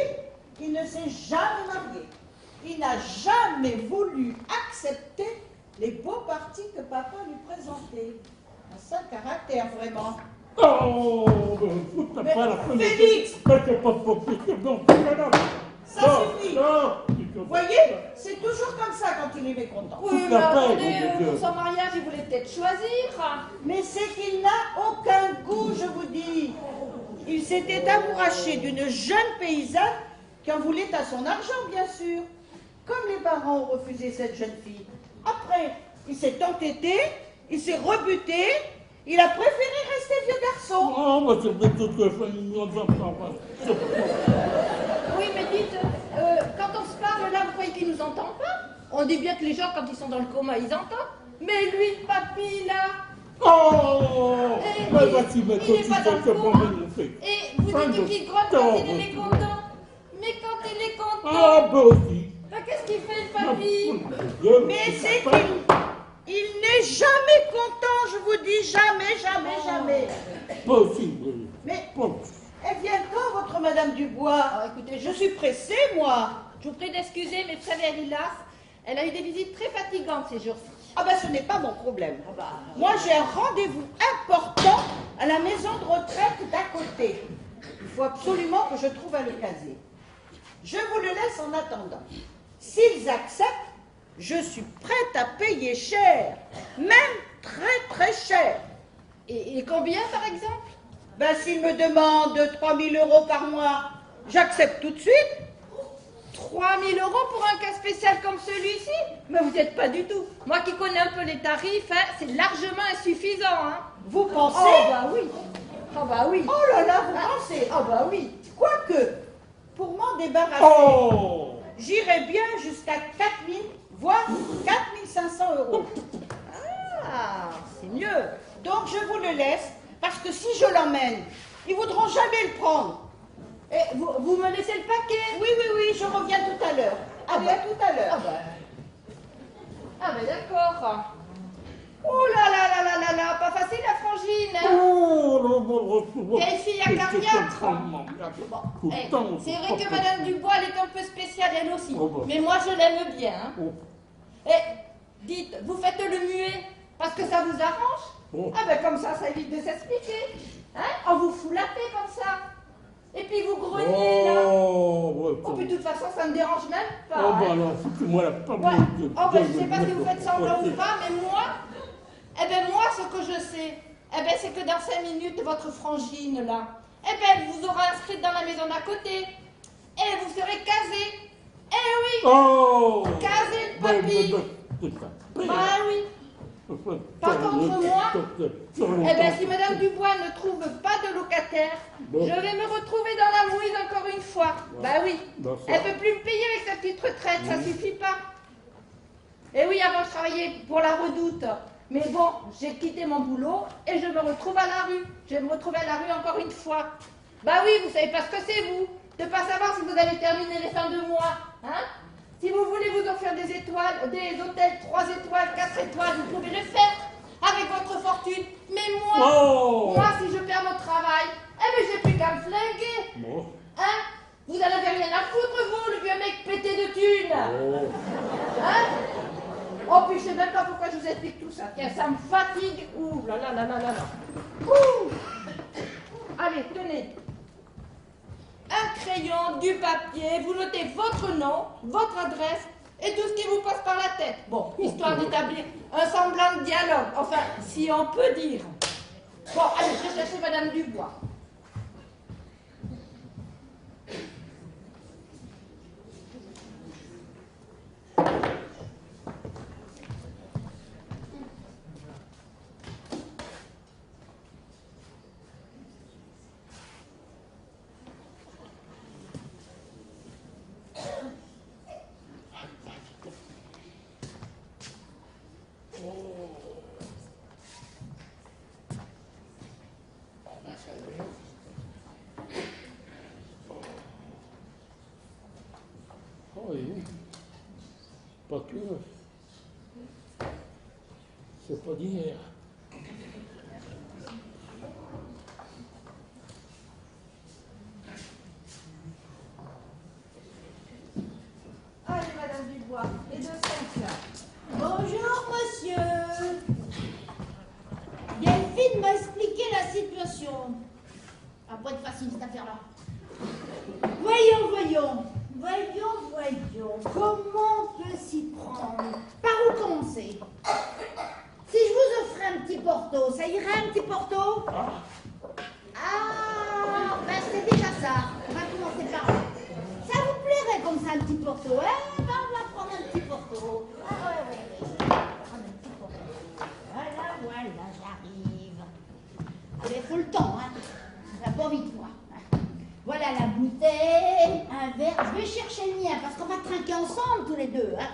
Speaker 12: il ne s'est jamais marié. Il n'a jamais voulu accepter les beaux partis que papa lui présentait. Un sale caractère, vraiment.
Speaker 1: Oh,
Speaker 12: Mais Félix!
Speaker 1: Ça suffit!
Speaker 12: Non,
Speaker 7: Vous voyez, c'est toujours comme ça quand il est mécontent.
Speaker 10: Oui, mais attendez, pour son mariage, il voulait peut-être choisir.
Speaker 12: Mais c'est qu'il n'a aucun goût, je vous dis. Il s'était amouraché d'une jeune paysanne qui en voulait à son argent, bien sûr. Comme les parents ont refusé cette jeune fille. Après, il s'est entêté, il s'est rebuté, il a préféré rester vieux garçon.
Speaker 1: Oh, moi, c'est peut-être que
Speaker 10: Oui, mais dites, quand on se parle là, vous croyez qu'il nous entend pas? On dit bien que les gens, quand ils sont dans le coma, ils entendent. Mais lui, le papy, là...
Speaker 1: Oh, mais voici ma
Speaker 10: il est pas dans le coma.
Speaker 1: fait.
Speaker 10: Et vous dites qu'il grogne quand il est mécontent. Mais quand il est content...
Speaker 1: Ah, bah aussi.
Speaker 10: Bah, qu'est-ce qu'il fait, le papy?
Speaker 12: Mais c'est qu'il n'est jamais content, je vous dis, jamais, jamais, jamais.
Speaker 1: Possible.
Speaker 12: Mais elle vient quand, votre Madame Dubois?
Speaker 10: Écoutez,
Speaker 12: je suis pressée, moi.
Speaker 10: Je vous prie d'excuser, mais vous savez, hélas, elle a eu des visites très fatigantes ces jours-ci.
Speaker 12: Ah ben, ce n'est pas mon problème. Moi, j'ai un rendez-vous important à la maison de retraite d'à côté. Il faut absolument que je trouve à le caser. Je vous le laisse en attendant. S'ils acceptent, je suis prête à payer cher, même très très cher.
Speaker 10: Et combien, par exemple?
Speaker 12: Ben, s'ils me demandent 3 000 € par mois, j'accepte tout de suite.
Speaker 10: 3 000 € pour un cas spécial comme celui-ci? Mais vous n'êtes pas du tout. Moi qui connais un peu les tarifs, hein, c'est largement insuffisant. Hein.
Speaker 12: Vous pensez?
Speaker 10: Oh bah oui. Oh bah oui.
Speaker 12: Oh là là, vous pensez?
Speaker 10: Oh bah oui.
Speaker 12: Quoique, pour m'en débarrasser, j'irai bien jusqu'à 4 000, voire 4 500 €. Ah, c'est mieux. Donc je vous le laisse, parce que si je l'emmène, ils voudront jamais le prendre.
Speaker 10: Et vous me laissez le paquet?
Speaker 12: Oui, oui, oui, je reviens tout à l'heure. Allez, à tout à l'heure.
Speaker 10: Ah ben d'accord. Oh là là là là là là, pas facile la frangine. Hein. Vieille fille acariâtre. C'est vrai que Madame Dubois, elle est un peu spéciale elle aussi. Mais moi je l'aime bien. Hein. Et dites, vous faites le muet parce que ça vous arrange? Ah ben comme ça évite de s'expliquer. Hein? On vous fout la paix comme ça. Et puis vous grognez là. Puis de toute façon, ça ne me dérange même pas.
Speaker 1: Oh, bah alors, foutez-moi la pomme.
Speaker 10: Ouais. Oh, ben je sais pas si vous faites semblant ou pas, mais moi, moi, ce que je sais, c'est que dans 5 minutes, votre frangine là, elle vous aura inscrite dans la maison d'à côté. Et vous serez casé. Eh oui.
Speaker 1: Oh.
Speaker 10: Casé, le papy. Bah oui. Par contre, moi, si Madame Dubois ne trouve pas de locataire, je vais me retrouver dans la mouise encore une fois. Bah oui, elle ne peut plus me payer avec sa petite retraite, ça suffit pas. Et oui, avant je travaillais pour la Redoute, mais bon, j'ai quitté mon boulot et je me retrouve à la rue. Je vais me retrouver à la rue encore une fois. Bah oui, vous savez pas ce que c'est vous, de pas savoir si vous avez terminé les fins de mois, hein? Si vous voulez vous offrir des étoiles, des hôtels 3 étoiles, 4 étoiles, vous pouvez le faire avec votre fortune. Mais moi, si je perds mon travail, j'ai plus qu'à me flinguer. Hein? Vous en avez rien à foutre, vous, le vieux mec pété de thunes. Hein? Oh, puis je sais même pas pourquoi je vous explique tout ça. Tiens, ça me fatigue. Ouh là là là là là là. Ouh. Allez, tenez. Un crayon, du papier, vous notez votre nom, votre adresse et tout ce qui vous passe par la tête. Bon, histoire d'établir un semblant de dialogue, enfin, si on peut dire. Bon, allez, je vais chercher Madame Dubois.
Speaker 1: Pas que. C'est pas d'hier.
Speaker 10: Allez, Madame Dubois, et de 5 là.
Speaker 12: Bonjour, monsieur. Delphine m'a expliqué la situation.
Speaker 4: Ça va pas être facile cette affaire-là.
Speaker 12: Voyons, voyons. Voyons, comment on peut s'y prendre? Par où commencer? Si je vous offrais un petit porto, ça irait un petit porto? Ah, ben c'est déjà ça. On va commencer par là. Ça vous plairait comme ça un petit porto, hein? Ben on va prendre un petit porto. Ah ouais. On va prendre un petit porto. Voilà, j'arrive. Ah ben faut le temps, hein. Ça va pas vite, moi. Voilà la bouteille, un verre. Je vais chercher le mien parce qu'on va trinquer ensemble tous les deux, hein.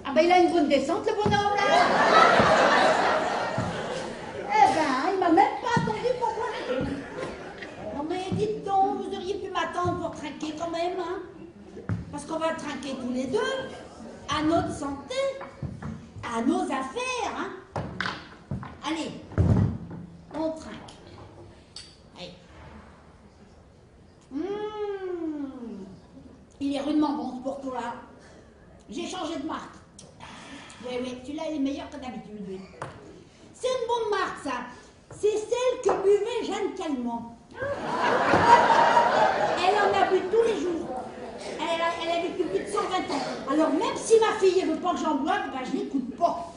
Speaker 12: Ah ben il a une bonne descente le bonhomme là. Eh ben il m'a même pas attendu pour voir les trucs. Non mais dites donc, vous auriez pu m'attendre pour trinquer quand même, hein. Parce qu'on va trinquer tous les deux, à notre santé, à nos affaires, hein. Allez, on trinque. Allez. Il est rudement bon ce porto-là. J'ai changé de marque. Oui, celui-là il est meilleur que d'habitude, oui. C'est une bonne marque, ça. C'est celle que buvait Jeanne Calment. Elle en a bu tous les jours. Elle a vécu plus de 120 ans. Alors même si ma fille ne veut pas que j'en boive, ben, je n'écoute pas.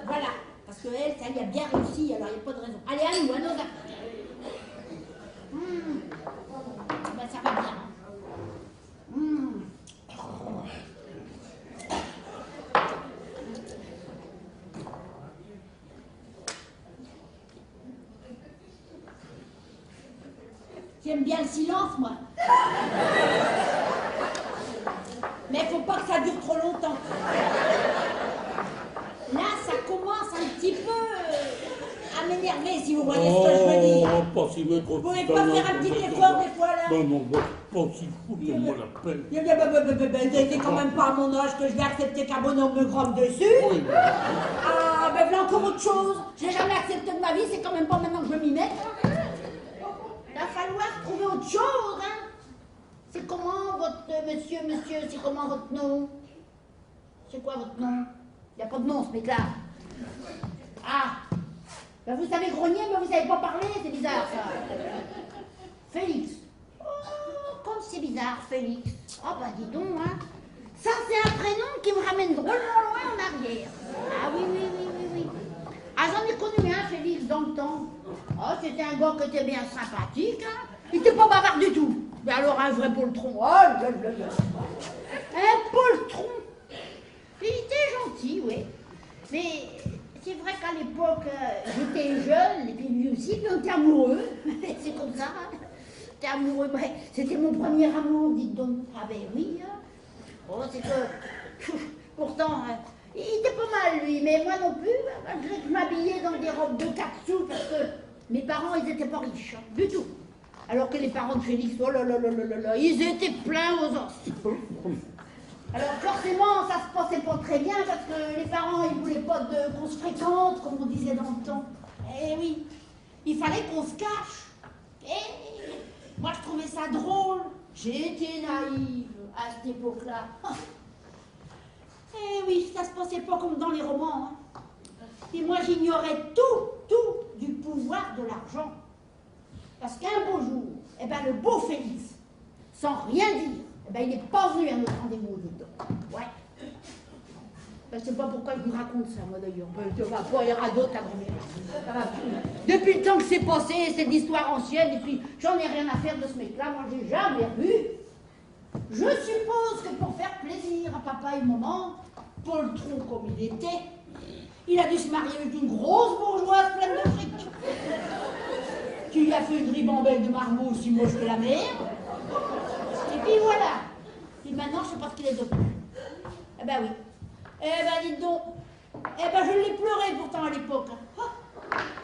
Speaker 12: Voilà. Parce qu'elle, ça lui a bien réussi, alors il n'y a pas de raison. Allez, à nous, à nos affaires. Ben, ça va bien. J'aime bien le silence, moi. Mais il faut pas que ça dure trop longtemps. Là, ça commence un petit peu à m'énerver, si vous voyez ce que je veux dire.
Speaker 1: Pas si me
Speaker 12: Vous pouvez pas faire un petit effort des fois, là?
Speaker 1: Non, pas si foutez-moi la peine.
Speaker 12: C'est quand même pas à mon âge que je vais accepter qu'un bonhomme me grogne dessus.
Speaker 1: Oui.
Speaker 12: Ah, ben voilà encore autre chose. J'ai jamais accepté de ma vie, c'est quand même pas maintenant que je vais m'y mettre. Il va falloir trouver autre chose, hein. C'est comment votre monsieur, c'est comment votre nom? C'est quoi votre nom? Il n'y a pas de nom, ce mec-là. Ah, ben vous savez grogner, mais vous savez pas parler, c'est bizarre, ça. Félix. Oh, comme c'est bizarre, Félix. Oh, bah dis donc, hein. Ça, c'est un prénom qui me ramène drôlement loin en arrière. Ah oui. Ah, j'en ai connu un, Félix, dans le temps. Oh, c'était un gars qui était bien sympathique, hein. Il était pas bavard du tout. Mais alors, un vrai poltron. Oh là là là. Un poltron. Il était gentil, oui. Mais c'est vrai qu'à l'époque, j'étais jeune, et puis lui aussi, puis on était amoureux. C'est comme ça, hein. T'es amoureux. Ouais, c'était mon premier amour, dites donc. Ah ben oui, hein. Oh, c'est que... Pourtant, hein, il était pas mal, lui, mais moi non plus, malgré que je m'habillais dans des robes de 4 sous, parce que mes parents, ils étaient pas riches, hein, du tout. Alors que les parents de Félix, oh là là là là là, ils étaient pleins aux os. Alors forcément, ça se passait pas très bien, parce que les parents, ils voulaient pas qu'on se fréquente, comme on disait dans le temps. Eh oui, il fallait qu'on se cache. Et moi, je trouvais ça drôle. J'étais naïve à cette époque-là. Eh oui, ça se passait pas comme dans les romans. Hein. Et moi, j'ignorais tout du pouvoir de l'argent. Parce qu'un beau jour, eh ben, le beau Félix, sans rien dire, eh ben, il n'est pas venu à notre rendez-vous, dites donc. Ouais. Ben, je sais pas pourquoi je vous raconte ça, moi d'ailleurs. Il y aura d'autres à grand-mère. Depuis le temps que c'est passé, c'est de l'histoire ancienne, et puis j'en ai rien à faire de ce mec-là, moi j'ai jamais vu. Je suppose que pour faire plaisir à papa et maman, poltron comme il était, il a dû se marier avec une grosse bourgeoise pleine de fric. Qui lui a fait une ribambelle de marmot aussi moche que la mer. Et puis voilà. Puis maintenant, je sais pas ce qu'il est devenu. Eh ben oui. Eh ben dites donc. Eh ben je l'ai pleuré pourtant à l'époque. Oh,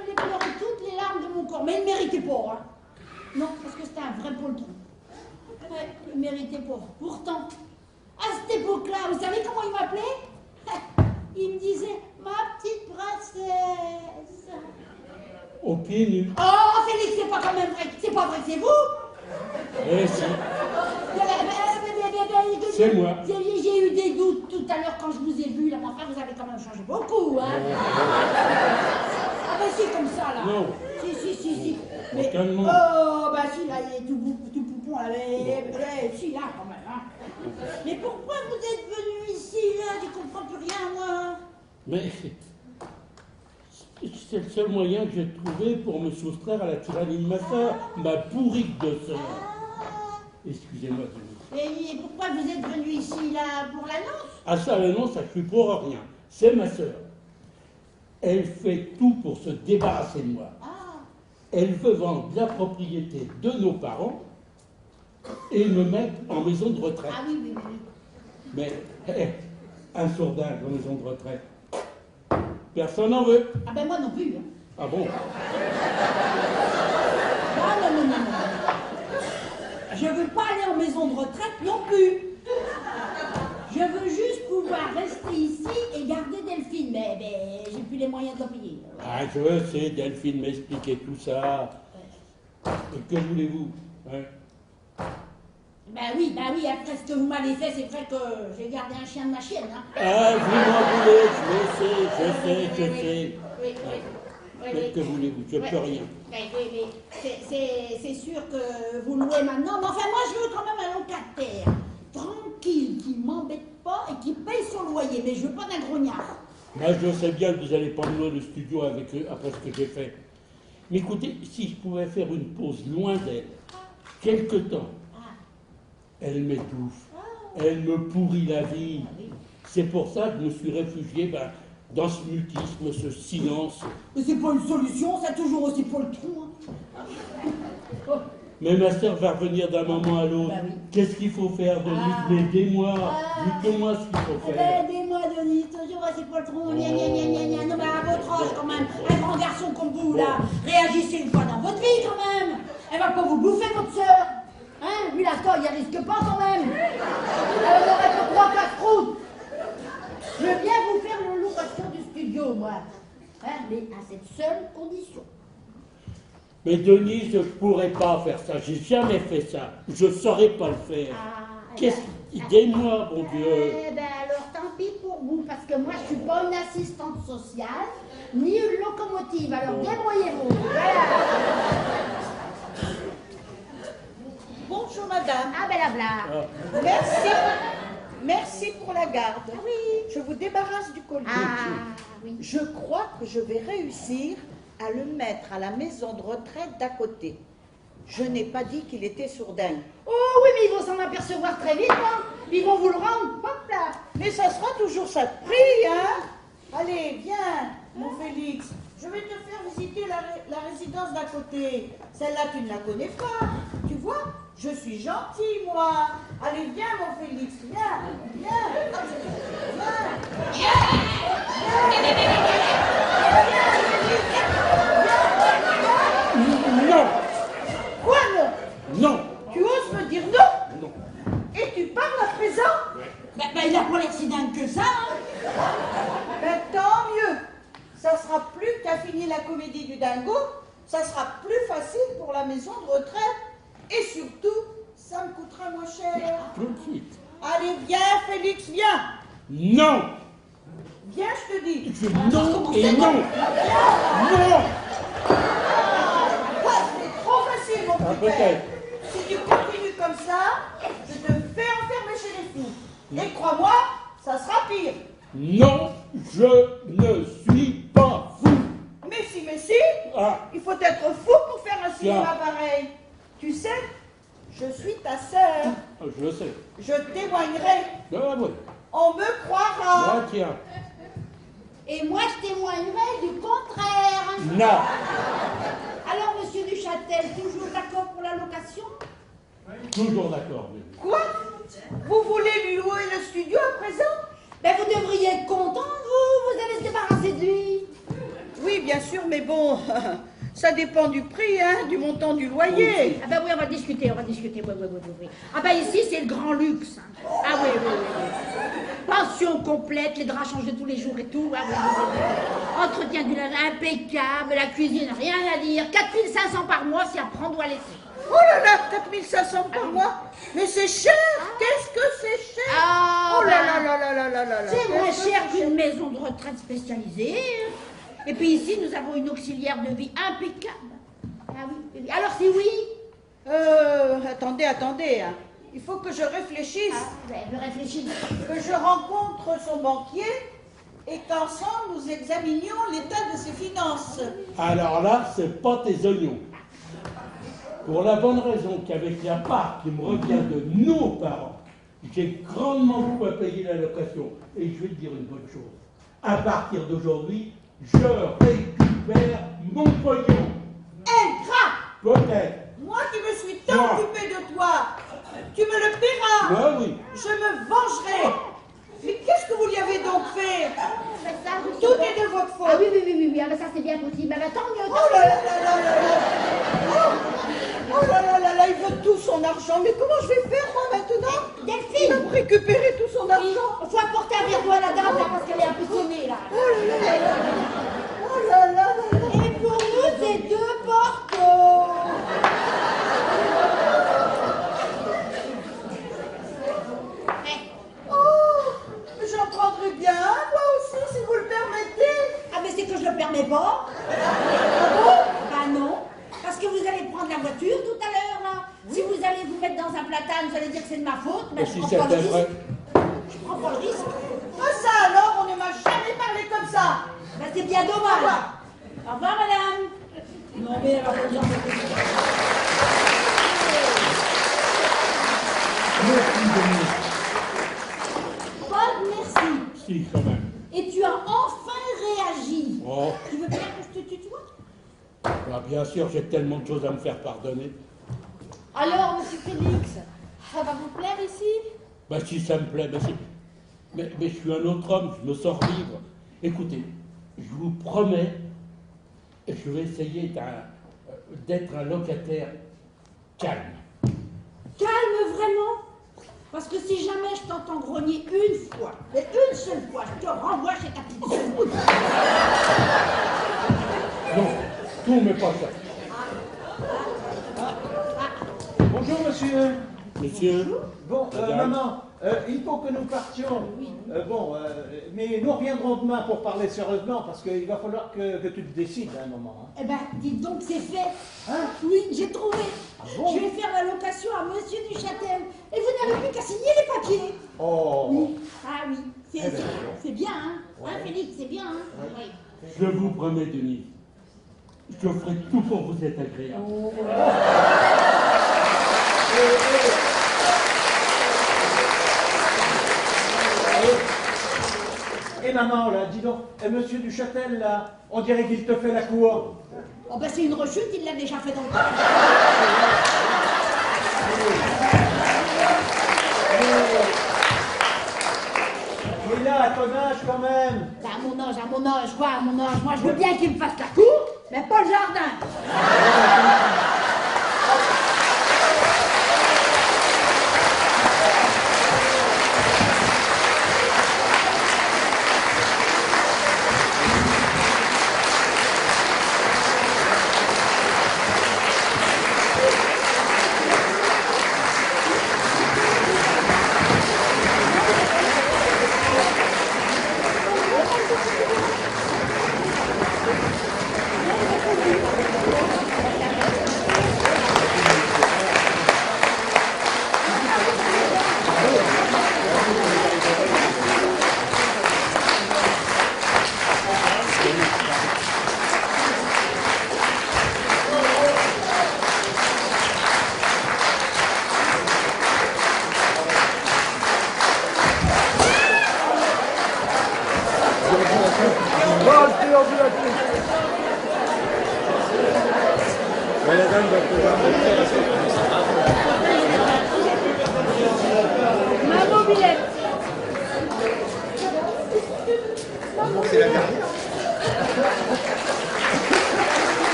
Speaker 12: je l'ai pleuré toutes les larmes de mon corps. Mais il ne méritait pas. Hein. Non, parce que c'était un vrai poltron. Ouais, il ne méritait pas. Pourtant, à cette époque-là, vous savez comment il m'appelait? Il me disait, ma petite princesse.
Speaker 1: Au pied nu.
Speaker 12: Oh, Félix, c'est pas quand même vrai. C'est pas vrai que c'est vous?
Speaker 1: Eh si.
Speaker 12: C'est
Speaker 1: moi.
Speaker 12: J'ai eu
Speaker 4: des doutes tout à l'heure quand je vous ai vu, là, mais enfin, vous avez quand même changé beaucoup, hein. Ah bah c'est comme ça, là.
Speaker 1: Non.
Speaker 4: Si. Mais,
Speaker 1: Calmement.
Speaker 4: oh, bah si, là, il est tout poupon, là, si, là, quand même, hein.
Speaker 12: Mais pourquoi vous êtes venu ici, là? Je comprends plus rien, moi.
Speaker 1: Mais c'est le seul moyen que j'ai trouvé pour me soustraire à la tyrannie de ma soeur, ma pourrique de sœur. Excusez-moi de vous.
Speaker 12: Et pourquoi vous êtes venu ici, là, pour l'annonce?
Speaker 1: Ah ça, l'annonce, ça ne pour rien. C'est ma sœur. Elle fait tout pour se débarrasser de moi. Elle veut vendre la propriété de nos parents et me mettre en maison de retraite.
Speaker 12: Ah oui.
Speaker 1: Mais un sourdingue en maison de retraite, personne n'en veut.
Speaker 4: Ah ben moi non plus, hein.
Speaker 1: Ah bon?
Speaker 4: Non. Je veux pas aller en maison de retraite non plus. Je veux juste pouvoir rester ici et garder Delphine, mais j'ai plus les moyens de le payer.
Speaker 1: Ah, je sais, Delphine m'expliquait tout ça. Et que voulez-vous, hein?
Speaker 4: Ben oui, après ce que vous m'avez fait, c'est vrai que j'ai gardé un chien de ma chienne, hein.
Speaker 1: Ah, vous m'en voulez, je sais.
Speaker 4: Oui.
Speaker 1: Mais que voulez-vous, je peux rien.
Speaker 4: Oui, c'est sûr que vous louez maintenant, mais enfin moi je veux quand même un locataire tranquille, qui m'embête pas et qui paye son loyer, mais je veux pas d'un grognard.
Speaker 1: Moi, je sais bien que vous n'allez pas me louer le studio avec eux après ce que j'ai fait. Mais écoutez, si je pouvais faire une pause loin d'elle, quelque temps, elle m'étouffe, elle me pourrit la vie. C'est pour ça que je me suis réfugié dans ce mutisme, ce silence.
Speaker 4: Mais c'est pas une solution, c'est toujours aussi pour le trou. Hein.
Speaker 1: Mais ma sœur va revenir d'un moment à l'autre.
Speaker 4: Oui.
Speaker 1: Qu'est-ce qu'il faut faire, Denise? Mais aidez-moi, dites-moi ce qu'il faut faire.
Speaker 4: Aidez-moi, Denis, toujours aussi pour le trou. Gna. Non, mais à votre âge, quand même, un grand garçon comme vous, là, réagissez une fois dans votre vie, quand même. Elle va pas vous bouffer, votre sœur. Hein, vu la taille, elle risque pas, quand même. Elle aurait que 3 casse-croûtes. Je veux bien vous faire le location du studio, moi. Hein, mais à cette seule condition.
Speaker 1: Mais Denise, je ne pourrais pas faire ça. J'ai jamais fait ça. Je ne saurais pas le faire. Aidez-moi, bon Dieu.
Speaker 4: Alors, tant pis pour vous, parce que moi, je suis pas une assistante sociale, ni une locomotive. Alors, débrouillez-vous. Voilà.
Speaker 12: Bonjour, madame.
Speaker 4: Ah, ben la blague.
Speaker 12: Merci pour la garde.
Speaker 4: Ah oui.
Speaker 12: Je vous débarrasse du collier.
Speaker 4: Oui.
Speaker 12: Je crois que je vais réussir à le mettre à la maison de retraite d'à côté. Je n'ai pas dit qu'il était sourdingue.
Speaker 4: Oh oui, mais ils vont s'en apercevoir très vite, hein. Ils vont vous le rendre, hop là.
Speaker 12: Mais ça sera toujours ça de prix, hein. Allez, viens, mon Félix. Je vais te faire visiter la résidence d'à côté. Celle-là, tu ne la connais pas. Tu vois, je suis gentille, moi. Allez, viens, mon Félix, viens.
Speaker 1: Non.
Speaker 12: Quoi, non?
Speaker 1: Non.
Speaker 12: Tu oses me dire non?
Speaker 1: Non.
Speaker 12: Et tu parles à présent?
Speaker 4: Il a pas l'air si dingue que ça, hein.
Speaker 12: Ben, tant mieux. Ça sera plus que t'as fini la comédie du dingo, ça sera plus facile pour la maison de retraite. Et surtout, ça me coûtera moins cher.
Speaker 1: Tout de suite.
Speaker 12: Allez, viens, Félix, viens.
Speaker 1: Non.
Speaker 12: Viens, je te dis.
Speaker 1: Non et non. Non.
Speaker 12: C'est trop facile, mon petit père.
Speaker 1: Peut-être.
Speaker 12: Si tu continues comme ça, je te fais enfermer chez les fous. Et crois-moi, ça sera pire.
Speaker 1: Non, je ne suis pas fou.
Speaker 12: Mais si,
Speaker 1: Ah.
Speaker 12: il faut être fou pour faire un cinéma pareil. Tu sais, je suis ta sœur.
Speaker 1: Je sais.
Speaker 12: Je témoignerai.
Speaker 1: Ah oui.
Speaker 12: On me croira.
Speaker 1: Ah, tiens.
Speaker 4: Et moi, je témoignerai du contraire.
Speaker 1: Non.
Speaker 4: Alors, monsieur Duchâtel, toujours d'accord pour la location?
Speaker 1: Toujours d'accord.
Speaker 12: Quoi? Vous voulez lui louer le studio à présent?
Speaker 4: Ben, vous devriez être content, vous allez se débarrasser de lui.
Speaker 12: Oui, bien sûr, mais bon, ça dépend du prix, hein, du montant du loyer.
Speaker 4: Ah ben oui, on va discuter, oui. Ah ben ici, c'est le grand luxe. Ah oui. Pension complète, les draps changent de tous les jours et tout. Ah oui. Entretien du linge impeccable, la cuisine, rien à dire. 4 500 par mois si à prendre ou à laisser.
Speaker 12: Oh là là, 4 500 par mois. Mais c'est cher. Qu'est-ce que c'est cher?
Speaker 4: Ah,
Speaker 12: oh Oh là là là là là là là là.
Speaker 4: C'est moins cher qu'une maison de retraite spécialisée. Et puis ici, nous avons une auxiliaire de vie impeccable. Ah oui. Alors si oui?
Speaker 12: Attendez, hein. Il faut que je réfléchisse.
Speaker 4: Je réfléchis.
Speaker 12: Que je rencontre son banquier et qu'ensemble nous examinions l'état de ses finances.
Speaker 1: Alors là, c'est pas tes oignons. Pour la bonne raison qu'avec la part qui me revient de nos parents, j'ai grandement de quoi payer la location. Et je vais te dire une bonne chose. À partir d'aujourd'hui, je récupère mon pognon.
Speaker 12: Ingrat!
Speaker 1: Peut-être.
Speaker 12: Moi qui me suis tant occupé de toi, tu me le paieras.
Speaker 1: Moi, oui.
Speaker 12: Je me vengerai. Mais qu'est-ce que vous lui avez donc fait? Tout est de votre faute.
Speaker 4: Ah oui, ah, ben ça c'est bien possible. Ah, ben, tant mieux.
Speaker 12: Oh là là là là là là. Oh là là là là, il veut tout son argent. Mais comment je vais faire moi maintenant?
Speaker 4: Delphine!
Speaker 12: Il va me récupérer tout son argent.
Speaker 4: Il faut apporter un verre d'eau à la dame là, parce qu'elle est un peu sonnée là.
Speaker 12: Oh là là là là. Oh là là là là.
Speaker 4: Et pour nous, c'est 2 portos.
Speaker 12: J'en prendrai bien un, moi aussi, si vous le permettez.
Speaker 4: Ah, mais c'est que je le permets pas. Bah non. Parce que vous allez prendre la voiture tout à l'heure, là. Si vous allez vous mettre dans un platane, vous allez dire que c'est de ma faute. Mais je prends pas le risque. Je prends pas le risque.
Speaker 12: Ah ça alors, on ne m'a jamais parlé comme ça.
Speaker 4: Bah c'est bien dommage. Au revoir, madame. Non, mais alors, vous en faites Paul, merci.
Speaker 1: Si, quand même.
Speaker 4: Et tu as enfin réagi.
Speaker 1: Oh.
Speaker 4: Tu veux bien que je te tutoie?
Speaker 1: Bah, bien sûr, j'ai tellement de choses à me faire pardonner.
Speaker 10: Alors, monsieur Félix, ça va vous plaire ici?
Speaker 1: Bah, si ça me plaît, bah, si. Mais je suis un autre homme, je me sens libre. Écoutez, je vous promets, je vais essayer d'être un locataire calme.
Speaker 4: Calme, vraiment? Parce que si jamais je t'entends grogner une fois, mais une seule fois, je te renvoie chez ta petite sœur.
Speaker 1: Non, tout mais pas ça.
Speaker 2: Bonjour, monsieur.
Speaker 1: Monsieur.
Speaker 2: Bon,
Speaker 1: Madame.
Speaker 2: maman, il faut que nous partions. Mais nous reviendrons demain pour parler sérieusement, parce qu'il va falloir que tu te décides à un moment. Hein.
Speaker 4: Eh ben, dites donc, c'est fait.
Speaker 2: Hein?
Speaker 4: Oui, j'ai trouvé.
Speaker 2: Bon?
Speaker 4: Je vais faire la location à monsieur Duchâtel. Et vous n'avez plus qu'à signer les papiers.
Speaker 2: Oh.
Speaker 4: Oui. Ah oui,
Speaker 2: Eh ben,
Speaker 4: c'est bien, hein.
Speaker 2: Ouais.
Speaker 4: Hein, Félix, c'est bien, hein. Oui.
Speaker 1: Je vous promets, Denise, je ferai tout pour vous être agréable.
Speaker 2: Et maman, là, dis donc, monsieur Duchâtel, là, on dirait qu'il te fait la cour.
Speaker 4: Oh ben c'est une rechute, il l'a déjà fait dans le temps.
Speaker 2: Mais là, à ton âge, quand même.
Speaker 4: Ben, à mon âge, quoi, à mon âge. Moi, je veux bien qu'il me fasse la cour, mais pas le jardin.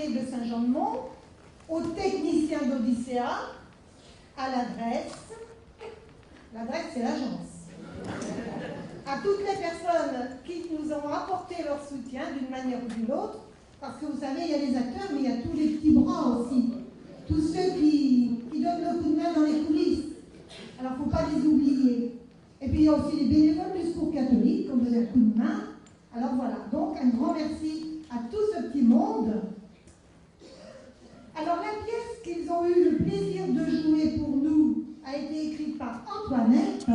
Speaker 7: lycée de Saint-Jean-de-Mont, aux techniciens d'Odyssea, à l'adresse c'est l'agence, à toutes les personnes qui nous ont apporté leur soutien d'une manière ou d'une autre, parce que vous savez, il y a les acteurs, mais il y a tous les petits bras aussi, tous ceux qui donnent le coup de main dans les coulisses. Alors il ne faut pas les oublier. Et puis il y a aussi les bénévoles du Secours catholique qui ont donné un coup de main. Alors voilà, donc un grand merci à tout ce petit monde. Alors la pièce qu'ils ont eu le plaisir de jouer pour nous a été écrite par Antoinette.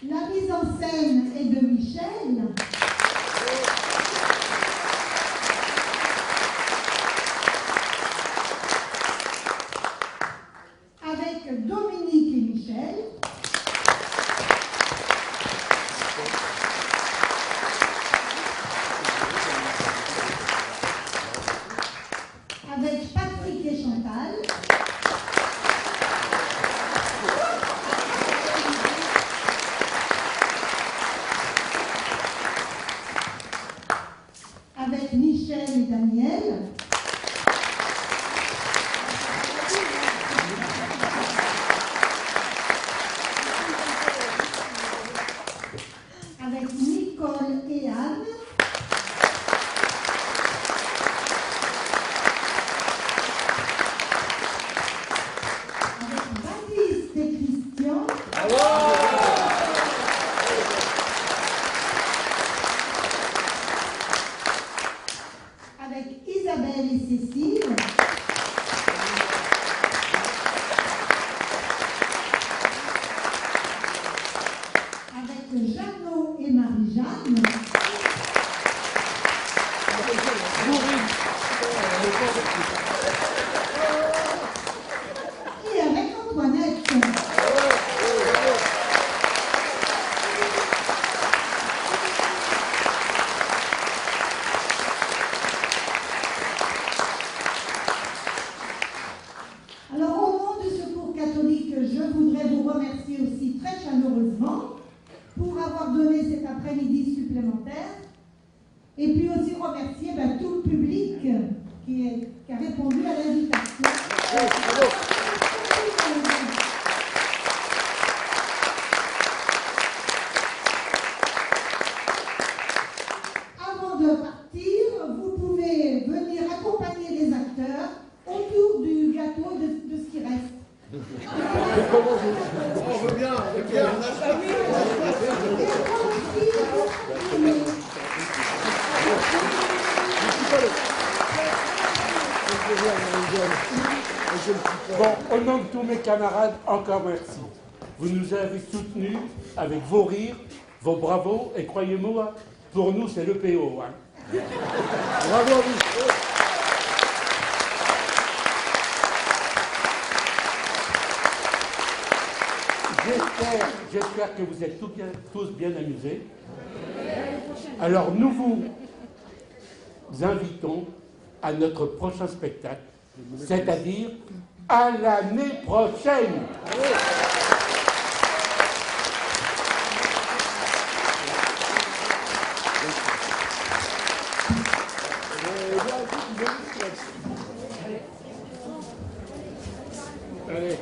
Speaker 7: La mise en scène est de Michel. Avec Dominique et Michel. Avec Patrick et Chantal. Avec Michel et Daniel. Avec Nicole et Anne. Avec Baptiste et Christian. Avec Isabelle et Cécile. Avec Jeannot et Marie-Jeanne. Et avec Antoinette. Alors, au nom du Secours catholique, je voudrais vous remercier aussi très chaleureusement pour avoir donné cet après-midi supplémentaire. Et puis aussi remercier tout le public qui a répondu à l'invitation. Avant de partir, vous pouvez venir accompagner les acteurs autour du gâteau et de ce qui reste.
Speaker 5: On veut bien, on veut bien.
Speaker 1: Bon, au nom de tous mes camarades, encore merci. Vous nous avez soutenus avec vos rires, vos bravos, et croyez-moi, pour nous, c'est le PO. Hein. Bravo à vous. J'espère que vous êtes tous bien amusés. Alors nous vous invitons à notre prochain spectacle, c'est-à-dire à l'année prochaine. Allez.